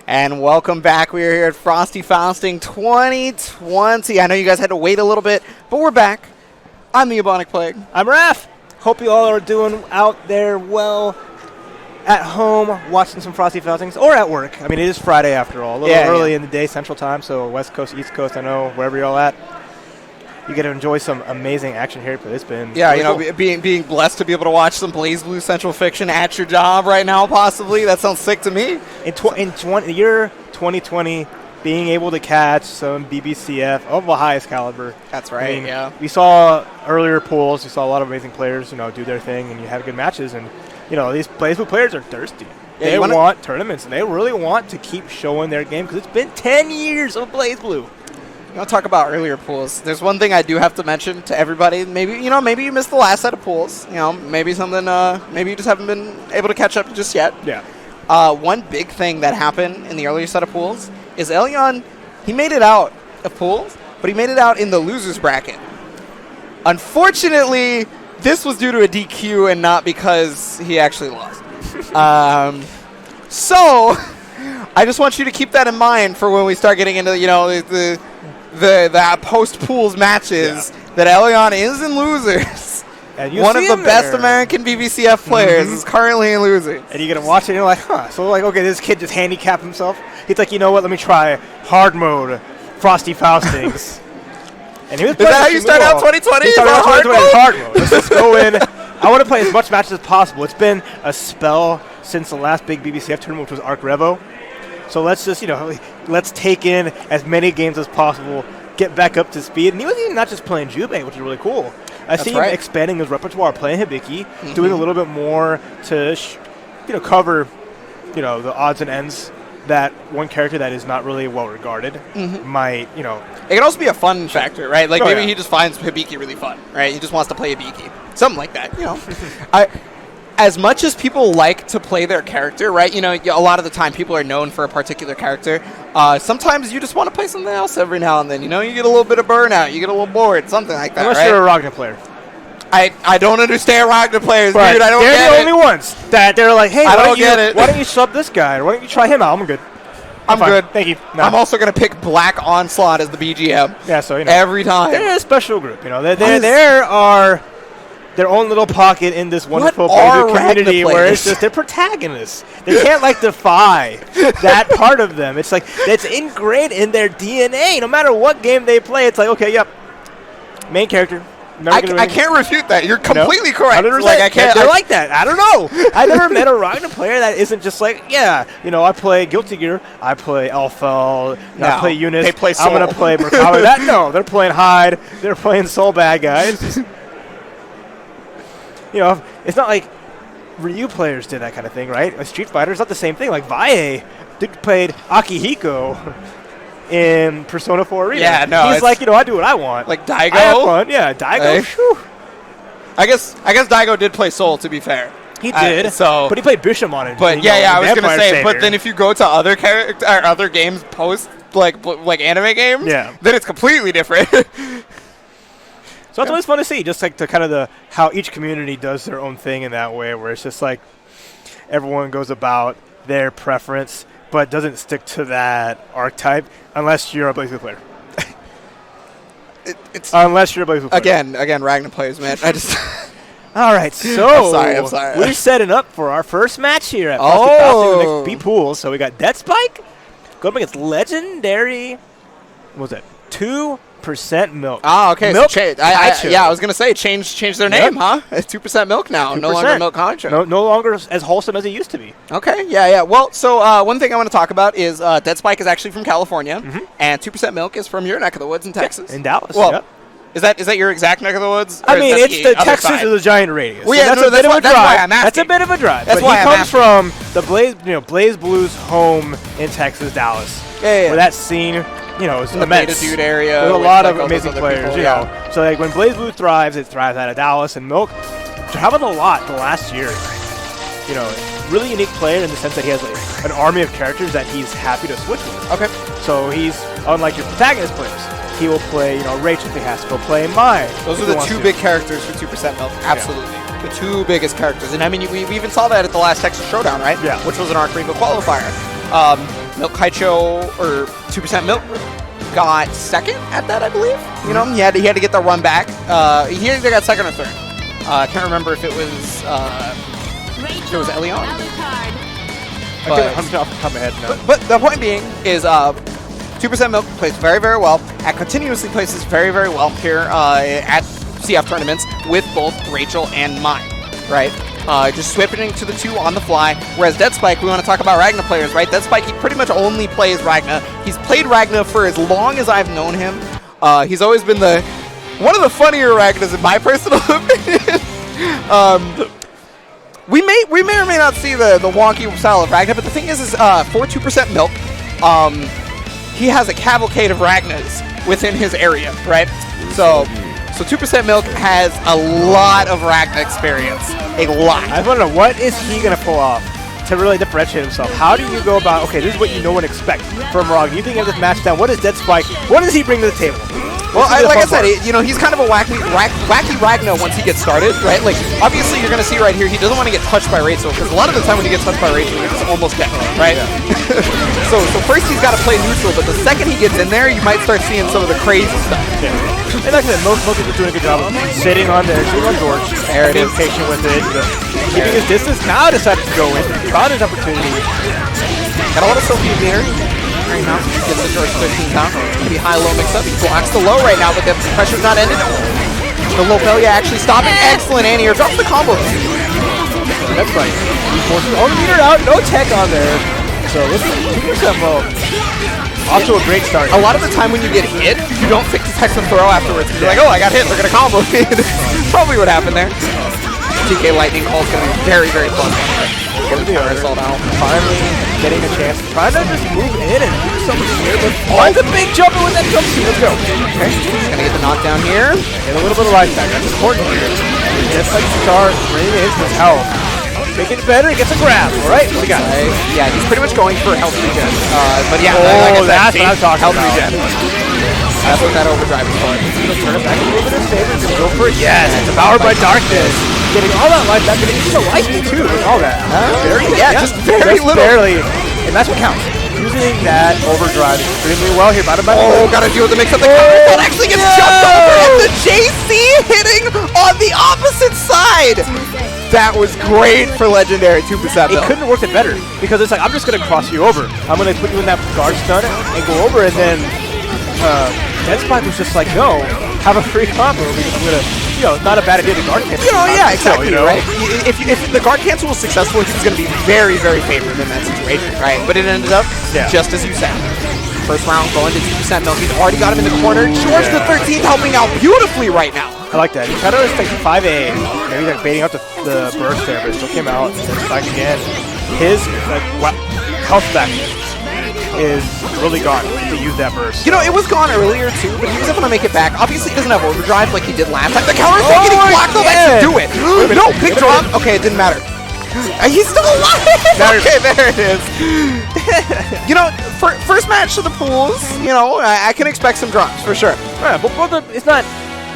And welcome back. We are here at Frosty Fausting 2020. I know you guys had to wait a little bit, but we're back. I'm the Ebonic Plague. I'm Raph. Hope you all are doing out there well at home, watching some Frosty Faustings, or at work. I mean, it is Friday after all. A little early in the day, Central Time, so West Coast, East Coast, I know, wherever you're all at. You get to enjoy some amazing action here, but it's been really cool. Being blessed to be able to watch some Blaze Blue Central Fiction at your job right now, possibly. That sounds sick to me. In the year 2020, being able to catch some BBCF of the highest caliber. That's right, yeah. We saw earlier pools. We saw a lot of amazing players, do their thing, and you had good matches. And, these Blaze Blue players are thirsty. Yeah, they want tournaments, and they really want to keep showing their game because it's been 10 years of Blaze Blue. You want to talk about earlier pools? There's one thing I do have to mention to everybody. Maybe you missed the last set of pools. Maybe something. Maybe you just haven't been able to catch up just yet. Yeah. One big thing that happened in the earlier set of pools is Elion. He made it out of pools, but he made it out in the losers bracket. Unfortunately, this was due to a DQ and not because he actually lost. So I just want you to keep that in mind for when we start getting into the post pools matches that Elion is in losers. And one of the best American BBCF players is currently in losers. And you're going to watch it and you're like, huh. So okay, this kid just handicapped himself. He's like, you know what, let me try hard mode Frosty Faustings. And he was is that how you start out 2020? He started out 2020 in hard mode. Let's just go in. I want to play as much matches as possible. It's been a spell since the last big BBCF tournament, which was Arc Revo. So let's just, let's take in as many games as possible, get back up to speed. And he was even not just playing Jubei, which is really cool. I see him expanding his repertoire, playing Hibiki, doing a little bit more to, cover, the odds and ends that one character that is not really well regarded might, It can also be a fun factor, right? Like maybe he just finds Hibiki really fun, right? He just wants to play Hibiki. Something like that, As much as people like to play their character, right? A lot of the time people are known for a particular character. Sometimes you just want to play something else every now and then. You get a little bit of burnout. You get a little bored. Something like that, Unless you're a Ragnar player. I don't understand Ragnar players, dude. I don't get it. They're the only ones that they're like, hey, I why don't get it. Why don't you sub this guy? Or why don't you try him out? I'm good. I'm fine. good. Thank you. No. I'm also going to pick Black Onslaught as the BGM. Yeah, so, every time. They're a special group, They are their own little pocket in this wonderful community where it's just they're protagonists. They can't defy that part of them. It's like it's ingrained in their DNA. No matter what game they play, it's like, okay, yep, main character. I can't refute that. You're completely correct. 100%. Like, I can't. They're like that. I don't know. I never met a Ragnar player that isn't just like, I play Guilty Gear, I play Alpha, I play Eunice. They play Soul. I'm gonna play Merkaba. They're playing Hyde. They're playing Soul bad guys. It's not like Ryu players did that kind of thing, right? Street Fighter's not the same thing. Like Valle played Akihiko in Persona 4 Arena. Yeah, no. He's like, I do what I want. Like Daigo. I have fun. Yeah, Daigo. I guess Daigo did play Soul, to be fair. He did. But he played Bishamon in. But I was gonna say. But then if you go to other games post like anime games, then it's completely different. So it's always fun to see, just like how each community does their own thing in that way, where it's just like everyone goes about their preference, but doesn't stick to that archetype unless you're a Blaze Blue player. Unless you're a Blaze Blue player. Again, Ragnar players, man. I just. All right, so I'm sorry. We're setting up for our first match here at the next B pool. So we got Dead Spike going up against legendary. What was that? 2% milk. Ah, okay. Milk. So I was gonna say change their name, huh? It's 2% milk now. 2%. No longer Milk Contra. No longer as wholesome as it used to be. Okay. Yeah. Well, so one thing I want to talk about is Dead Spike is actually from California, and 2% milk is from your neck of the woods in Texas. In Dallas. Well, is that your exact neck of the woods? I mean, it's the Texas is a giant radius. Well, yeah, so that's a bit of a drive. Why I'm asking. That's a bit of a drive. That's but why he comes from the Blaze Blues home in Texas, Dallas. Yeah. Where that scene, is in the Beta Dude area. There's a lot of amazing players, people, So when Blaze Blue thrives, it thrives out of Dallas. And Milk traveled a lot the last year. Really unique player in the sense that he has an army of characters that he's happy to switch with. Okay. So he's unlike your protagonist players. He will play, Rachel if he has to. He'll play Mai. Those are the two big characters for 2% milk. Absolutely. Yeah. The two biggest characters. And I mean, we even saw that at the last Texas Showdown, right? Yeah. Which was an Arc Revo qualifier. Milk Kaicho, or 2% Milk, got second at that, I believe. You know, he had to get the run back. He either got second or third. I can't remember if it was Elion. I can't off the top of my head now. But the point being is 2% Milk plays very, very well. Continuously places very, very well here at CF tournaments with both Rachel and mine, right? Just switching to the 2 on the fly. Whereas Dead Spike, we want to talk about Ragna players, right? Dead Spike, he pretty much only plays Ragna. He's played Ragna for as long as I've known him. He's always been one of the funnier Ragnas in my personal opinion. We may or may not see the wonky style of Ragna, but the thing is for 2% Milk, he has a cavalcade of Ragnas within his area, right? So 2% Milk has a lot of Ragna experience. A lot. I want to know, what is he going to pull off to really differentiate himself? How do you go about, okay, this is what you know and expect from Rog. You think of this match down, what is Dead Spike? What does he bring to the table? Well, like I said, he's kind of a wacky Ragna once he gets started, right? Like, obviously, you're going to see right here, he doesn't want to get touched by Rachel, because a lot of the time when he gets touched by Rachel, he's almost dead, right? Yeah. so first he's got to play neutral, but the second he gets in there, you might start seeing some of the crazy stuff. Yeah. And like I said, most people doing a good job of sitting on there, sitting on George, there it being is. patient with it, keeping his distance. Now decided to go in, found his opportunity. Got a lot of Sophie meter. Right now, gets the George 15 count. Maybe high-low mix-up. He blocks the low right now, but the pressure's not ended. The Lobelia actually stopping. Excellent anti-air. Drops the combo. That's right. He forces all the meter out, no tech on there. So this is 2% low. Off to a great start. A lot of the time when you get hit, you don't think to tech the throw afterwards. You're like, oh, I got hit. They're going to combo me. Probably what happened there. TK Lightning Call is going to be very, very close. Get the result out. Finally getting a chance. Trying to just move in and do something here. But the big jumper with that jump seat. Let's go. Okay. He's going to get the knockdown here. Get a little bit of life back. That's important here. Just like start bringing in his health. Making it better. He gets a grab. All right. What do you got? Yeah, he's pretty much going for health regen. But yeah, like I said, that's what I'm talking health about. regen. That's what that overdrive is for. Turn it back a little bit in his favor. Just go for it. Yes. Devoured by darkness. Getting all that life back, but he's so lightning too with all that. Just very little. Barely. And that's what counts. Using that overdrive extremely well here. Bottom by gotta deal with the mix-up. The counter that actually gets jumped over, and the JC hitting on the opposite side. That was great for Legendary 2%. It couldn't have worked it better, because it's like, I'm just going to cross you over. I'm going to put you in that guard stun and go over, and then Dead Spike was just like, no, have a free combo, because I'm going to, not a bad idea to guard cancel. Yeah, exactly, right? If the guard cancel was successful, he's going to be very, very favored in that situation, right? But it ended up just as you said. First round going to 2% Milk. He's already got him in the corner. George the 13th helping out beautifully right now. I like that. He tried to take 5A. Maybe like baiting out the burst there, but it still came out. And back again. His health back is really gone to use that burst. It was gone earlier too, but he was able to make it back. Obviously, he doesn't have overdrive like he did last time. The counter's getting blocked though. That should do it. No, big drop. Okay, it didn't matter. He's still alive. Okay, there it is. First match to the pools. I can expect some drops for sure. Right, but it's not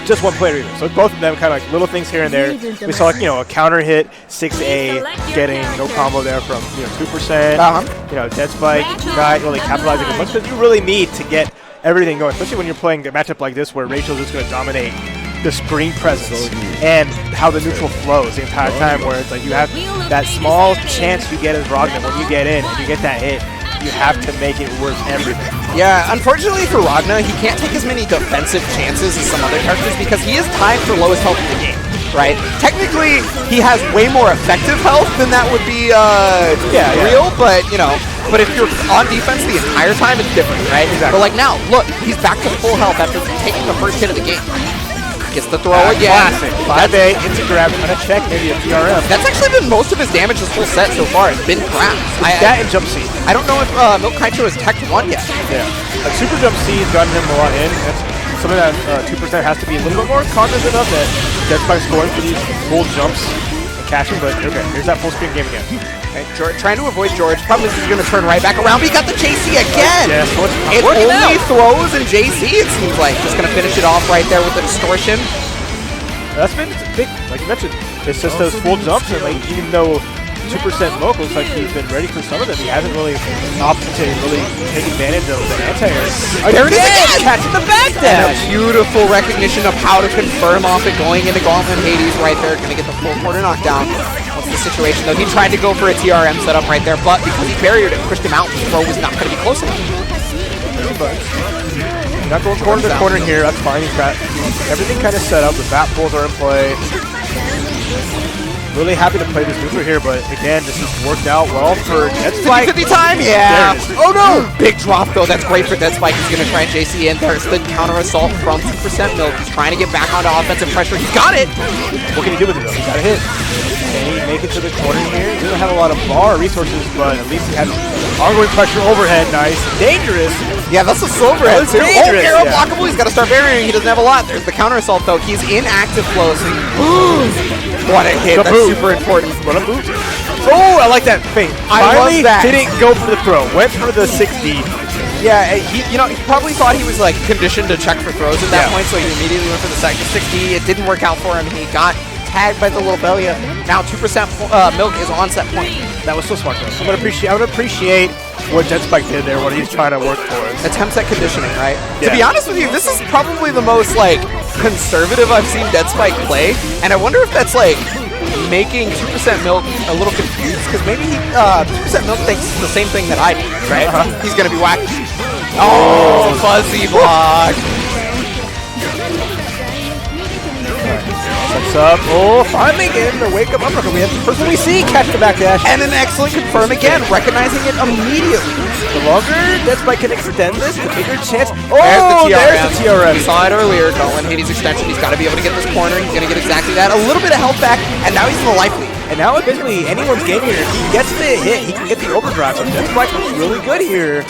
just one player either. So both of them kind of like little things here and there. We saw a counter hit, 6A, getting no combo there from 2%. Dead Spike not really capitalizing as much because you really need to get everything going, especially when you're playing a matchup like this where Rachel's just going to dominate the screen presence and how the neutral flows the entire time, where it's like you have that small chance you get as Rogna when you get in and you get that hit. You have to make it worth everything. Yeah, unfortunately for Ragna, he can't take as many defensive chances as some other characters because he is tied for lowest health in the game, right? Technically, he has way more effective health than that would be real, but, but if you're on defense the entire time, it's different, right? Exactly. But like now, look, he's back to full health after taking the first hit of the game. Gets the throw again. Classic. 5A into grab, trying to check maybe a PRM. That's actually been most of his damage this full set so far. It's been grabs. That and jump C. I don't know if Milk Kaicho has teched one yet. Yeah. Like super jump C has gotten him a lot in. That's something that 2% has to be a little bit more cognizant of, that Dead Spike's going for these full jumps and catching, but okay, here's that full screen game again. Okay, trying to avoid George. Problem is he's going to turn right back around, but he got the JC again. Yes, it only throws in JC, it seems like. Just going to finish it off right there with the distortion. That's been big, like you mentioned. It's just those full jumps, and like even though 2% Milk looks like he's been ready for some of them. He hasn't really opted to really take advantage of the anti-air. There it is again! Catching the back And a dash! beautiful recognition of how to confirm off it going into Gauntlet Hades right there. Going to get the full quarter knockdown. What's the situation though? He tried to go for a TRM setup right there, but because he barriered it, pushed him out, the throw was not going to be close enough. Not going corner to corner here, that's fine. He's got everything kind of set up. The bat pulls are in play. Really happy to play this neutral here, but again, this has worked out well for Deadspike. 50 time, yeah. Oh no! Big drop though, that's great for Deadspike. He's gonna try and JC in. There's the counter assault from 2% Milk. He's trying to get back onto offensive pressure. He got it! What can he do with it though? He got a hit. Can he make it to the corner here? He doesn't have a lot of bar resources, but at least he has ongoing pressure overhead. Nice. Dangerous. Yeah, that's a silver head too. Dangerous, arrow yeah. blockable. He's got to start varying. He doesn't have a lot. There's the counter assault though. He's in active flow, so what a hit. That's super important. What a boot. Oh, I like that feint. I love Finally that. didn't go for the throw. Went for the 60. Yeah, he probably thought he was like conditioned to check for throws at that point, so he immediately went for the second 60. It didn't work out for him. He got tagged by the little Belia. Now 2% Milk is on set point. That was so smart though. I would appreciate what Deadspike did there, what he's trying to work for. Attempts at conditioning, right? Yeah. To be honest with you, this is probably the most like conservative I've seen Deadspike play, and I wonder if that's like making 2% Milk a little confused, because maybe 2% Milk thinks the same thing that I do, right? He's gonna be whacked. Oh, fuzzy block. What's up? Oh, finally getting the wake up uppercut. We have the first one we see catch the back dash. And an excellent confirm again, recognizing it immediately. The longer Deadspike can extend this, the bigger chance. Oh, There's the TRM. TRM. We saw it earlier, Gauntlet Hades extension. He's got to be able to get this corner. He's going to get exactly that. A little bit of health back, and now he's in the life lead. And now it's basically anyone's game here. If he gets the hit, he can get the overdrive. So Deadspike looks really good here.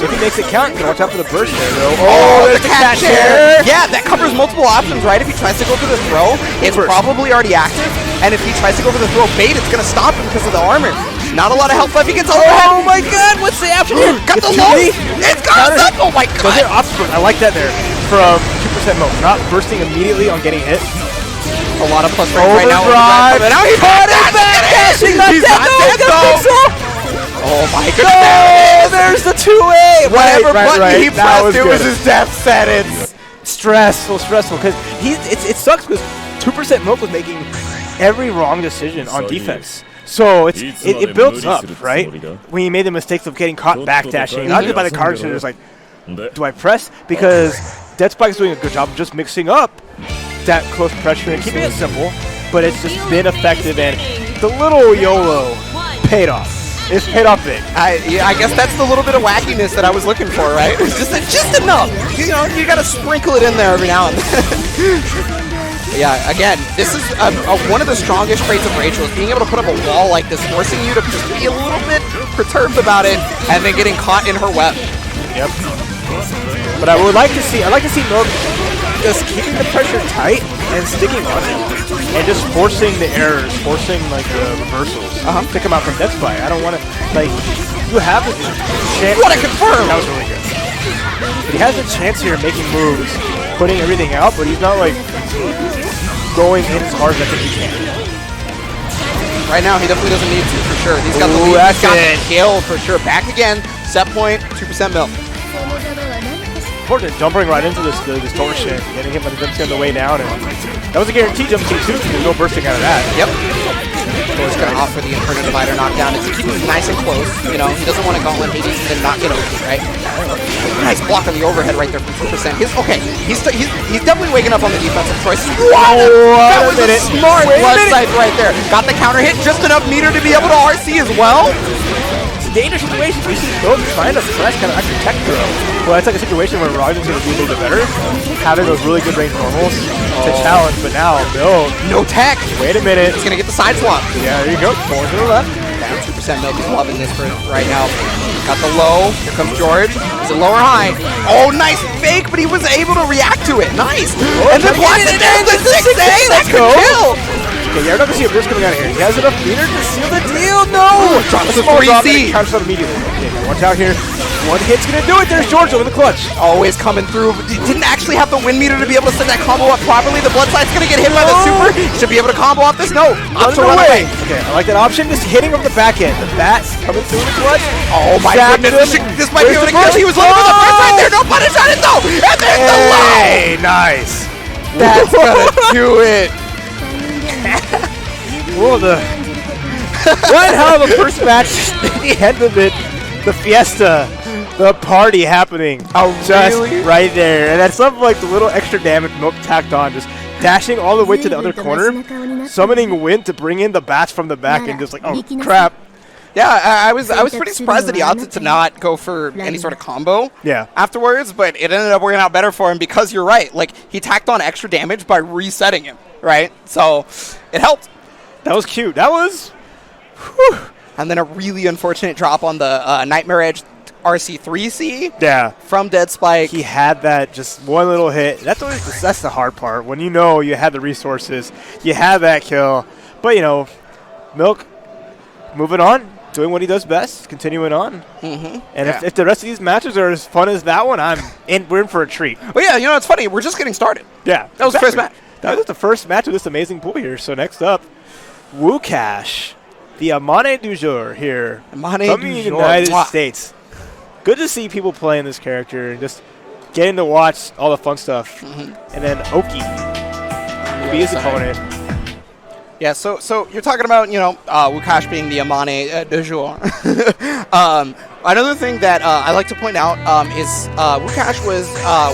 If he makes it count, you can watch out for the burst there, though. Oh, there's the cat chair. Yeah, that covers multiple options, right? If he tries to go for the throw, it's probably already active. And if he tries to go for the throw bait, it's going to stop him because of the armor. Not a lot of health left. He gets overhead. Oh my god, what's the after here? Got the low. It's got us up. Oh my Those god. are options. I like that there from 2% Milk. Not bursting immediately on getting hit. A lot of plus range right now. Overdrive. Now he's Caught it back dashing. He's not dead though. Oh my goodness. There's the 2A. Whatever button he That pressed, it was good. his death sentence. Stressful because it sucks because 2% Milk was making every wrong decision on defense. So it builds up, right? When he made the mistakes of getting caught backdashing, not just by the card, so it's like, do I press? Because Deadspike's doing a good job of just mixing up that close pressure and keeping it simple, but it's just been effective, and the little YOLO paid off. It's paid off big. I guess that's the little bit of wackiness that I was looking for, right? It's just enough. You know, you gotta sprinkle it in there every now and then. Yeah, again, this is one of the strongest traits of Rachel, is being able to put up a wall like this, forcing you to just be a little bit perturbed about it, and then getting caught in her web. Yep. But I like to see Milk just keeping the pressure tight and sticking on it, and just forcing the errors, forcing like the reversals to come out from Deadspike. I don't want to you have the chance. What a confirm! That was really good. But he has a chance here making moves, putting everything out, but he's not like going in as hard as I think he can. Right now, he definitely doesn't need to, for sure. He's got the lead. He's got the kill, for sure. Back again. Set point, 2% Milk. Important, jumping right into this distortion, getting hit by the jump on the way down, and that was a guaranteed jump kick too. There's no bursting out of that. Yep. He's going to opt for the Inferno Divider knockdown. It's to keep him nice and close. You know, he doesn't want to Gauntlet Hades and then not get OP, right? Nice block on the overhead right there from 2%. He's definitely waking up on the defensive choices. That was a smart blood sight right there. Got the counter hit, just enough meter to be able to RC as well. Dangerous situation. We see both trying to press kind of extra tech throw. Well, it's like a situation where Roger's going to do a little bit better, having those really good range normals to challenge, but now, no tech. Wait a minute. He's going to get the side swap. Yeah, there you go. Forward to the left. Down 2% Milk is loving this for right now. Got the low. Here comes George. Is it low or high? Oh, nice fake, but he was able to react to it. Nice. And then blocks it down to 6A. Let's go. Okay, you're not going to see a burst coming out of here. He has enough meter to seal the deal. No! Drops the small drop 3C. and counts out immediately. Okay, watch out here. One hit's gonna do it. There's Giorgio in the clutch. Always coming through. Didn't actually have the wind meter to be able to set that combo up properly. The blood sight's gonna get hit by the super. Should be able to combo off this. No, opts to run away. Okay, I like that option. Just hitting from the back end. The bat coming through the clutch. Oh my Zapped goodness, him. this might be able to kill. He was looking for the first right there. No punish on it though. And there's the low. Hey, nice. That's gonna do it. Whoa, one hell of a first match. The end of it, the fiesta, the party happening. Oh, just really? right there. And that's something like the little extra damage Milk tacked on, just dashing all the way to the other corner, summoning wind to bring in the bats from the back, and just like, oh crap. Yeah, I was pretty surprised that he opted to not go for any sort of combo afterwards, but it ended up working out better for him because you're right. Like, he tacked on extra damage by resetting him, right? So it helped. That was cute. That was... Whew. And then a really unfortunate drop on the Nightmare Edge RC3C from Dead Spike. He had that just one little hit. That's the hard part. When you know you had the resources, you have that kill. But, you know, Milk moving on, doing what he does best, continuing on. And if the rest of these matches are as fun as that one, we're in for a treat. Well, yeah, you know, it's funny. We're just getting started. Yeah. That was the first match. That was the first match of this amazing pool here. So next up, Wukash, the Amane du jour here from the United States. Good to see people playing this character and just getting to watch all the fun stuff. And then Oki will be his opponent. Yeah, so you're talking about, you know, Wukash being the Amane du jour. Another thing that I like to point out is Wukash was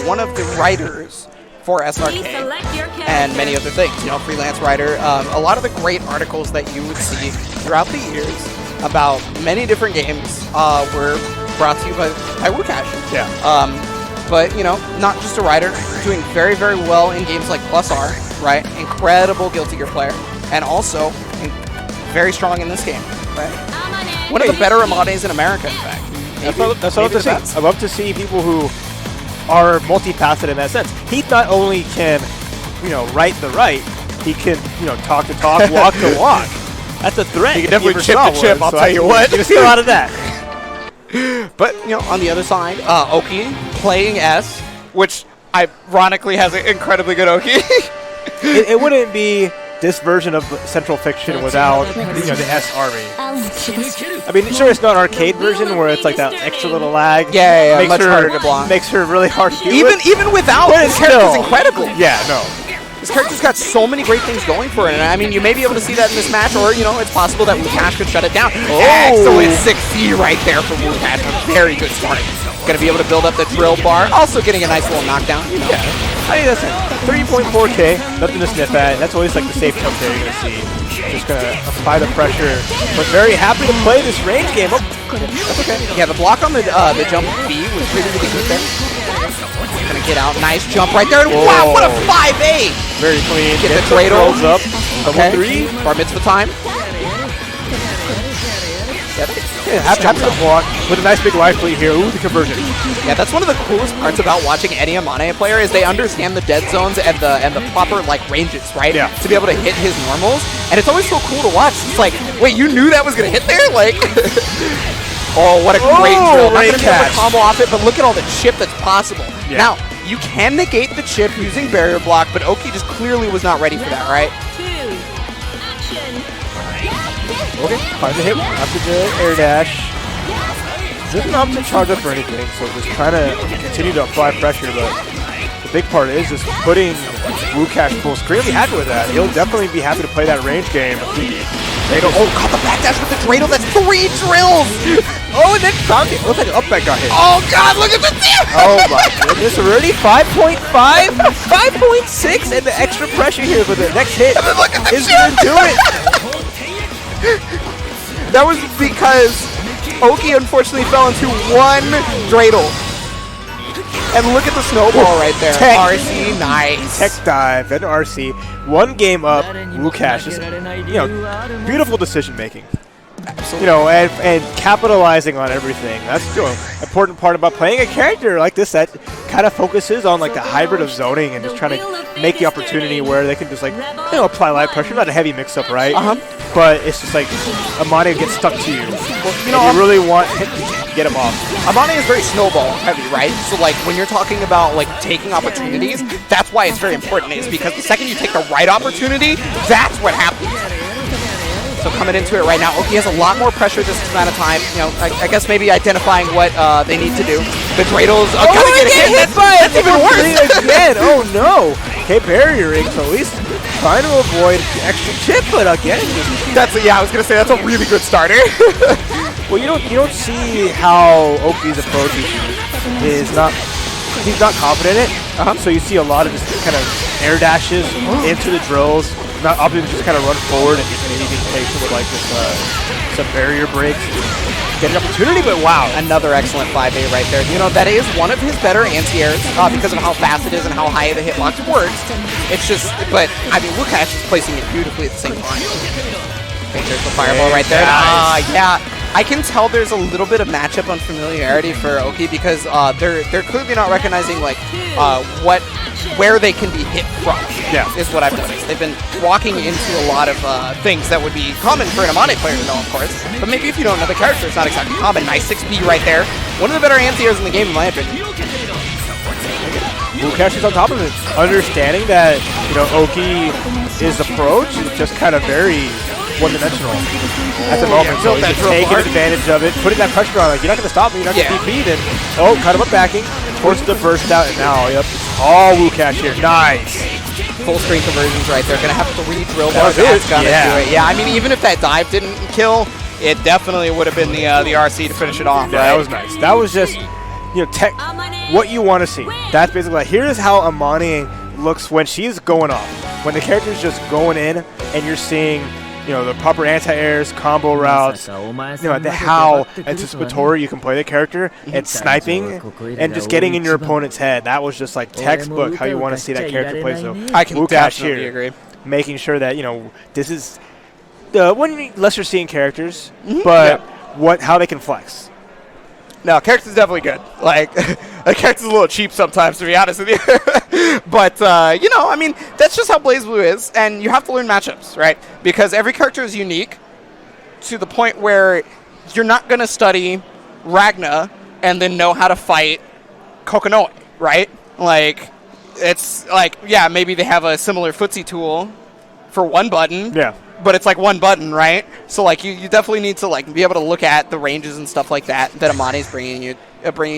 one of the writers for SRK and many other things, you know, freelance writer. A lot of the great articles that you would see throughout the years about many different games were brought to you by Wukash. But, you know, not just a writer, doing very, very well in games like Plus R, right? Incredible Guilty Gear player, and also very strong in this game, right? One of the better Amanes in America, in fact. That's what I love to see. I love to see people who are multifaceted in that sense. He not only can, you know, write the right, he can, you know, talk the talk, walk the walk. That's a threat. He can definitely chip the chip, I'll tell you what. You can see a lot of that. But, you know, on the other side, Oki playing S, which ironically has an incredibly good Oki. it wouldn't be this version of Central Fiction without, you know, the S army. I mean, sure, it's not an arcade version where it's like that extra little lag. Yeah, much harder to block. Makes her really hard to deal Even without, this character's incredible. Yeah, no. This character's got so many great things going for it, and I mean, you may be able to see that in this match, or, you know, it's possible that Wukash could shut it down. Excellent 6C right there from Wukash. A very good start. Going to be able to build up the drill bar. Also getting a nice little knockdown. You know. I mean, that's 3.4K. Nothing to sniff at. That's always like the safe jump there you're going to see. Just going to apply the pressure. But very happy to play this range game. Oh, that's okay. Yeah, the block on the jump B was really, really good there. Gonna get out. Nice jump right there. Whoa. Wow, what a 5-8. Very clean. Get the dreidel. Up. Okay. 3. Bar mitzvah time. Yeah, happy to block with a nice big life lead here. Ooh, the conversion. Yeah, that's one of the coolest parts about watching any Amane player is they understand the dead zones and the proper like ranges, right? Yeah. To be able to hit his normals, and it's always so cool to watch. It's like, wait, you knew that was gonna hit there, like. Oh, what a great drill. Not going to be able to combo off it, but look at all the chip that's possible. Yeah. Now, you can negate the chip using barrier block, but Oki just clearly was not ready for that, right? Okay, find the hit after the air dash. Doesn't opt to charge up or anything, so just trying to continue to apply pressure, but the big part is just putting Wukash full screen. He'll be happy with that. He'll definitely be happy to play that range game. Oh, caught the backdash with the dreidel. That's 3 drills. Oh, and then found it. Looks like an up back got hit. Oh, God, look at the tip. Oh, my goodness. Already 5.5, 5.6, and the extra pressure here for the next hit is going to do it. That was because Oki unfortunately fell into 1 dreidel. And look at the snowball right there. Tech. RC, nice. Tech dive and RC. 1 game up. Wukash is, you know, beautiful decision making. Absolutely. You know, and capitalizing on everything. That's the important part about playing a character like this that kind of focuses on like the hybrid of zoning and just trying to make the opportunity where they can just like apply light pressure, not a heavy mix-up, right? But it's just like Amani gets stuck to you. Well, you really want to get him off. Amani is very snowball heavy, right? So like when you're talking about like taking opportunities, that's why it's very important, is because the second you take the right opportunity, that's what happens. So coming into it right now, Oki has a lot more pressure this amount of time. I guess maybe identifying what they need to do. The Dreidels are gonna get hit. That's even worse. Again. Oh no. Okay, barriering, so at least trying to avoid the extra chip, but again, I was gonna say that's a really good starter. well, you don't see how Oki's approach is not. He's not confident in it. So you see a lot of just kind of air dashes into the drills. Not opting to just kind of run forward and maybe being patient with like this, some barrier breaks. Get an opportunity, but wow. Another excellent 5A right there. That is one of his better anti-airs because of how fast it is and how high the hitbox works. It's just, but I mean, Lukash is placing it beautifully at the same time. Okay, there's the fireball right there. Yeah. I can tell there's a little bit of matchup unfamiliarity for Oki because they're clearly not recognizing like where they can be hit from. Is what I've noticed. They've been walking into a lot of things that would be common for an Amani player to know, of course. But maybe if you don't know the character, it's not exactly common. Nice 6B right there. One of the better anti-airs in the game, in my opinion. Lukash is on top of it, understanding that Oki's approach is just kind of very one-dimensional at the moment. So he's just taking advantage of it, putting that pressure on. Like, you're not going to stop me. You're not going to beat me. And kind of up backing, forces the burst out, and now it's all Lukash here. Nice. Full screen conversions right there. Going to have 3 drill bars. That's going to do it. Yeah, I mean, even if that dive didn't kill, it definitely would have been the RC to finish it off. Yeah, that was nice. That was just what you want to see. That's basically like, here's how Amani looks when she's going off. When the character's just going in, and you're seeing the proper anti-airs, combo routes, how anticipatory you can play the character, and sniping, and just getting in your opponent's head. That was just like textbook how you want to see that character play. So I can Lukash definitely here, agree. making sure that, this is one lesser seeing characters, but how they can flex. No, character's definitely good. Like, a character's a little cheap sometimes, to be honest with you. But, I mean, that's just how BlazBlue is, and you have to learn matchups, right? Because every character is unique to the point where you're not going to study Ragna and then know how to fight Kokonoe, right? Like, it's like, yeah, maybe they have a similar footsie tool for one button. Yeah. But it's like one button, right? So like you definitely need to like be able to look at the ranges and stuff like that Amani's bringing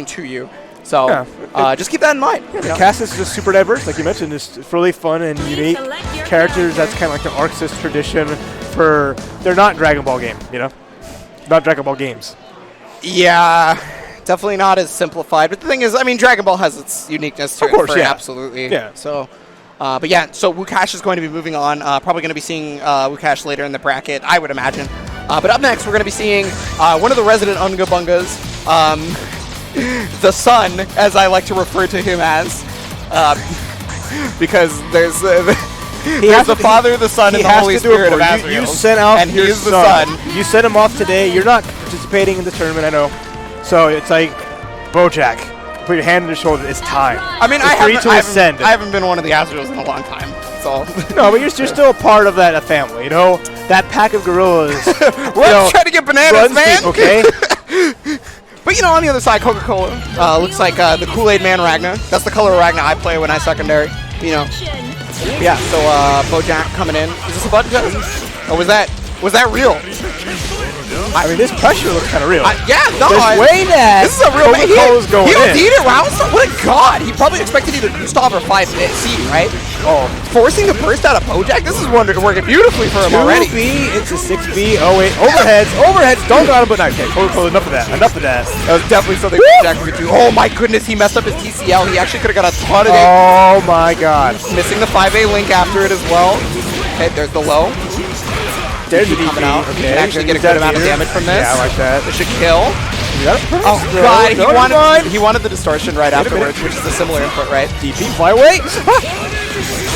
to you. So just keep that in mind. The cast is just super diverse, like you mentioned. It's really fun and unique characters. That's kind of like the Arc Sys tradition. They're not Dragon Ball game, not Dragon Ball games. Yeah, definitely not as simplified. But the thing is, I mean, Dragon Ball has its uniqueness to it. Of course, absolutely. Yeah. So. But yeah, so Lukash is going to be moving on. Probably going to be seeing Lukash later in the bracket, I would imagine. But up next, we're going to be seeing one of the resident Unga Bungas, the Son, as I like to refer to him as, because there's the Father, the Son, and the Holy Spirit of Azrael. You sent out and here's the Son. You sent him off today. You're not participating in the tournament, I know. So it's like, Bojack. Put your hand on your shoulder. It's time. I mean, I haven't been one of the Azraels in a long time. So no, but you're still a part of that family. That pack of gorillas. We're trying to get bananas, man. Deep, okay. But on the other side, Coca-Cola looks like the Kool-Aid Man Ragna. That's the color of Ragna I play when I secondary. Yeah. So Bojack coming in. Is this a button test? Or was that real? I mean, this pressure looks kind of real. There's way that this is a real man. Coca-Cola's going in. He OD'd around. What a god! He probably expected either Gustav or 5C, right? Oh, forcing the burst out of Bojack. This is working beautifully for him already. 2B into 6B. Oh wait, overheads. Don't got him, but not okay. Coca-Cola, enough of that. That was definitely something Bojack could do. Oh my goodness, he messed up his TCL. He actually could have got a ton of it. Oh my god. Missing the 5A link after it as well. Okay, there's the low. There's the coming out. Okay. You can actually get a good amount of damage from this. Yeah, I like that. This should kill. Oh god, he wanted the distortion right afterwards, which is a similar input, right? DP, fly away.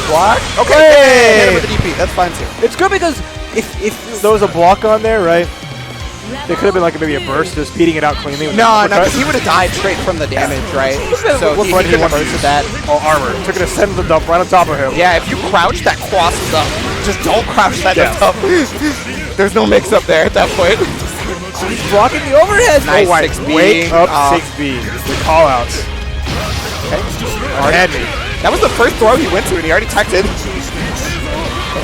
Block. Okay, hit him with the DP. That's fine too. It's good because if there was a block on there, right? There could have been like maybe a burst, just beating it out cleanly. With No, the no, uppercut. because he would have died straight from the damage, right? So What he point could have wanted to bursted use? that. Oh, armor. Took it to send the dump right on top of him. Yeah, if you crouch, that crosses up. Just don't crouch that Yeah. up. There's no mix-up there at that point. He's blocking the overhead. Nice, oh, wait. 6B. Wake up Oh. 6B. The call-outs. Okay. Had me. That was the first throw he went to, and he already teched it.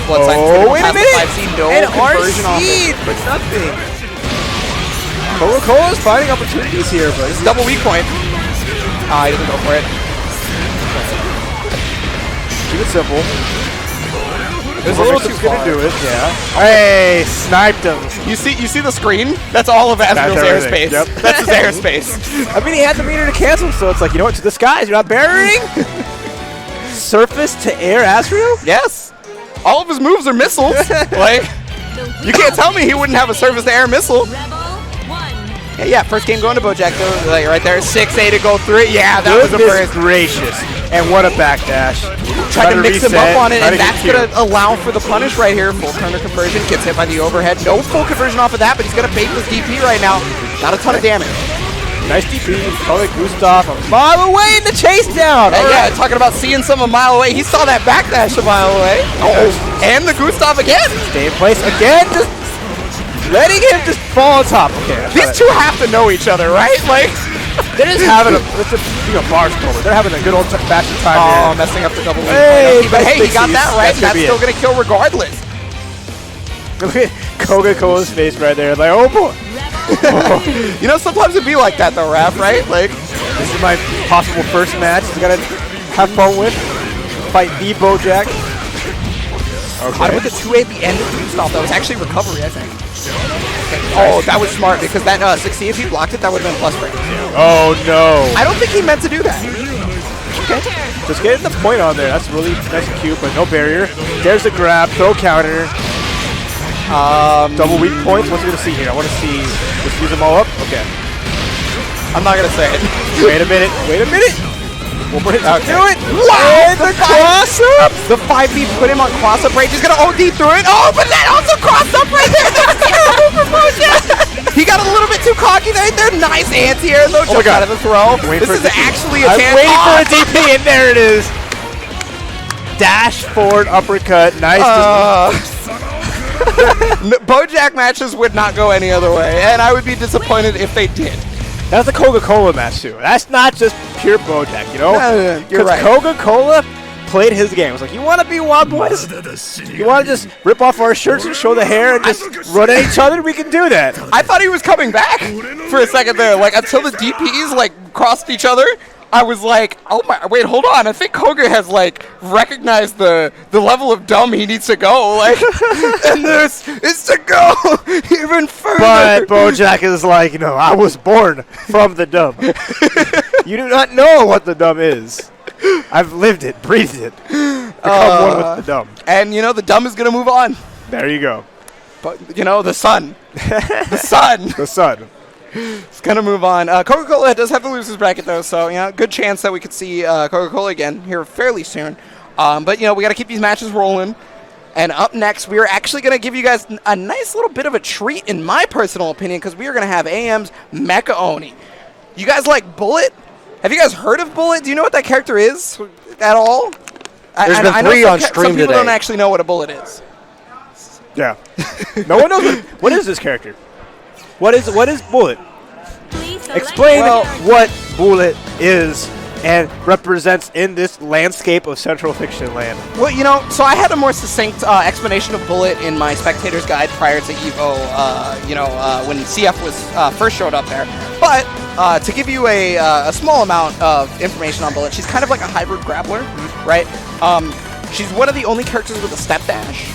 Oh, wait a minute! 5C, no And conversion off RC, it. but nothing. Coca-Cola's finding opportunities here, but It's double weak point. Ah, he doesn't go for it. keep it simple. There's a little too gonna far. do it, yeah. Hey, sniped him. You see the screen? That's all of Asriel's everything. airspace. Yep. That's his airspace. I mean, he had the meter to cancel, so it's like, you know what, to the skies, you're not burying? Surface to air Asriel? Yes. All of his moves are missiles. Like, you can't tell me he wouldn't have a surface-to-air missile. Yeah, first game going to Bojack, though. Like, right there, 6A to go through it. Yeah, that was a Goodness burst. gracious. And what a backdash. Tried to mix him up on it, try and to get that's cute. going to allow for the punish right here. Full counter conversion, gets hit by the overhead. No full conversion off of that, but he's going to bait this DP right now. Not a ton of damage. Nice DP, probably Gustav a mile away in the chase down. And yeah, talking about seeing some a mile away. He saw that backdash a mile away. Oh, and the Gustav again. Stay in place again, just letting him just fall on top. Okay, These two have to know each other, right? Like, they're just having a, let's just be a barstool. They're having a good old fashioned time oh, here. messing up the double weak Hey, point. But hey, he got Pixies. that right. That's gonna That's be still it. going to kill regardless. Look at Coca-Cola's face right there. Like, oh boy. You know, sometimes it'd be like that though, Raph, right? Like, This is my possible first match. He's gotta have fun with. Fight the Bojack. I with the 2A at the end of the stop. That was actually recovery, I think. Okay. Oh, that was smart because that 6C, if he blocked it, that would have been plus range. Oh no. I don't think he meant to do that. Okay. Just getting the point on there. That's really nice and cute, but no barrier. There's the grab, throw counter. Double weak points. What's we gonna see here? I want to see. Let's use them all up. Okay. I'm not going to say it. Wait a minute. Wait a minute. One more hit. Okay. Do it. Wow! And the cross up. The 5B put him on cross-up range. He's going to OD through it. Oh, but that also crossed up right there. That was terrible for Bojack. He got a little bit too cocky right there. Nice anti-air, though. Oh my Jumps God. out of the throw. Waiting This for is a DP. actually a I'm chance. waiting for a Oh, DP, and there it is. Dash forward uppercut. Nice. Bojack matches would not go any other way, and I would be disappointed if they did. That's a Coca-Cola match too. That's not just pure Bojack, you know? No, you're Because right. Coca-Cola played his game. It was like, you want to be Wild Boys? You want to just rip off our shirts and show the hair and just run at each other? We can do that. I thought he was coming back for a second there. Like, until the DPs, like, crossed each other, I was like, oh my, wait, hold on. I think Koga has, like, recognized the level of dumb he needs to go. Like, and this is to go even further. But Bojack is like, you know, I was born from the dumb. You do not know what the dumb is. I've lived it, breathed it. Become one with the dumb. And, you know, the dumb is going to move on. There you go. But, you know, the sun. The sun. The sun. It's going to move on. Coca-Cola does have the losers bracket, though, so, you know, good chance that we could see Coca-Cola again here fairly soon. But, you know, we got to keep these matches rolling. And up next, we are actually going to give you guys a nice little bit of a treat, in my personal opinion, because we are going to have AM's Mecha Oni. You guys like Bullet? Have you guys heard of Bullet? Do you know what that character is at all? There's been I know three some on stream some people today. don't actually know what a Bullet is. Yeah. No one knows what is this character. What is Bullet? Explain what Bullet is and represents in this landscape of Central Fiction Land. Well, you know, so I had a more succinct explanation of Bullet in my Spectator's Guide prior to EVO, when CF was first showed up there. But to give you a small amount of information on Bullet, she's kind of like a hybrid grappler, right? She's one of the only characters with a step dash.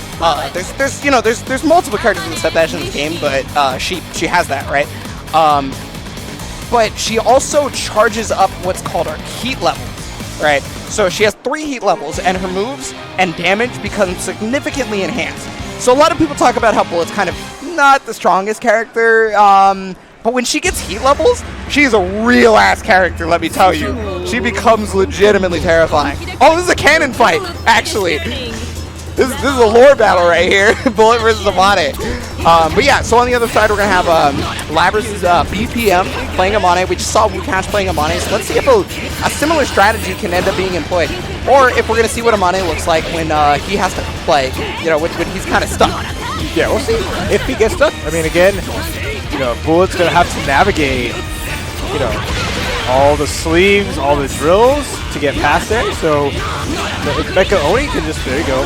There's multiple characters with a step dash in this game, but she has that, right? But she also charges up what's called her heat levels, right? So she has 3 heat levels, and her moves and damage become significantly enhanced. So a lot of people talk about how Bullet's kind of not the strongest character, but when she gets heat levels, she's a real-ass character, let me tell you. She becomes legitimately terrifying. Oh, this is a cannon fight, actually. This is a lore battle right here. Bullet versus Amane. But yeah, so on the other side, we're going to have Lab versus BPM playing Amane. We just saw Wucash playing Amane, so let's see if a similar strategy can end up being employed. Or if we're going to see what Amane looks like when he has to play, you know, when he's kind of stuck. Yeah, we'll see if he gets stuck. I mean, again, you know, Bullet's going to have to navigate, you know, all the sleeves, all the drills to get past there. So if Mecha Oni can just, there you go,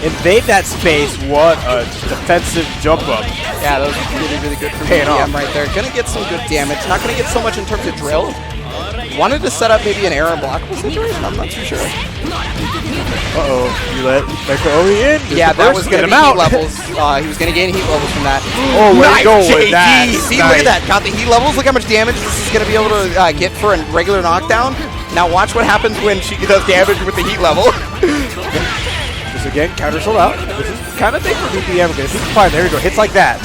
invade that space. What a defensive jump up. Yeah, that was really, really good for Paying BPM off. right there. Gonna get some good damage. Not gonna get so much in terms of drill. Wanted to set up maybe an error blockable situation. I'm not too sure. Uh-oh, you let Mecha Oni in. Just Yeah, that reverse, was get gonna him be out. heat levels. He was gonna gain heat levels from that. Oh, way to Nice, go with JD. that. See, Nice. look at that. Got the heat levels. Look how much damage this is gonna be able to get for a regular knockdown. Now watch what happens when she does damage with the heat level. Just again, counter sold out. This is kind of thing for BPM. If he's fine, there you go. Hits like that.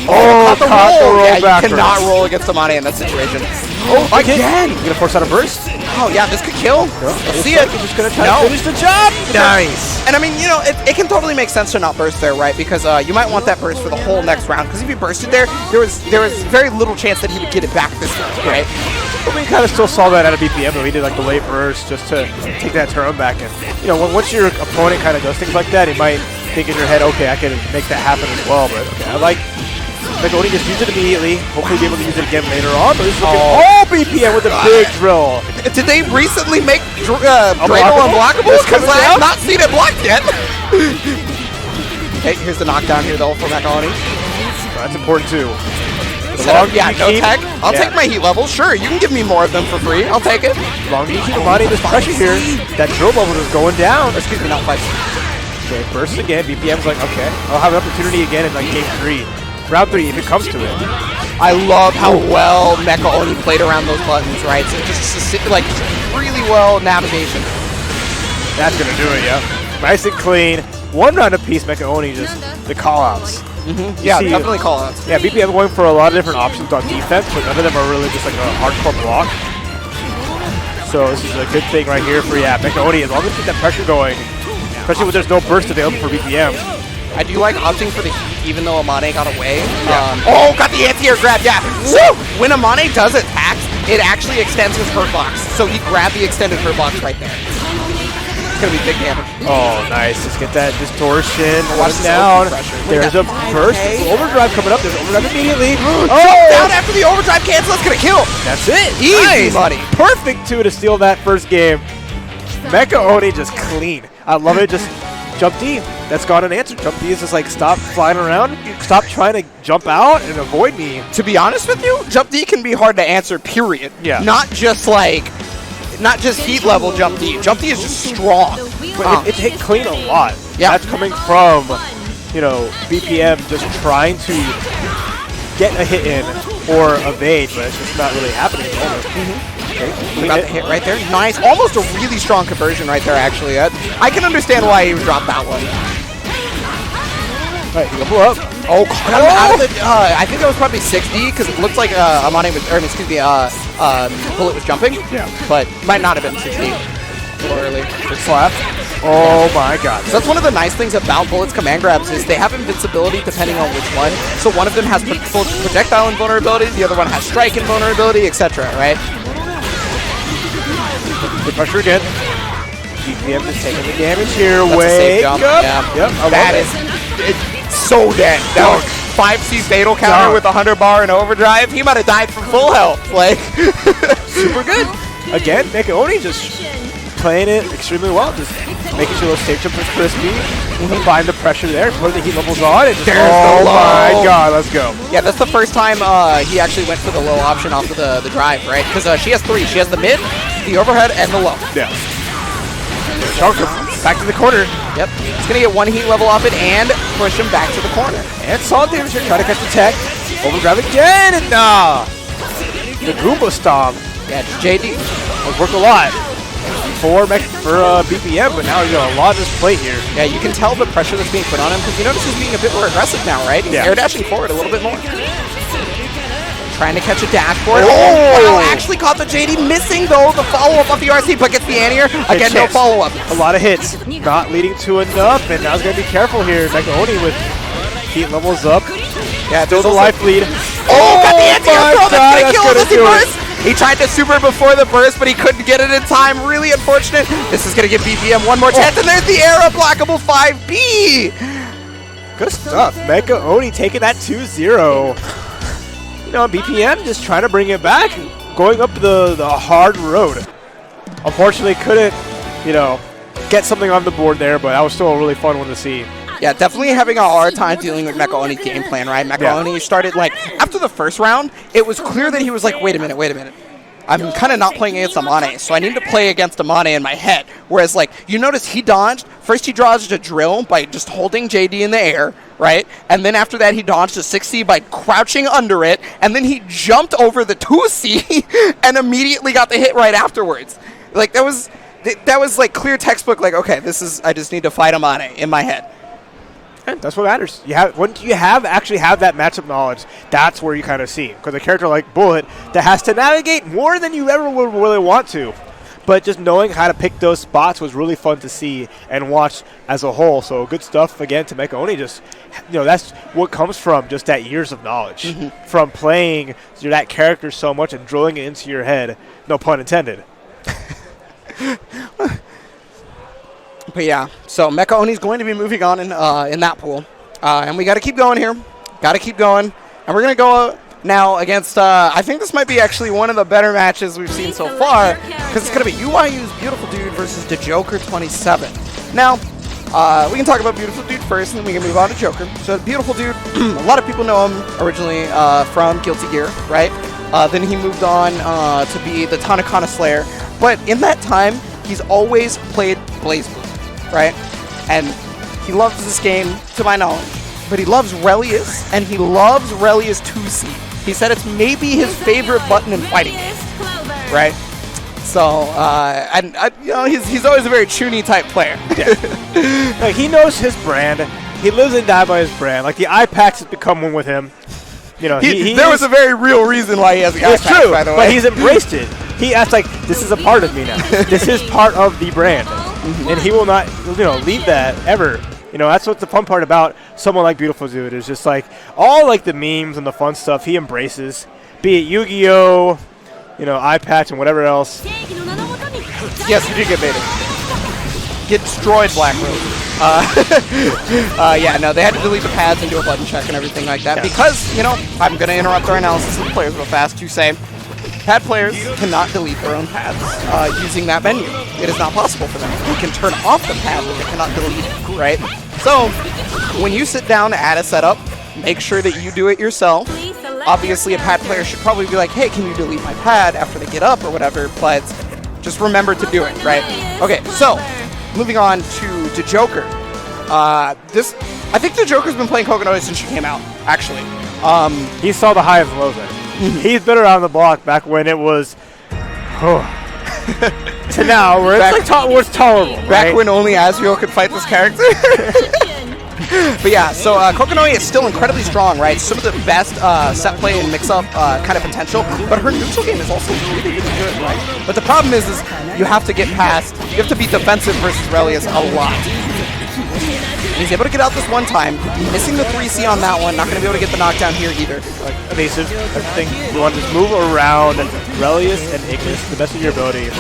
Caught the roll. Yeah, you backwards. cannot roll against Amane in that situation. Oh, again. You gonna force out a burst? Oh yeah, this could kill. Let's see it. He's just gonna try No. to finish the job. Nice. And I mean, you know, it can totally make sense to not burst there, right? Because you might want that burst for the whole next round. Because if he bursted there, there was very little chance that he would get it back this time, right? But we kind of still saw that out of BPM, but we did like the late burst just to take that turn back. And you know, once your opponent kind of does things like that, he might think in your head, okay, I can make that happen as well. But okay, I like Oni just use it immediately. Hopefully, be able to use it again later on. But this is looking BPM with a big drill. Did they recently make Drano unblockable? This Because coming I have down? not seen it blocked yet. Hey, here's the knockdown here though for Macaroni. That's important too. Yeah, no tech. I'll take my heat levels. Sure, you can give me more of them for free. I'll take it. As long as you keep Amani this pressure here, that drill level is going down. Excuse me, not 5. Okay, bursts again. BPM's like, okay, I'll have an opportunity again in like game 3. Round 3 if it comes to it. I love how well Mecha Oni played around those buttons, right? So just like really well navigation. That's gonna do it, yeah. Nice and clean. One round apiece, Mecha Oni just the call-outs. Yeah, see- definitely call outs. Yeah, BPM going for a lot of different options on defense, but none of them are really just like a hardcore block. So this is a good thing right here for Mecha Oni. As long as you keep that pressure going, especially when there's no burst available for BPM. I do like opting for the heat, even though Amane got away. Got the anti-air grab, yeah. So when Amane does attack, it actually extends his hurt box. So he grabbed the extended hurt box right there. It's gonna be big damage. Oh, nice. Let's get that distortion. Watch Watch this down. open pressure. There's a burst. Overdrive coming up. There's overdrive immediately. Down after the overdrive cancel, that's gonna kill. That's it. Easy Nice. money. Perfect 2 to steal that first game. Mecha Oni just clean. I love it. Just jump D. That's got an answer. Jump D is just like stop flying around. Stop trying to jump out and avoid me. To be honest with you, jump D can be hard to answer, period. Yeah. Not just heat level jump D. Jump D is just strong. But it hit clean a lot. Yeah. That's coming from, you know, BPM just trying to get a hit in or evade, but it's just not really happening at the moment. We got the hit right there. Nice. Almost a really strong conversion right there, actually. I can understand why he would drop that one. All right, you go pull up. Oh, got him out of the... I think that was probably 60, because it looked like Amane was... Or, excuse me, Bullet was jumping. Yeah. But might not have been 60. A little early. Good slap. Oh my god. So that's one of the nice things about Bullet's command grabs is they have invincibility depending on which one. So one of them has projectile invulnerability, the other one has strike invulnerability, etc. Right? Good pressure again. BPM just taking the damage here. That's a safe Wake jump. up. Yeah. Yep. I That love is it. it's so dead. That was 5C fatal counter Dunk. with a 100 bar and overdrive. He might have died from full health. Like Super good. Again, Mecha Oni just playing it extremely well. Just making sure those safe jumps are crispy. Find the pressure there. Put the heat levels on. And just, There's the low. my god, let's go. Yeah, that's the first time he actually went for the low option off of the drive, right? Because she has 3. She has the mid, the overhead, and the low. Yeah. Chunker back to the corner. Yep. It's going to get 1 heat level off it and push him back to the corner. And solid damage here. Try to catch the tech. Overdrive again. And the Goomba Stomp Yeah, just JD. has worked a lot for BPM, but now he's got a lot on his plate here. Yeah, you can tell the pressure that's being put on him because you notice he's being a bit more aggressive now, right? He's Yeah. air dashing forward a little bit more. Trying to catch a dashboard. Oh, wow, actually caught the JD. Missing, though, the follow-up of the RC, but gets the anti-air. Again, no follow-up. A lot of hits. Not leading to enough, and now he's going to be careful here. Mecha with heat levels up. Yeah, still the life lead. Oh, got the anti-air throw. That's going to kill him as he bursts. He tried to super before the burst, but he couldn't get it in time. Really unfortunate. This is going to give BPM one more chance, and there's the air unblockable 5B. Good stuff. Mecha Oni taking that 2-0. You know, BPM just trying to bring it back, going up the hard road. Unfortunately, couldn't, you know, get something on the board there, but that was still a really fun one to see. Yeah, definitely having a hard time dealing with Mecha Oni's game plan, right? Mecha Oni started, like, after the first round, it was clear that he was like, wait a minute. I'm kind of not playing against Amane, so I need to play against Amane in my head. Whereas, like, you notice he dodged. First, he dodged a drill by just holding JD in the air, right? And then after that, he dodged a 6C by crouching under it. And then he jumped over the 2C and immediately got the hit right afterwards. Like, that was like clear textbook, like, okay, I just need to fight Amane in my head. And that's what matters. Once you actually have that matchup knowledge, that's where you kind of see. Because a character like Bullet that has to navigate more than you ever would really want to. But just knowing how to pick those spots was really fun to see and watch as a whole. So good stuff again to Mecha Oni. Just, you know, that's what comes from just that years of knowledge from playing that character so much and drilling it into your head. No pun intended. But yeah, so Mecha Oni's going to be moving on in that pool. And we got to keep going here. Got to keep going. And we're going to go now against, I think this might be actually one of the better matches we've seen so far. Because it's going to be UIU's Beautiful Dude versus the Joker 27. Now, we can talk about Beautiful Dude first, and then we can move on to Joker. So Beautiful Dude, a lot of people know him originally from Guilty Gear, right? Then he moved on to be the Tanakana Slayer. But in that time, he's always played BlazBlue. Right? And he loves this game, to my knowledge. But he loves Relius, and he loves Relius 2C. He said it's maybe his favorite button in fighting games. Right? So, you know, he's always a very Chuny type player. Yeah. Like, he knows his brand. He lives and dies by his brand. Like, the eye packs has become one with him. You know, there was a very real reason why he has the eye packs, true, by the way. But he's embraced it. He acts like, this is a part of me now. This is part of the brand. And he will not, you know, leave that ever. You know, that's what's the fun part about someone like Beautiful Dude is just like all like the memes and the fun stuff he embraces, be it Yu-Gi-Oh, you know, eye patch and whatever else. Yes, you did get baited. Get destroyed, Black Rose. Yeah, no, they had to delete the pads and do a button check and everything like that because, you know, I'm going to interrupt our analysis of the players real fast to say pad players cannot delete their own pads using that menu. It is not possible for them. You can turn off the pad, but they cannot delete it, right? So, when you sit down to add a setup, make sure that you do it yourself. Obviously, a pad player should probably be like, hey, can you delete my pad after they get up or whatever, but just remember to do it, right? Okay, so, moving on to Joker. I think the Joker's been playing Coconut since she came out, actually. He saw the highs and lows there. He's been around the block back when it was to now where it's like where it's tolerable. Back when only Azrael could fight this character. But yeah, so Kokonoi is still incredibly strong, right? Some of the best set play and mix-up kind of potential, but her neutral game is also really, really good, right? But the problem is you have to get past, you have to be defensive versus Relius a lot. He's able to get out this one time, missing the 3C on that one, not going to be able to get the knockdown here either. Like, evasive, everything. You want to just move around Relius and Ignis to the best of your ability.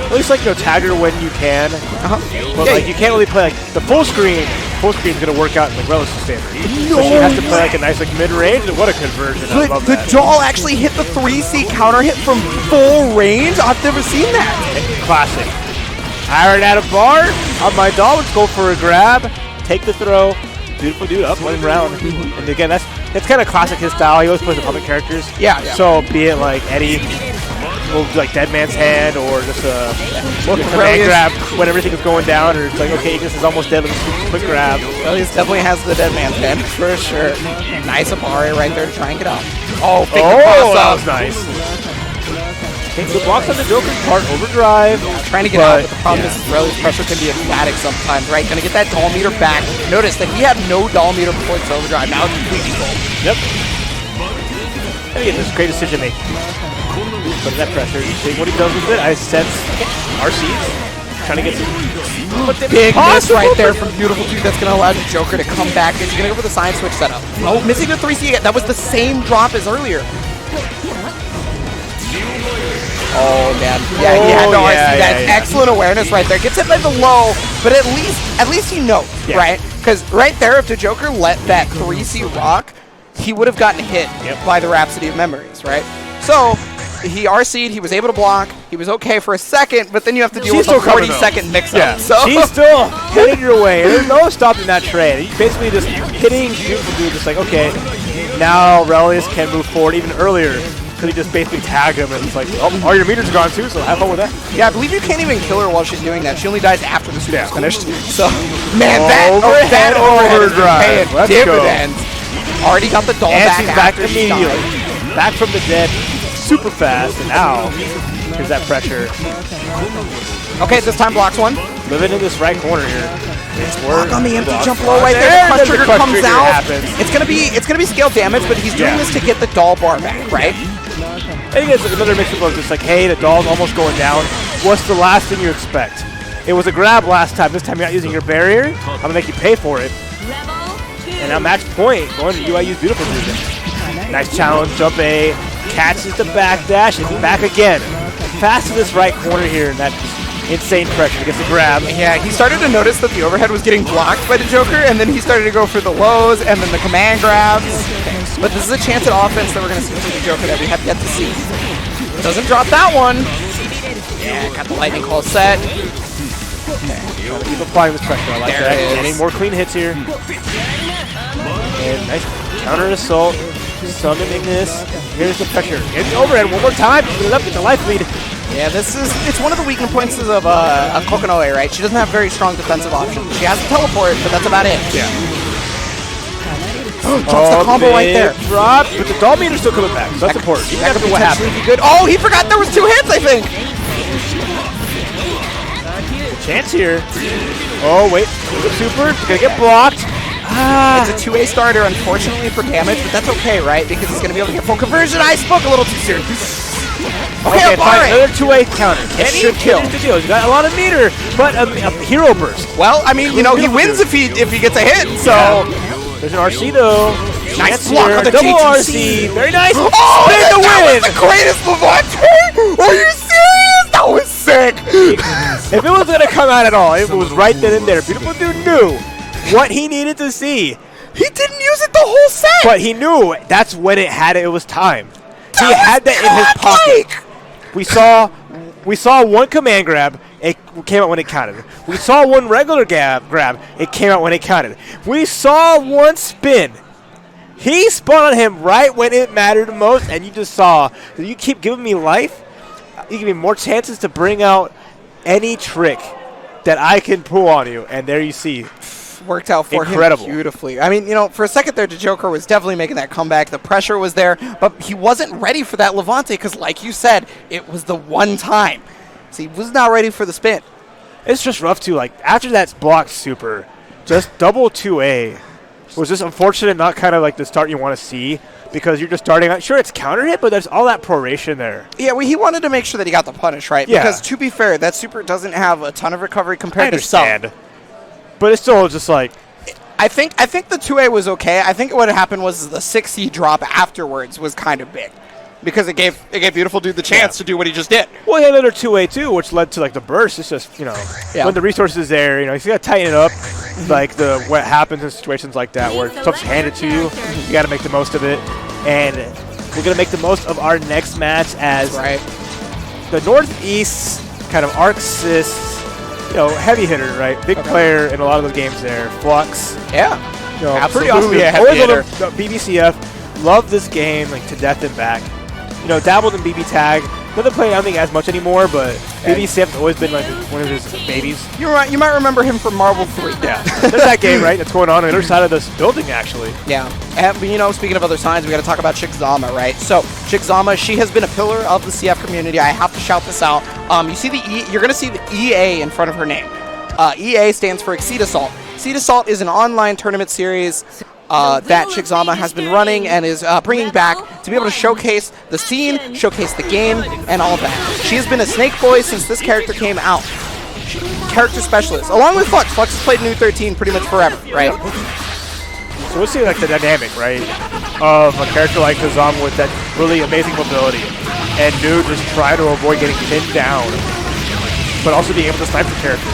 At least, like, you know, tag her when you can. But, like, you can't really play, like, the full screen. Full screen's going to work out in, like, Relius' standard. So she has to play, like, a nice, like, mid-range, and what a conversion. I love that. The doll actually hit the 3C counter hit from full range? I've never seen that. Classic. Iron at a bar on my doll. Let's go for a grab. Take the throw. Beautiful Dude up, running around. And again, that's kind of classic his style. He always plays the public characters. Yeah. So be it like Eddie, will do like Dead Man's Hand, or just a man grab when everything is going down, or it's like, okay, Ignis is almost dead. Let's do a quick grab. Relius definitely has the Dead Man's Hand for sure. Nice Apari right there to try and get out. Oh, that was nice. The blocks on the Joker's part, overdrive. Trying to get out, but the problem is Relius pressure can be emphatic sometimes, right? Gonna get that doll meter back. Notice that he had no doll meter before it's overdrive. Now it's completely full. Yep. And again, this is great decision making. But that pressure, see what he does with it. I sense RC's trying to get some. But Big miss right there from Beautiful Dude. That's going to allow the Joker to come back. He's going to go for the side switch setup. Oh, missing the 3C again. That was the same drop as earlier. Oh, man. Yeah, he had no RC. That's excellent awareness right there. Gets hit by the low, but at least he knows, right? Because right there, if the Joker let that 3C rock, he would have gotten hit by the Rhapsody of Memories, right? So he RC'd, he was able to block, he was okay for a second, but then you have to deal with a 40-second mix-up. Yeah, so she's still heading your way. There's no stopping that trade. He's basically just hitting Beautiful Dude, just like, okay, now Relius can move forward even earlier. Because he just basically tagged him, and it's like, oh, all your meters are gone too, so have fun with that. Yeah, I believe you can't even kill her while she's doing that. She only dies after the super is finished. So, man, that overhead is paying dividends. Already got the doll back after she died. Back from the dead, super fast, and now here's that pressure. Okay, this time blocks one. Living in this right corner here. Block on the empty jump low right there. The punch trigger comes out. It's gonna be scale damage, but he's doing this to get the doll bar back, right? I think it's another mix of just like, hey, the doll's almost going down. What's the last thing you expect? It was a grab last time. This time you're not using your barrier. I'm gonna make you pay for it. And now match point going to UIU's Beautiful Dude. Nice challenge, jump A, catches the back dash, and back again. Fast to this right corner here, and that insane pressure gets the grab. Yeah, he started to notice that the overhead was getting blocked by the Joker, and then he started to go for the lows, and then the command grabs. But this is a chance at offense that we're going to see from the Joker that we have yet to see. Doesn't drop that one. Yeah, got the lightning call set. Keep applying this pressure. I like that. Getting more clean hits here. And nice counter assault. Summoning this. Here's the pressure. Here's the overhead one more time. Get it up, get the life lead. Yeah, it's one of the weakness points of Kokonoe, right? She doesn't have very strong defensive options. She has a teleport, but that's about it. Yeah. Drops the combo right there. Drop, but the doll meter's still coming back, so that's important. Even after what happened. Good. Oh, he forgot there was 2 hits, I think. Chance here. Oh, wait. Super. It's going to get blocked. It's a 2A starter, unfortunately, for damage, but that's okay, right? Because he's going to be able to get full conversion. I spoke a little too soon. Okay, fine. Another 2A counter. It should kill. He's got a lot of meter, but a hero burst. Well, I mean, you know, he wins if he gets a hit, so... There's an RC, though. Nice block on the double GTC. RC. Very nice. Oh, the that win. was the greatest Levante! Are you serious? That was sick! If it was going to come out at all, it was right then and there. Beautiful Dude knew what he needed to see. He didn't use it the whole set! But he knew that's when it was time. He had that in his pocket. We saw one command grab. It came out when it counted. We saw one regular grab. It came out when it counted. We saw one spin. He spun on him right when it mattered most, and you just saw that you keep giving me life. You give me more chances to bring out any trick that I can pull on you, and there you see. Worked out for him beautifully. I mean, you know, for a second there, the Joker was definitely making that comeback. The pressure was there, but he wasn't ready for that Levante because, like you said, it was the one time. So he was not ready for the spin. It's just rough, too. Like, after that blocked super, just double 2A was just unfortunate, not kind of like the start you want to see because you're just starting out. Sure, it's counter hit, but there's all that proration there. Yeah, well, he wanted to make sure that he got the punish, right? Yeah. Because, to be fair, that super doesn't have a ton of recovery compared to some. But it's still just like... I think the 2A was okay. I think what happened was the 6C drop afterwards was kind of big. Because it gave Beautiful Dude the chance to do what he just did. Well, he had another 2A too, which led to like the burst. It's just, you know, when the resource is there, you know, you got to tighten it up. Like what happens in situations like that where stuff's handed to you, you got to make the most of it. And we're gonna make the most of our next match as the Northeast kind of Arxis, you know, heavy hitter, right? Big player in a lot of those games there. Flux. Yeah. You know, Absolutely. Pretty awesome. Always love BBCF. Love this game, like to death and back. You know, dabbled in BB Tag. Doesn't play, I don't think, as much anymore, but BBCF's always been like one of his babies. You're right. You might remember him from Marvel 3. Yeah. There's that game, right, that's going on the other side of this building, actually. Yeah. And, you know, speaking of other signs, we got to talk about XII, right? So, XII, she has been a pillar of the CF community. I have to shout this out. You see you're going to see the EA in front of her name. EA stands for XII. XII is an online tournament series that Chigzama has been running and is bringing back to be able to showcase the scene, showcase the game, and all of that. She has been a Snake Boy since this character came out. Character specialist, along with Flux. Flux has played New 13 pretty much forever, right? So we'll see like the dynamic, right, of a character like Kazama with that really amazing mobility, and New just trying to avoid getting pinned down, but also being able to snipe the character.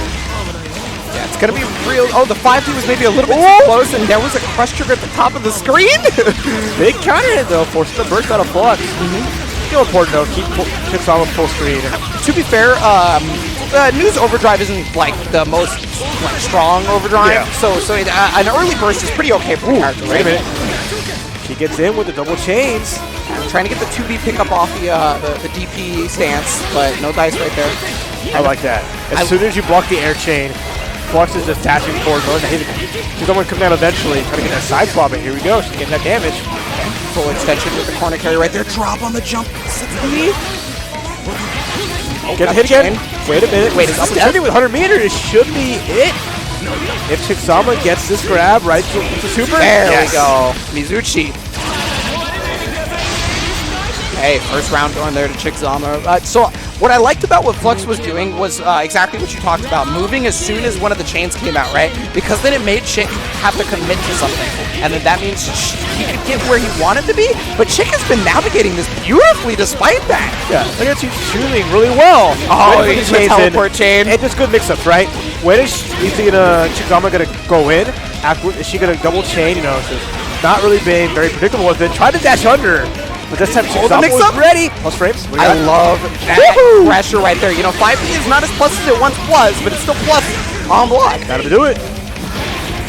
Yeah, it's gonna be real. Oh, the 5D was maybe a little bit too close, and there was a crush trigger at the top of the screen. Big counter hit though, forcing the burst out of Flux. Still important though, keep Kazama full screen. To be fair, New's overdrive isn't like the most strong overdrive, Yeah. so an early burst is pretty okay for the character, Wait a right? minute. She gets in with the double chains. Trying to get the 2B pickup off the DP stance, but no dice right there. I like that. As soon as you block the air chain, Flux is just dashing forward, going to hit it. She's going to come down eventually, trying to get that side swap, and here we go. She's getting that damage. Full extension with the corner carry right there. Drop on the jump. 60. Get got hit the again. chain. Wait a minute. Wait, is this opportunity with 100 meters. This should be it. If Chigzama gets this grab right to super. There Yes. we go. Mizuchi. Hey, first round going there to Chigzama. So what I liked about what Flux was doing was exactly what you talked about, moving as soon as one of the chains came out, right? Because then it made Chick have to commit to something. And then that means he could get where he wanted to be, but Chick has been navigating this beautifully despite that. Yeah, look at you shooting really well. Oh, When he's the a chain's in, teleport chain. And just good mix-ups, right? When is Chigzama gonna go in? After, is she gonna double chain? You know, so not really being very predictable with it. Try to dash under. But this time Chigzama was mix-up. ready. Plus frames. What do you I got? love that pressure right there. You know, 5D is not as plus as it once was, but it's still plus on block. Gotta do it.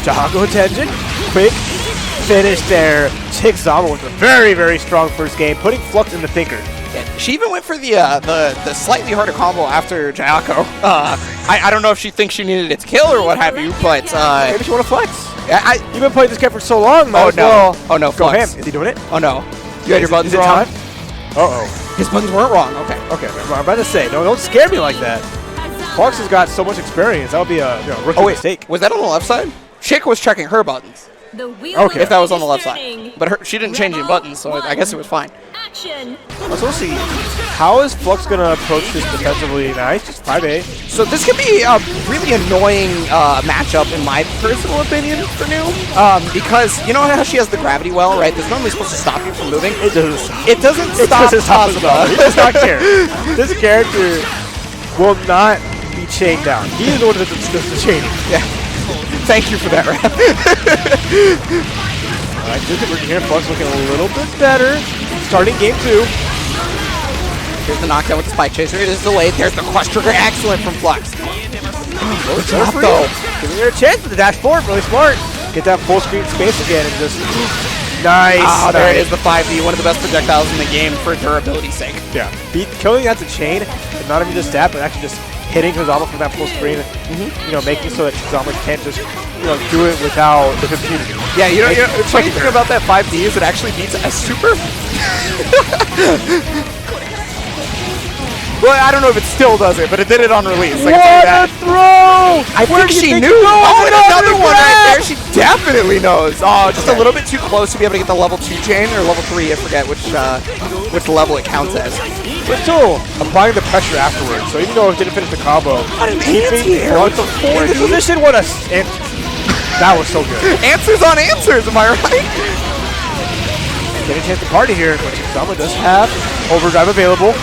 Jahaku attention. Quick finish there. Chigzama with a very, very strong first game, putting Flux in the thinker. Yeah, she even went for the slightly harder combo after Jayako. I don't know if she thinks she needed its kill or what have you, but Maybe she want to flex. you've You've been playing this character for so long, might as well oh no, go ham. Flux. Is he doing it? Oh no, you had your buttons Is it wrong. time? Uh-oh. His buttons weren't wrong. Okay. Okay, I'm about to say, don't scare me like that. Fox has got so much experience. That would be a rookie Oh wait, mistake. was that on the left side? Chick was checking her buttons. Okay. If that was on the left side, but she didn't change any buttons, so I guess it was fine. Action. So we'll see. How is Flux going to approach this defensively? Nice, just 5A. So this could be a really annoying matchup, in my personal opinion, for New. Because you know how she has the gravity well, right? That's normally supposed to stop you from moving. It doesn't stop. It doesn't It stop doesn't stop Kazuma. He does not care. This character will not be chained down. He is the one that does the chaining. Yeah. Thank you for that, Rap. Alright, good conversion here. Flux looking a little bit better. Starting game 2. Here's the knockdown with the spike chaser. It is delayed. There's the crush trigger. Excellent from Flux. Good drop, for though. you. Giving her a chance with the dash forward. Really smart. Get that full screen space again and just... Nice. Ah, there it is, the 5D. One of the best projectiles in the game for durability's sake. Yeah. Killing that's a chain, but not even just that, but actually just hitting Kazama from that full screen. You know, making so that Kazama can't just, do it without the impunity. Yeah, you know the funny thing about that 5D is it actually beats a super. Well, I don't know if it still does it, but it did it on release. I can tell you that. throw! I think she knew. Oh, and another one right there. She definitely knows. Oh, just a little bit too close to be able to get the level 2 chain or level 3. I forget which level it counts as. But still, applying the pressure afterwards. So even though it didn't finish the combo, keeping Flux in the position. What a... That was so good. Answers on answers, am I right? Getting a chance to party here, but Kazama does have overdrive available.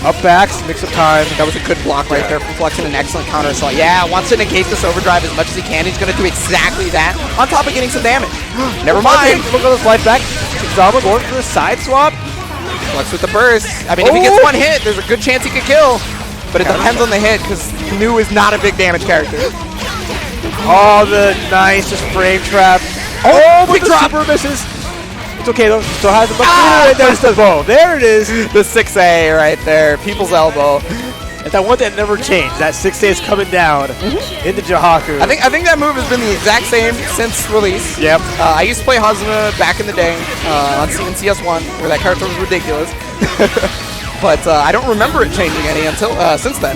Up backs, mix up time. That was a good block right there from Flux and an excellent counter assault. Yeah, wants to negate this overdrive as much as he can. He's going to do exactly that on top of getting some damage. Never mind. Look at this life back. Kazama going for the side swap. Flux with the burst. I mean, if he gets one hit, there's a good chance he could kill. But it depends on the hit because New is not a big damage character. Oh, the nice just frame trap. Oh, but big the drop. super misses. It's okay though. Still has a bunch there it is. The 6A right there. People's elbow. And that one that never changed. That 6A is coming down into Jahaku. I think that move has been the exact same since release. Yep. I used to play Hazuna back in the day on CS1, where that character was ridiculous. But I don't remember it changing any until since then.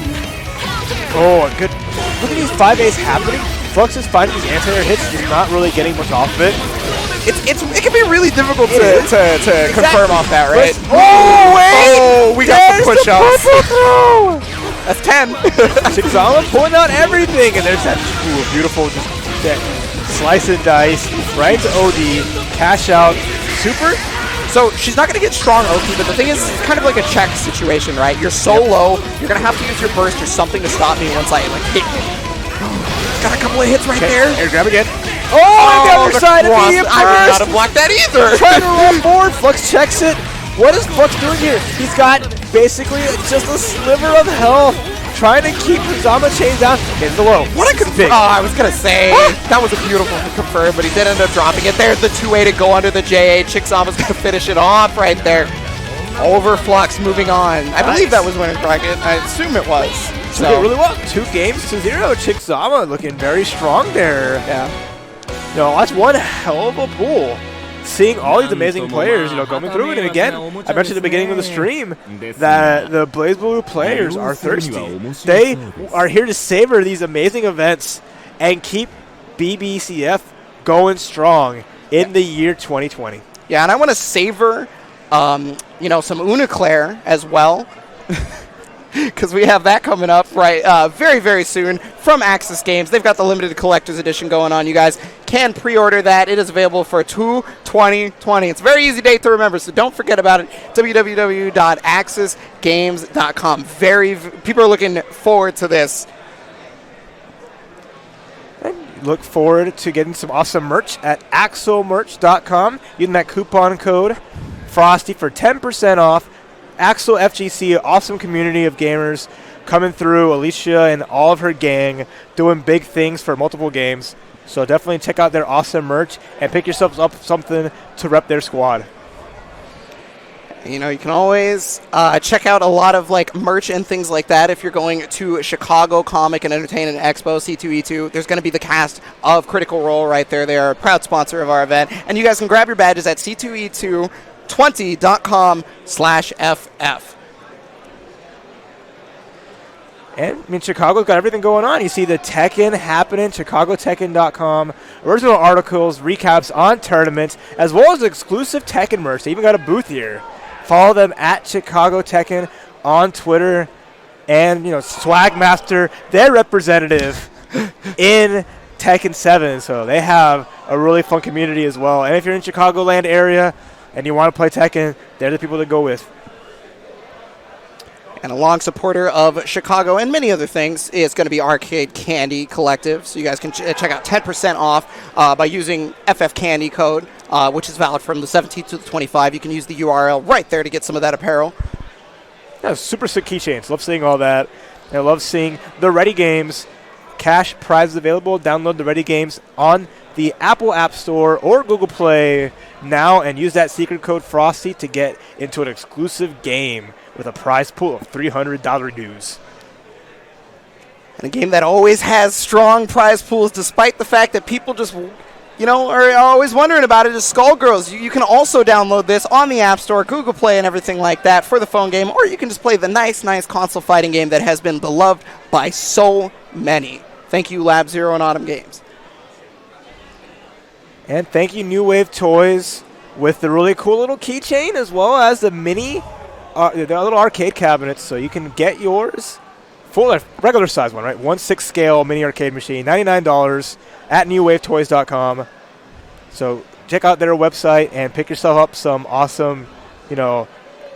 Oh, good. Look at these 5As happening. Flux is finding these anti-air hits, just not really getting much off of it. it can be really difficult to confirm off that, right? Oh, wait! Oh, we got the There's push-ups. purple throw! That's 10. XII pulling out everything, and there's that beautiful just that slice and dice right to OD, cash out, super. So she's not going to get strong OP, but the thing is, it's kind of like a check situation, right? You're so low, you're going to have to use your burst or something to stop me once I like hit you. Got a couple of hits right there. Here, grab again. Oh, the other side of the I would not have blocked that either. Trying to roll forward, Flux checks it. What is Flux doing here? He's got basically just a sliver of health, trying to keep Zama chains down. Hit the low. What a confirm! Oh, I was gonna say that was a beautiful confirm, but he did end up dropping it. There's the 2A to go under the JA. Chickzama's gonna finish it off right there. Over Flux, moving on. I believe that was winner's bracket. I assume it was. So did really well. 2 games to 0. Chickzama looking very strong there. Yeah. No, that's one hell of a pool. Seeing all these amazing players, going through it. And again, I mentioned at the beginning of the stream that the BlazBlue players are thirsty. They are here to savor these amazing events and keep BBCF going strong in the year 2020. Yeah, and I want to savor, some Uniclair as well. Because we have that coming up very, very soon from Axis Games. They've got the limited collector's edition going on. You guys can pre-order that. It is available for 2/20/20. It's a very easy date to remember, so don't forget about it. www.axisgames.com. People are looking forward to this. Look forward to getting some awesome merch at axelmerch.com. Using that coupon code Frosty for 10% off. Axel FGC, awesome community of gamers coming through. Alicia and all of her gang doing big things for multiple games. So definitely check out their awesome merch and pick yourselves up something to rep their squad. You can always check out a lot of merch and things like that if you're going to Chicago Comic and Entertainment Expo, C2E2. There's going to be the cast of Critical Role right there. They are a proud sponsor of our event. And you guys can grab your badges at C2E220.com/FF. And Chicago's got everything going on. You see the Tekken happening, ChicagoTekken.com, original articles, recaps on tournaments, as well as exclusive Tekken merch. They even got a booth here. Follow them at Chicago Tekken on Twitter, and Swagmaster, their representative in Tekken 7. So they have a really fun community as well. And if you're in Chicagoland area and you want to play Tekken, they're the people to go with. And a long supporter of Chicago and many other things is going to be Arcade Candy Collective. So you guys can check out 10% off by using FF Candy code, which is valid from the 17th to the 25th. You can use the URL right there to get some of that apparel. Yeah, super sick keychains. Love seeing all that. I love seeing the Ready Games. Cash prizes available. Download the Ready Games on the Apple App Store or Google Play now and use that secret code Frosty to get into an exclusive game with a prize pool of $300 dues. And a game that always has strong prize pools despite the fact that people just, are always wondering about it is Skullgirls. You can also download this on the App Store, Google Play, and everything like that for the phone game, or you can just play the nice console fighting game that has been beloved by so many. Thank you, Lab Zero and Autumn Games. And thank you, New Wave Toys, with the really cool little keychain as well as the mini, the little arcade cabinets. So you can get yours, regular size one, right? 1/6 scale mini arcade machine, $99 at newwavetoys.com. So check out their website and pick yourself up some awesome,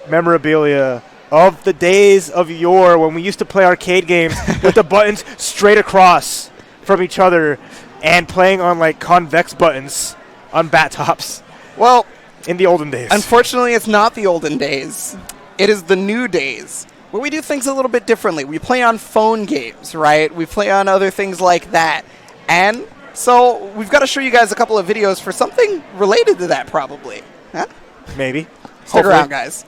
memorabilia of the days of yore when we used to play arcade games with the buttons straight across from each other and playing on convex buttons on bat tops. Well, in the olden days. Unfortunately, it's not the olden days. It is the new days where we do things a little bit differently. We play on phone games, right? We play on other things like that. And so we've got to show you guys a couple of videos for something related to that probably. Huh? Maybe. Stick around, guys.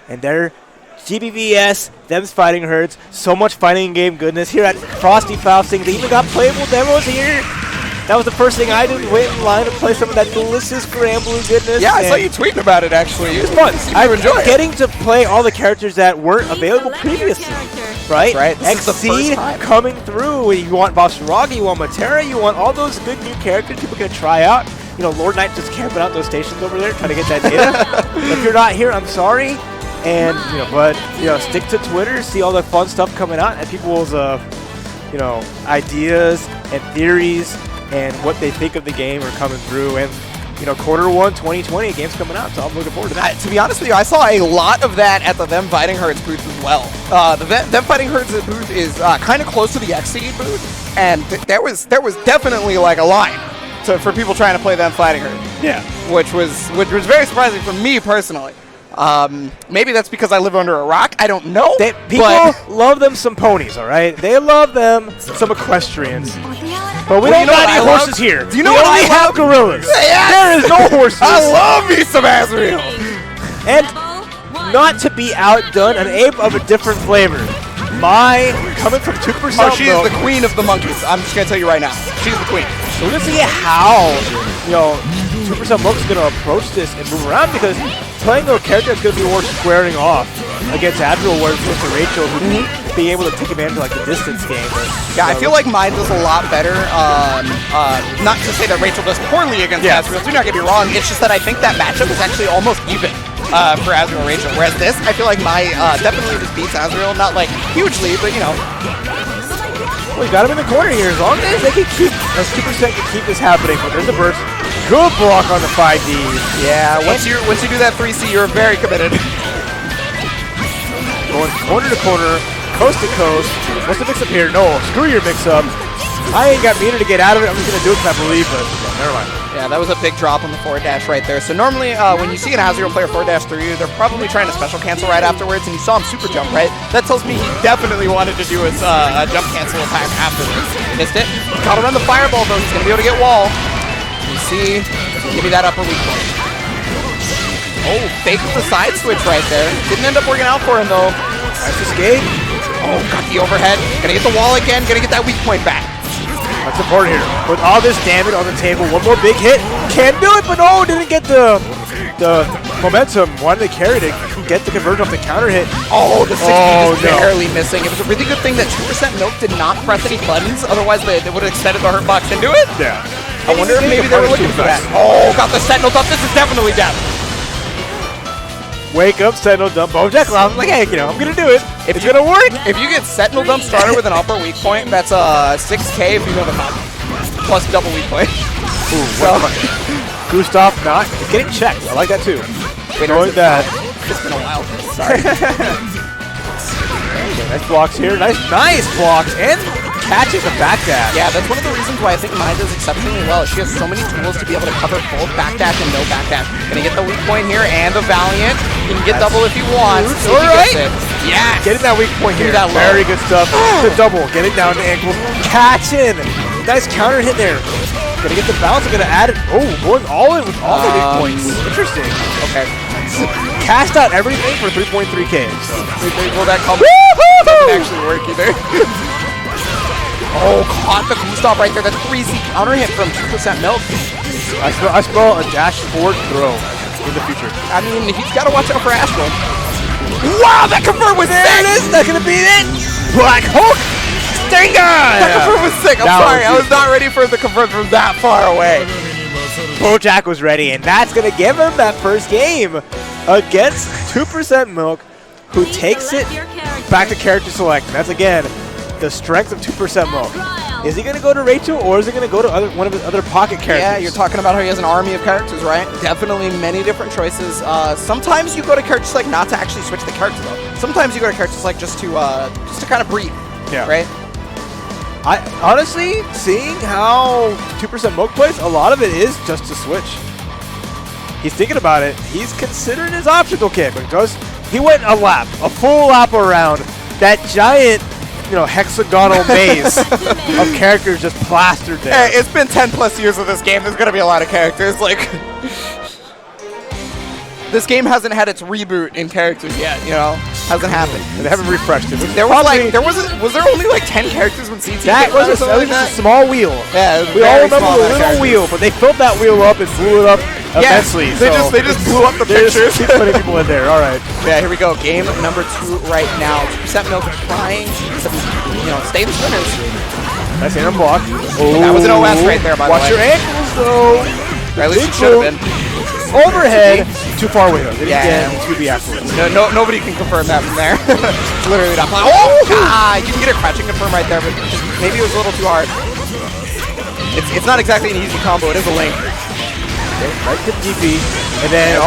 and they're GBVS, them's fighting herds, so much fighting game goodness here at Frosty Faustings. They even got playable demos here. That was the first thing I did, wait in line to play some of that delicious Granblue goodness. Yeah, I saw you tweeting about it actually. It's fun. I enjoy it. Getting to play all the characters that weren't available previously. Right? Right. This is the first XII time. coming through. You want Bosragi, you want Matera, you want all those good new characters people can try out. You know, Lord Knight just camping out those stations over there trying to get that data. If you're not here, I'm sorry. And, you know, but, you know, stick to Twitter, see all the fun stuff coming out and people's, you know, ideas and theories and what they think of the game are coming through. And, you know, Q1 2020, game's coming out, so I'm looking forward to that. To be honest with you, I saw a lot of that at the Them Fighting Herds booth as well. The Them Fighting Herds booth is kind of close to the XII booth, and there was definitely like a line for people trying to play Them Fighting Herds. Yeah. Which was very surprising for me personally. Maybe that's because I live under a rock. I don't know. People love them some ponies, all right? They love them some equestrians. But we don't got any horses here. Do you know we what only I have love? gorillas. Yes! There is no horses. I love me some Azrael. And not to be outdone, an ape of a different flavor. Coming from 2%. Oh, she is the queen of the monkeys. I'm just gonna tell you right now. She's the queen. So we're gonna see how, you know, 2% Milk is gonna approach this and move around, because playing a character is gonna be more squaring off against Admiral, whereas with Rachel, who being able to take advantage of like the distance game. Yeah, I feel like mine does a lot better. Not to say that Rachel does poorly against Azrael. Do not get me wrong. It's just that I think that matchup is actually almost even for Azrael and Rachel. Whereas this, I feel like my definitely just beats Azrael. Not like hugely, but you know. Well, you got him in the corner here. As long as they can keep, as 2% can keep this happening. But there's the burst. Good block on the 5D. Yeah, once you do that 3C, you're very committed. Going corner to corner, coast to coast. What's the mix-up here? No, screw your mix-up. I ain't got meter to get out of it. I'm just going to do it because I believe, but never mind. Yeah, that was a big drop on the forward dash right there. So normally when you see an Azrael player forward dash through you, they're probably trying to special cancel right afterwards, and you saw him super jump, right? That tells me he definitely wanted to do his jump cancel attack afterwards. Missed it. Caught him on the fireball, though. He's going to be able to get wall. You see, give me that upper weak point. Oh, fake with the side switch right there. Didn't end up working out for him, though. Nice escape. Oh, got the overhead. Gonna get the wall again. Gonna get that weak point back. That's important here. With all this damage on the table, one more big hit. Can do it, but no, didn't get the momentum. Wanted to carry to get the conversion off the counter hit. Oh, the 60 just barely missing. It was a really good thing that 2% Milk did not press any buttons. Otherwise, they would have extended the hurt box into it. Yeah. I wonder if maybe they were looking for that. Oh, got the Sentinel dump. This is definitely death. Wake up, Sentinel dump, Bojack. I'm like, hey, you know, I'm gonna do it. It's gonna work. If you get Sentinel dump started with an upper weak point, that's 6K if you know the map. Plus double weak point. Ooh, so, Gustav not getting checked. I like that too. Wait, knowing that. It's been a while. Sorry. Nice blocks here. Nice blocks. And catches a back dash. Yeah, that's one of the reasons why I think mine does exceptionally well. She has so many tools to be able to cover both back dash and no back dash. Gonna get the weak point here and the Valiant. He can get double if he wants. All right. Yeah. Getting that weak point here. That very good stuff. The double. Getting down to ankles. Catching. Nice counter hit there. Gonna get the bounce. Gonna add it. Oh, going all in with all the weak points. Interesting. Okay. Cast out everything for 3.3K. So. Will that come? Doesn't actually work either. Oh, caught the Gustav right there. That 3C counter hit from 2% Milk. I spell a dash forward throw in the future. I mean, he's got to watch out for Astral. Wow, that convert was sick! It is. That's gonna beat it. Black Hulk. Stinger. That convert was sick. I'm sorry. I was not ready for the convert from that far away. Bojack was ready, and that's gonna give him that first game against 2% Milk, who takes it back to character select. That's again the strength of 2% Milk. Is he going to go to Rachel, or is he going to go to one of his other pocket characters? Yeah, you're talking about how he has an army of characters, right? Definitely many different choices. Sometimes you go to character select not to actually switch the character, though. Sometimes you go to character select just to kind of breathe, right? I honestly, seeing how 2% Milk plays, a lot of it is just to switch. He's thinking about it. He's considering his obstacle kit, because he went a full lap around that giant, you know, hexagonal maze of characters just plastered there. Hey, it's been 10 plus years of this game. There's gonna be a lot of characters. Like, this game hasn't had its reboot in characters yet. You know, hasn't happened. They haven't refreshed it. There was like was there only like 10 characters when CT That came out or was something like a that? small wheel. Yeah, it was We all very remember small the amount of little characters. wheel, but they filled that wheel up and blew it up immensely. They so just blew up the they just pictures. keep putting people in there. All right. Yeah, here we go. Game number 2 right now. 2% Milk trying to, stay the winners. Nice air and block. That was an OS right there, by the way. Watch your ankles, though. Or at least Big it should have been. Overhead. Too far away, though. Did Yeah. again. 2B afterwards. Nobody can confirm that from there. Literally not. Oh, God! You can get a crouching confirm right there, but maybe it was a little too hard. It's not exactly an easy combo. It is a link. Right to DP. And then,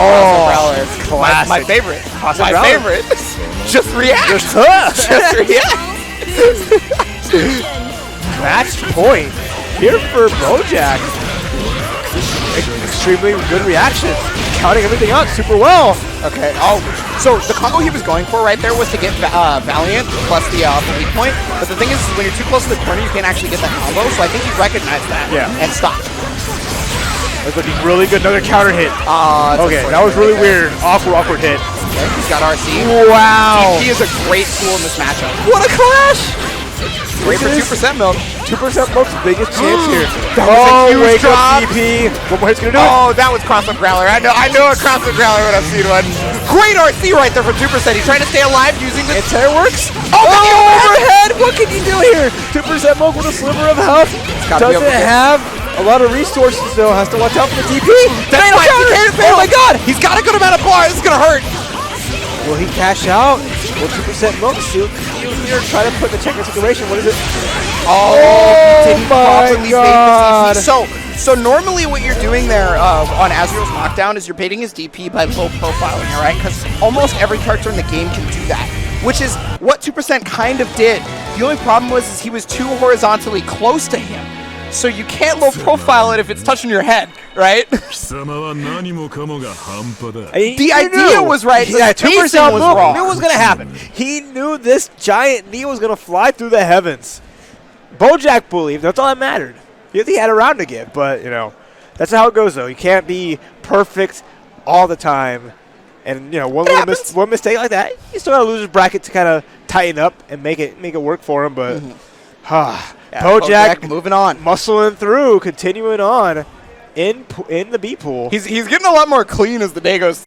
Classic. My favorite. Cross My umbrella. favorite. Just react. Just huh. Just react. Match point here for Bojack. Extremely good reaction. Counting everything out super well. Okay. Oh, so the combo he was going for right there was to get Valiant plus the weak point. But the thing is, when you're too close to the corner, you can't actually get that combo. So I think he recognized that and stopped. That's looking really good. Another counter hit. Okay, that was really weird. Awkward hit. Okay, he's got RC. Wow. He is a great tool in this matchup. What a clash! Great for 2% Milk. 2% Milk's biggest chance here. That was a huge wake drop. up DP. One more hit's gonna do it. Oh, that was cross up Growler. I know a cross up Growler when I've seen one. Great RC right there for 2%. He's trying to stay alive using the Anti works. Oh, Overhead! What can you do here? 2% Milk with a sliver of health. gotta be Doesn't able to get- have a lot of resources though. Has to watch out for the DP. That's Fatal why he counter. can't fail. Oh my God! He's got a good amount of bar. This is gonna hurt. Will he cash out? Will 2% Milk steal here? Try to put the checker situation. What is it? Oh, didn't my properly God. bait the DP. So normally what you're doing there on Azrael's knockdown is you're baiting his DP by low profiling, all right? Because almost every character in the game can do that, which is what 2% kind of did. The only problem was is he was too horizontally close to him. So you can't low profile it if it's touching your head, right? The idea was right. Yeah, The 2% pacing was Milk wrong. knew what was going to happen. He knew this giant knee was going to fly through the heavens. Bojack believed. That's all that mattered. He had a round to give, but, that's how it goes, though. You can't be perfect all the time. And, one mistake like that, you still got to lose his bracket to kind of tighten up and make it work for him, but... Bojack moving on. Muscling through, continuing on in the B pool. He's getting a lot more clean as the day goes.